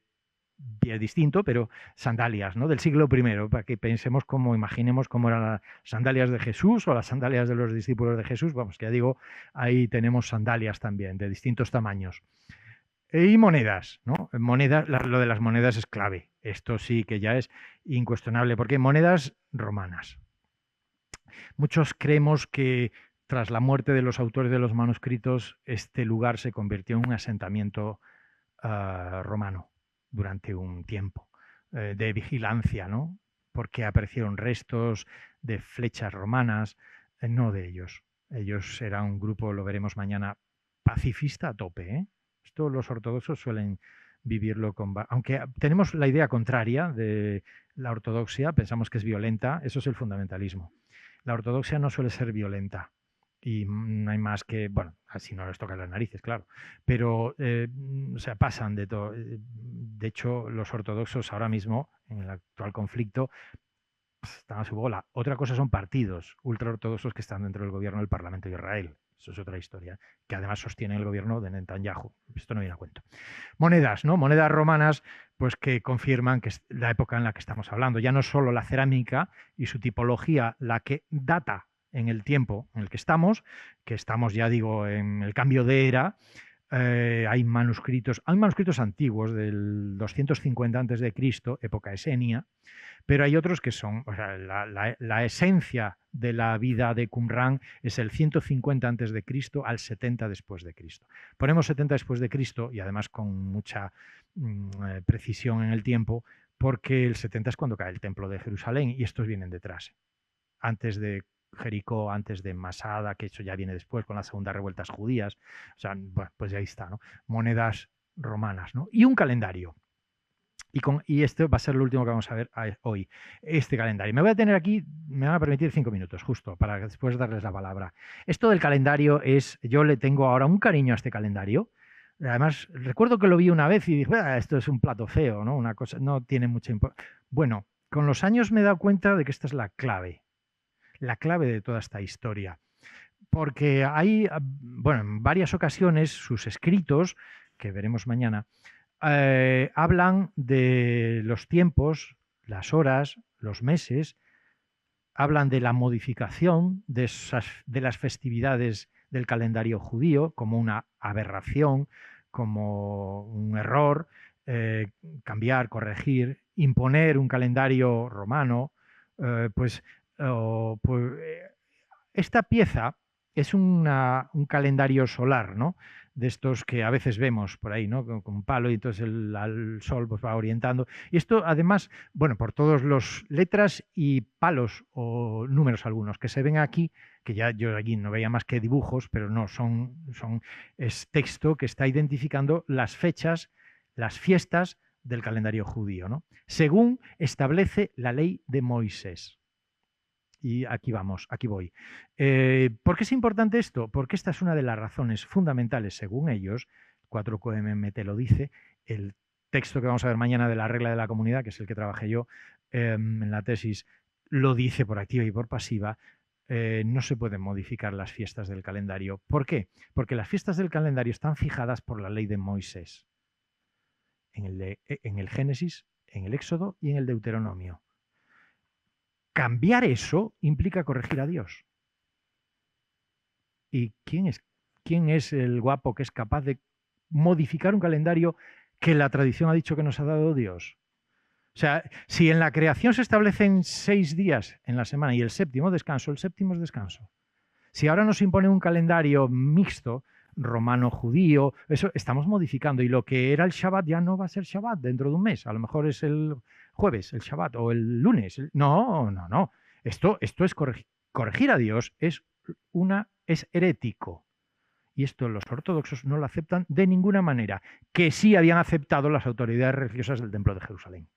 C: pie distinto, pero sandalias, ¿no? Del siglo I, para que pensemos imaginemos cómo eran las sandalias de Jesús o las sandalias de los discípulos de Jesús. Vamos, que ya digo, ahí tenemos sandalias también, de distintos tamaños. Y monedas, ¿no? Lo de las monedas es clave. Esto sí que ya es incuestionable, porque monedas romanas. Muchos creemos que tras la muerte de los autores de los manuscritos, este lugar se convirtió en un asentamiento romano durante un tiempo de vigilancia, ¿no? Porque aparecieron restos de flechas romanas, no de ellos. Ellos eran un grupo, lo veremos mañana, pacifista a tope, ¿eh? Esto los ortodoxos suelen vivirlo aunque tenemos la idea contraria de la ortodoxia, pensamos que es violenta, eso es el fundamentalismo. La ortodoxia no suele ser violenta. Y no hay más que, bueno, así no les tocan las narices, claro, pero o sea, pasan de todo. De hecho, los ortodoxos ahora mismo, en el actual conflicto, están a su bola. Otra cosa son partidos ultraortodoxos que están dentro del gobierno del Parlamento de Israel. Eso es otra historia, que además sostiene el gobierno de Netanyahu. Esto no viene a cuento. Monedas, ¿no? Monedas romanas, pues que confirman que es la época en la que estamos hablando. Ya no solo la cerámica y su tipología la que data en el tiempo en el que estamos ya digo en el cambio de era. Hay manuscritos antiguos del 250 a.C., época esenia, pero hay otros que son, o sea, la esencia de la vida de Qumran es el 150 a.C. al 70 después de Cristo. Ponemos 70 después de Cristo y además con mucha precisión en el tiempo, porque el 70 es cuando cae el templo de Jerusalén y estos vienen detrás. Antes de Jericó, antes de Masada, que eso ya viene después con las segundas revueltas judías. O sea, bueno, pues ahí está, ¿no? Monedas romanas, ¿no? Y un calendario. Y esto va a ser lo último que vamos a ver hoy, este calendario. Me voy a tener aquí, me van a permitir 5 minutos, justo, para después darles la palabra. Esto del calendario yo le tengo ahora un cariño a este calendario. Además, recuerdo que lo vi una vez y dije, esto es un plato feo, ¿no? Una cosa, no tiene mucha importancia. Bueno, con los años me he dado cuenta de que esta es la clave de toda esta historia. Porque hay, bueno, en varias ocasiones sus escritos, que veremos mañana, hablan de los tiempos, las horas, los meses, hablan de la modificación de las festividades del calendario judío como una aberración, como un error, cambiar, corregir, imponer un calendario romano, esta pieza es un calendario solar, ¿no? De estos que a veces vemos por ahí, ¿no? Con un palo y entonces el sol pues va orientando. Y esto además, bueno, por todas las letras y palos o números algunos que se ven aquí, que ya yo aquí no veía más que dibujos, pero no, es texto que está identificando las fechas, las fiestas del calendario judío, ¿no? Según establece la ley de Moisés. Y aquí voy. ¿Por qué es importante esto? Porque esta es una de las razones fundamentales, según ellos, 4QMMT lo dice, el texto que vamos a ver mañana de la regla de la comunidad, que es el que trabajé yo en la tesis, lo dice por activa y por pasiva. No se pueden modificar las fiestas del calendario. ¿Por qué? Porque las fiestas del calendario están fijadas por la ley de Moisés, en el Génesis, en el Éxodo y en el Deuteronomio. Cambiar eso implica corregir a Dios. ¿Y quién es el guapo que es capaz de modificar un calendario que la tradición ha dicho que nos ha dado Dios? O sea, si en la creación se establecen 6 días en la semana y el séptimo es descanso. Si ahora nos impone un calendario mixto, romano-judío, eso estamos modificando. Y lo que era el Shabbat ya no va a ser Shabbat dentro de un mes. A lo mejor es el jueves, el Shabbat, o el lunes. No. Esto es corregir a Dios, es herético. Y esto los ortodoxos no lo aceptan de ninguna manera, que sí habían aceptado las autoridades religiosas del Templo de Jerusalén.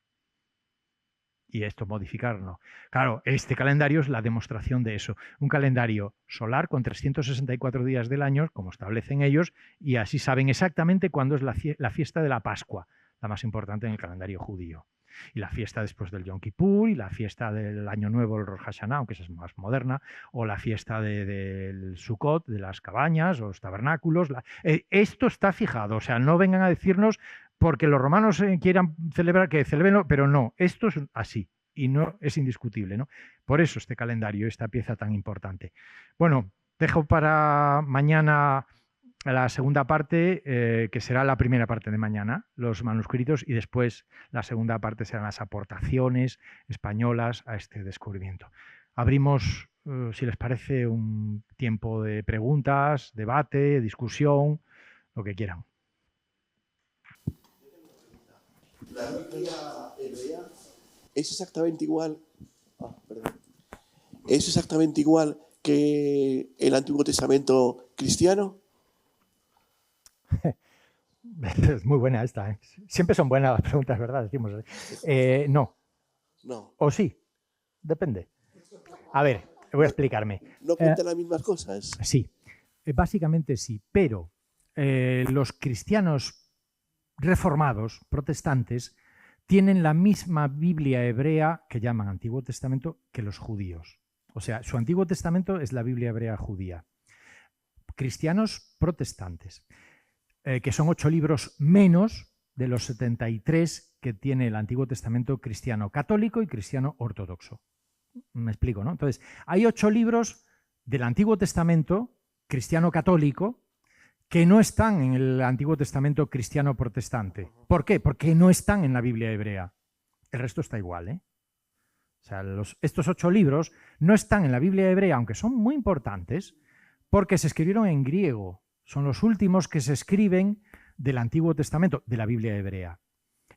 C: Y esto modificarlo. Claro, este calendario es la demostración de eso. Un calendario solar con 364 días del año, como establecen ellos, y así saben exactamente cuándo es la fiesta de la Pascua, la más importante en el calendario judío. Y la fiesta después del Yom Kippur, y la fiesta del Año Nuevo, el Rosh Hashanah, aunque esa es más moderna, o la fiesta del Sukkot, de las cabañas, o los tabernáculos. Esto está fijado, o sea, no vengan a decirnos porque los romanos quieran celebrar, que celebrenlo, pero no, esto es así, y no es indiscutible, ¿no? Por eso este calendario, esta pieza tan importante. Bueno, dejo para mañana la segunda parte, que será la primera parte de mañana, los manuscritos, y después la segunda parte serán las aportaciones españolas a este descubrimiento. Abrimos, si les parece, un tiempo de preguntas, debate, discusión, lo que quieran.
D: La Biblia hebrea es exactamente igual. ¿Es exactamente igual que el Antiguo Testamento cristiano?
C: Es muy buena esta, ¿eh? Siempre son buenas las preguntas, ¿verdad? Decimos, no.
D: No.
C: O sí. Depende. A ver, voy a explicarme.
D: ¿No cuentan las mismas cosas?
C: Sí. Básicamente sí. Pero los cristianos reformados, protestantes, tienen la misma Biblia hebrea que llaman Antiguo Testamento que los judíos. O sea, su Antiguo Testamento es la Biblia hebrea judía. Cristianos protestantes, que son 8 libros menos de los 73 que tiene el Antiguo Testamento cristiano católico y cristiano ortodoxo. Me explico, ¿no? Entonces, hay 8 libros del Antiguo Testamento cristiano católico que no están en el Antiguo Testamento cristiano protestante. ¿Por qué? Porque no están en la Biblia hebrea. El resto está igual, ¿eh? O sea, estos 8 libros no están en la Biblia hebrea, aunque son muy importantes, porque se escribieron en griego. Son los últimos que se escriben del Antiguo Testamento, de la Biblia hebrea.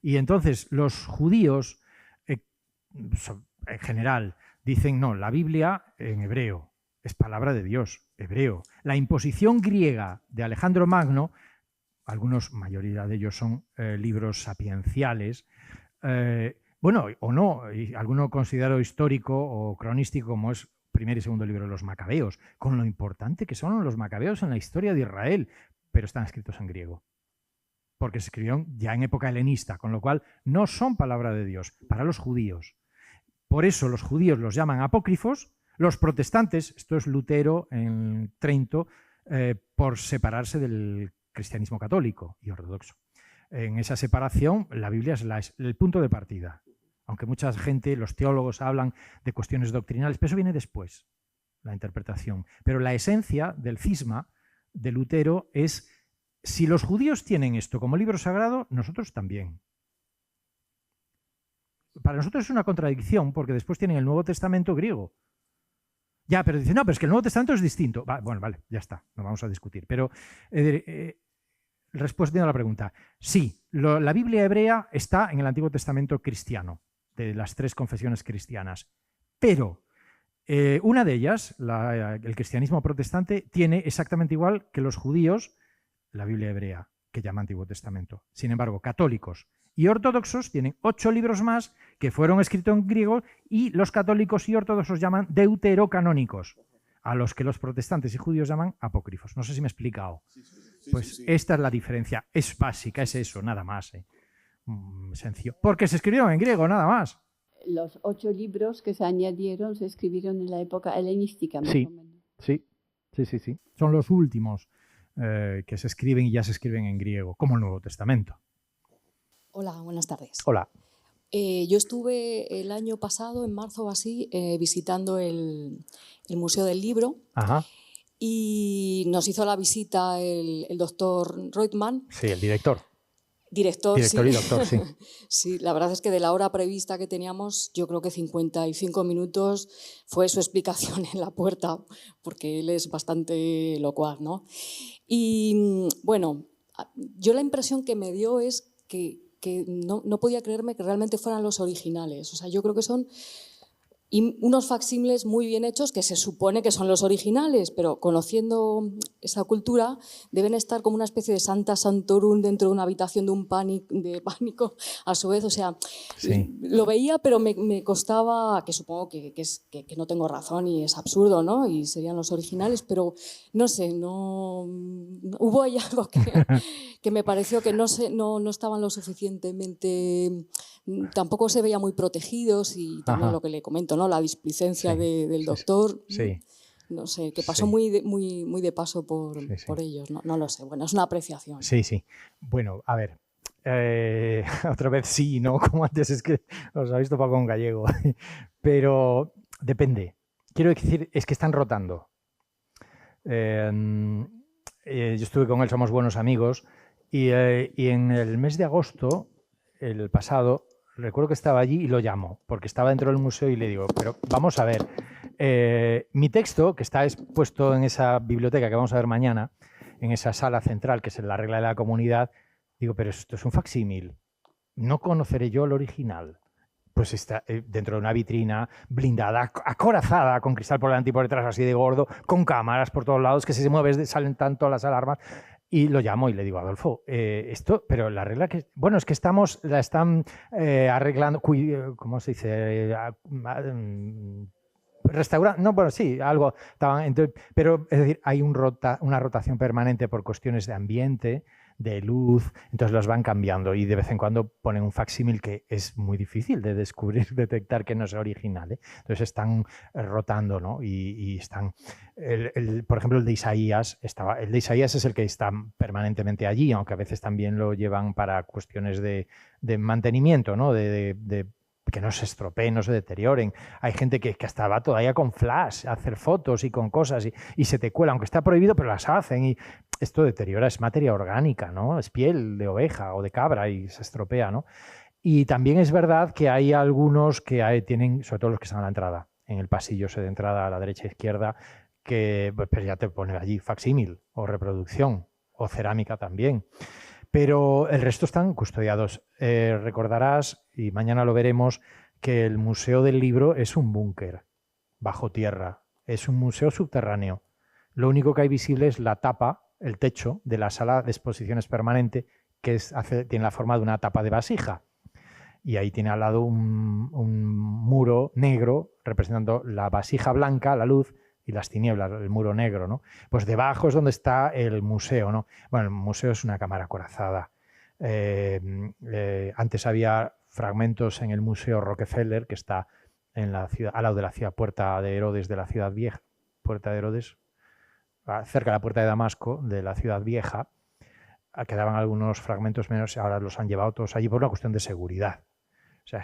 C: Y entonces los judíos, en general, dicen, no, la Biblia en hebreo. Es palabra de Dios, hebreo. La imposición griega de Alejandro Magno, algunos, mayoría de ellos son libros sapienciales, bueno, o no, y alguno considero histórico o cronístico como es primer y segundo libro de los Macabeos, con lo importante que son los Macabeos en la historia de Israel, pero están escritos en griego, porque se escribieron ya en época helenista, con lo cual no son palabra de Dios para los judíos. Por eso los judíos los llaman apócrifos. Los protestantes, esto es Lutero en Trento, por separarse del cristianismo católico y ortodoxo. En esa separación, la Biblia es el punto de partida. Aunque mucha gente, los teólogos, hablan de cuestiones doctrinales, pero eso viene después, la interpretación. Pero la esencia del cisma de Lutero es, si los judíos tienen esto como libro sagrado, nosotros también. Para nosotros es una contradicción, porque después tienen el Nuevo Testamento griego. Ya, pero dice, no, pero es que el Nuevo Testamento es distinto. Bueno, vale, ya está, no vamos a discutir. Pero respondiendo a la pregunta, sí, la Biblia hebrea está en el Antiguo Testamento cristiano, de las 3 confesiones cristianas. Pero una de ellas, el cristianismo protestante, tiene exactamente igual que los judíos la Biblia hebrea, que llama Antiguo Testamento. Sin embargo, católicos y ortodoxos tienen 8 libros más que fueron escritos en griego y los católicos y ortodoxos llaman deuterocanónicos, a los que los protestantes y judíos llaman apócrifos. No sé si me he explicado. Pues esta es la diferencia. Es básica, es eso, nada más. Sencillo. Porque se escribieron en griego, nada más.
E: Los 8 libros que se añadieron se escribieron en la época helenística, más o menos.
C: Sí. Son los últimos que se escriben y ya se escriben en griego, como el Nuevo Testamento.
F: Hola, buenas tardes.
C: Hola.
F: Yo estuve el año pasado, en marzo o así, visitando el Museo del Libro.
C: Ajá.
F: Y nos hizo la visita el doctor Reutemann.
C: Sí, el director.
F: Director,
C: sí.
F: Y
C: doctor, sí.
F: Sí, la verdad es que de la hora prevista que teníamos, yo creo que 55 minutos fue su explicación en la puerta, porque él es bastante locuaz, ¿no? Y bueno, yo la impresión que me dio es que no podía creerme que realmente fueran los originales. O sea, yo creo que son y unos facsímiles muy bien hechos que se supone que son los originales, pero conociendo esa cultura deben estar como una especie de Santa Santorum dentro de una habitación de de pánico a su vez. O sea,
C: Sí.
F: lo veía, pero me costaba, que supongo que no tengo razón y es absurdo, ¿no? Y serían los originales, pero no sé, hubo ahí algo que me pareció que no estaban lo suficientemente, tampoco se veía muy protegidos, y también
C: Ajá.
F: lo que le comento, ¿no? La displicencia
C: Sí,
F: del
C: sí,
F: doctor,
C: sí,
F: no sé, que pasó
C: sí,
F: muy de paso
C: sí, sí.
F: por ellos, no lo sé, bueno, es una apreciación.
C: Sí, sí. Bueno, a ver. Otra vez sí y no, como antes, es que os habéis topado con gallego. Pero depende. Quiero decir, es que están rotando. Yo estuve con él, somos buenos amigos, y en el mes de agosto, el pasado, recuerdo que estaba allí y lo llamo, porque estaba dentro del museo y le digo, pero vamos a ver, mi texto, que está expuesto en esa biblioteca que vamos a ver mañana, en esa sala central, que es la regla de la comunidad, digo, pero esto es un facsímil, no conoceré yo el original. Pues está dentro de una vitrina blindada, acorazada, con cristal por delante y por detrás, así de gordo, con cámaras por todos lados, que si se mueve salen tanto las alarmas. Y lo llamo y le digo, Adolfo, esto, pero la regla que... Bueno, es que la están arreglando, ¿cómo se dice? Restaurando, no, bueno, sí, algo. Entonces, pero es decir, hay una rotación permanente por cuestiones de ambiente, de luz, entonces los van cambiando y de vez en cuando ponen un facsímil que es muy difícil de descubrir, detectar que no es original, ¿eh? Entonces están rotando, ¿no? Y están, por ejemplo, el de Isaías es el que está permanentemente allí, aunque a veces también lo llevan para cuestiones de mantenimiento, ¿no? De que no se estropeen, no se deterioren. Hay gente que hasta va todavía con flash a hacer fotos y con cosas y se te cuela, aunque está prohibido, pero las hacen y esto deteriora, es materia orgánica, ¿no? Es piel de oveja o de cabra y se estropea, ¿no? Y también es verdad que hay algunos que tienen, sobre todo los que están a la entrada, en el pasillo de entrada a la derecha e izquierda, que pues ya te pone allí facsímil o reproducción o cerámica también. Pero el resto están custodiados. Recordarás, y mañana lo veremos, que el Museo del Libro es un búnker bajo tierra. Es un museo subterráneo. Lo único que hay visible es la tapa, el techo de la sala de exposiciones permanente, que tiene la forma de una tapa de vasija. Y ahí tiene al lado un muro negro representando la vasija blanca, la luz, y las tinieblas, el muro negro, ¿no? Pues debajo es donde está el museo, ¿no? Bueno, el museo es una cámara acorazada. Antes había fragmentos en el Museo Rockefeller, que está en la ciudad, al lado de la ciudad Puerta de Herodes de la ciudad vieja, Puerta de Herodes, cerca de la Puerta de Damasco de la ciudad vieja. Quedaban algunos fragmentos menos, ahora los han llevado todos allí por una cuestión de seguridad. O sea,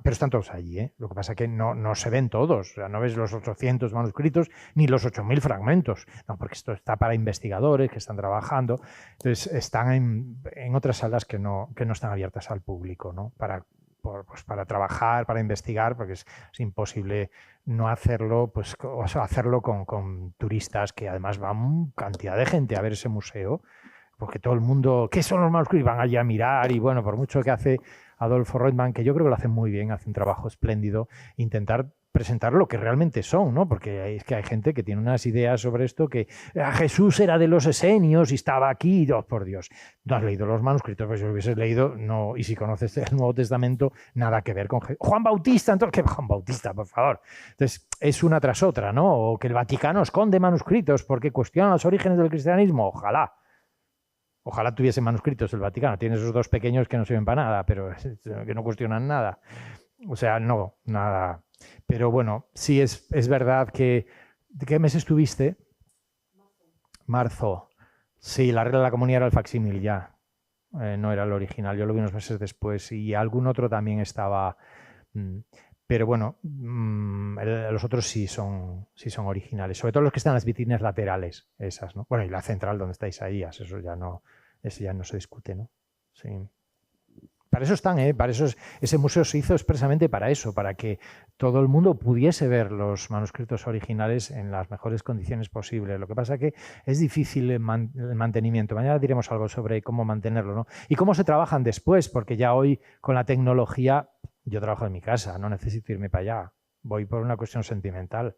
C: pero están todos allí, ¿eh? Lo que pasa es que no se ven todos. O sea, no ves los 800 manuscritos ni los 8.000 fragmentos. No, porque esto está para investigadores que están trabajando. Entonces, están en otras salas que no están abiertas al público, ¿no? Para trabajar, para investigar, porque es imposible no hacerlo, pues, o sea, hacerlo con turistas, que además van cantidad de gente a ver ese museo, porque todo el mundo, ¿qué son los manuscritos? Van allí a mirar y bueno, por mucho que hace Adolfo Reutemann, que yo creo que lo hace muy bien, hace un trabajo espléndido, intentar presentar lo que realmente son, ¿no? Porque es que hay gente que tiene unas ideas sobre esto, que Jesús era de los esenios y estaba aquí, oh, por Dios, no has leído los manuscritos, pues si lo hubieses leído, no, y si conoces el Nuevo Testamento, nada que ver con Juan Bautista, entonces, ¿qué Juan Bautista, por favor? Entonces, es una tras otra, ¿no? O que el Vaticano esconde manuscritos porque cuestiona los orígenes del cristianismo, Ojalá tuviese manuscritos el Vaticano. Tiene esos dos pequeños que no sirven para nada, pero que no cuestionan nada. O sea, no, nada. Pero bueno, sí es verdad que... ¿De qué mes estuviste? Marzo. Sí, la regla de la comunidad era el facsímil ya. No era el original. Yo lo vi unos meses después y algún otro también estaba... Pero bueno, los otros sí son originales. Sobre todo los que están en las vitrinas laterales, esas, ¿no? Bueno, y la central donde está Isaías, eso ya no se discute, ¿no? Sí. Para eso están, ¿eh? Ese museo se hizo expresamente para eso, para que todo el mundo pudiese ver los manuscritos originales en las mejores condiciones posibles. Lo que pasa es que es difícil el mantenimiento. Mañana diremos algo sobre cómo mantenerlo, ¿no? Y cómo se trabajan después, porque ya hoy con la tecnología... Yo trabajo en mi casa, no necesito irme para allá. voy por una cuestión sentimental,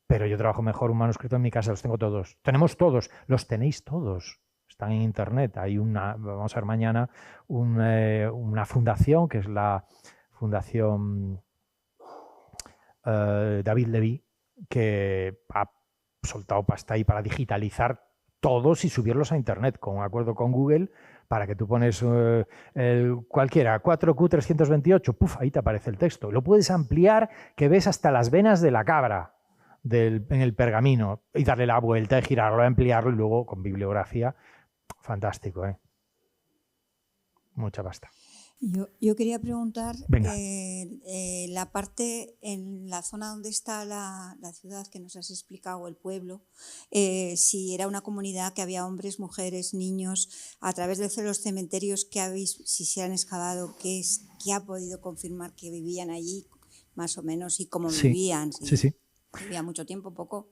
C: pero yo trabajo mejor un manuscrito en mi casa, los tengo todos. Tenemos todos, los tenéis todos. Están en internet. Hay vamos a ver mañana, una fundación, que es la Fundación David Levy, que ha soltado pasta ahí para digitalizar todos y subirlos a internet, con un acuerdo con Google, para que tú pones cualquiera, 4Q328, ¡puf!, ahí te aparece el texto. Lo puedes ampliar, que ves hasta las venas de la cabra en el pergamino, y darle la vuelta, y girarlo, ampliarlo, y luego con bibliografía. Fantástico, ¿eh? Mucha pasta.
G: Yo quería preguntar, la parte en la zona donde está la ciudad que nos has explicado, el pueblo, si era una comunidad que había hombres, mujeres, niños, a través de los cementerios que habéis, si se han excavado, ¿qué ha podido confirmar que vivían allí, más o menos, y cómo vivían?
C: Sí.
G: ¿Vivía mucho tiempo, poco?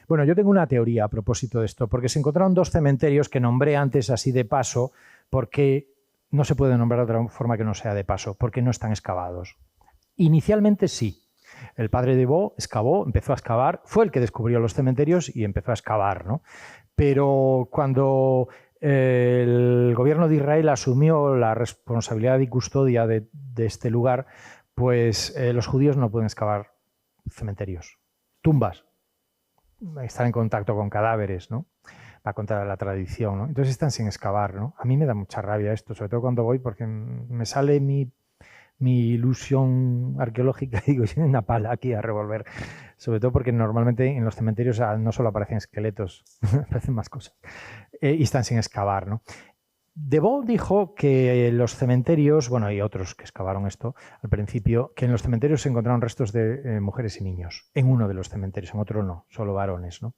C: Bueno, yo tengo una teoría a propósito de esto, porque se encontraron 2 cementerios que nombré antes así de paso, porque no se puede nombrar de otra forma que no sea de paso, porque no están excavados. Inicialmente sí. El padre de Bo excavó, empezó a excavar, fue el que descubrió los cementerios y empezó a excavar, ¿no? Pero cuando el gobierno de Israel asumió la responsabilidad y custodia de este lugar, pues los judíos no pueden excavar cementerios, tumbas, estar en contacto con cadáveres, ¿no? Va contra la tradición, ¿no? Entonces están sin excavar, ¿no? A mí me da mucha rabia esto, sobre todo cuando voy, porque me sale mi ilusión arqueológica y digo, tiene una pala aquí a revolver. Sobre todo porque normalmente en los cementerios no solo aparecen esqueletos, aparecen más cosas. Y están sin excavar, ¿no? Debo dijo que los cementerios, bueno, hay otros que excavaron esto al principio, que en los cementerios se encontraron restos de mujeres y niños. En uno de los cementerios, en otro no, solo varones, ¿no?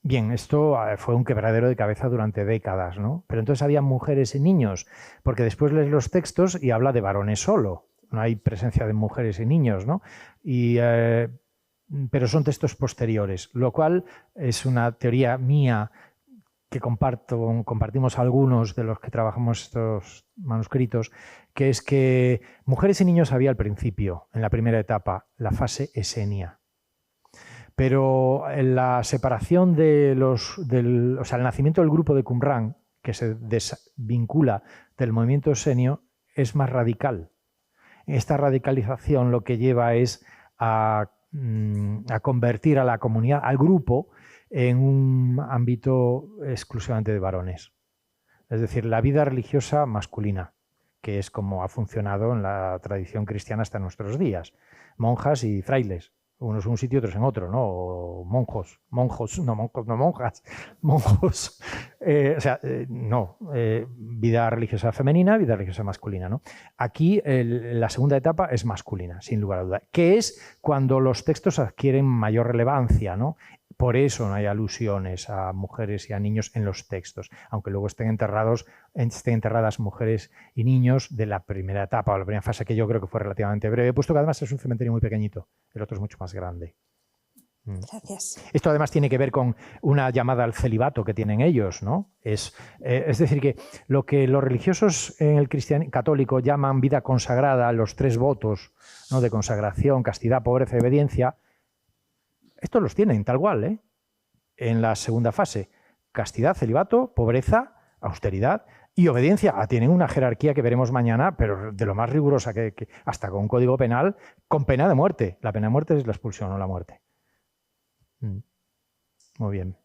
C: Bien, esto fue un quebradero de cabeza durante décadas, ¿no? Pero entonces había mujeres y niños, porque después lees los textos y habla de varones solo. No hay presencia de mujeres y niños, ¿no? Pero son textos posteriores, lo cual es una teoría mía que compartimos algunos de los que trabajamos estos manuscritos, que es que mujeres y niños había al principio, en la primera etapa, la fase esenia. Pero en la separación o sea, el nacimiento del grupo de Qumran, que se desvincula del movimiento esenio, es más radical. Esta radicalización lo que lleva es a convertir a la comunidad, al grupo, en un ámbito exclusivamente de varones. Es decir, la vida religiosa masculina, que es como ha funcionado en la tradición cristiana hasta nuestros días. Monjas y frailes, unos en un sitio, otros en otro, ¿no? O monjas. Vida religiosa femenina, vida religiosa masculina, ¿no? Aquí la segunda etapa es masculina, sin lugar a duda, que es cuando los textos adquieren mayor relevancia, ¿no? Por eso no hay alusiones a mujeres y a niños en los textos, aunque luego estén enterradas mujeres y niños de la primera etapa o la primera fase, que yo creo que fue relativamente breve, puesto que además es un cementerio muy pequeñito, el otro es mucho más grande.
G: Gracias.
C: Esto además tiene que ver con una llamada al celibato que tienen ellos, ¿no? Es decir, que lo que los religiosos en el cristianismo católico llaman vida consagrada, los 3 votos, ¿no? De consagración, castidad, pobreza y obediencia, estos los tienen tal cual, ¿eh? En la segunda fase, castidad, celibato, pobreza, austeridad y obediencia. Tienen una jerarquía que veremos mañana, pero de lo más rigurosa que hasta con un código penal, con pena de muerte. La pena de muerte es la expulsión, no la muerte. Muy bien.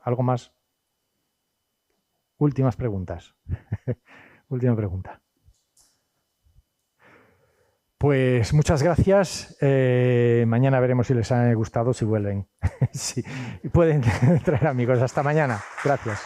C: ¿Algo más? Últimas preguntas. Última pregunta. Pues muchas gracias. Mañana veremos si les ha gustado, si vuelven. Sí. Pueden traer amigos. Hasta mañana. Gracias.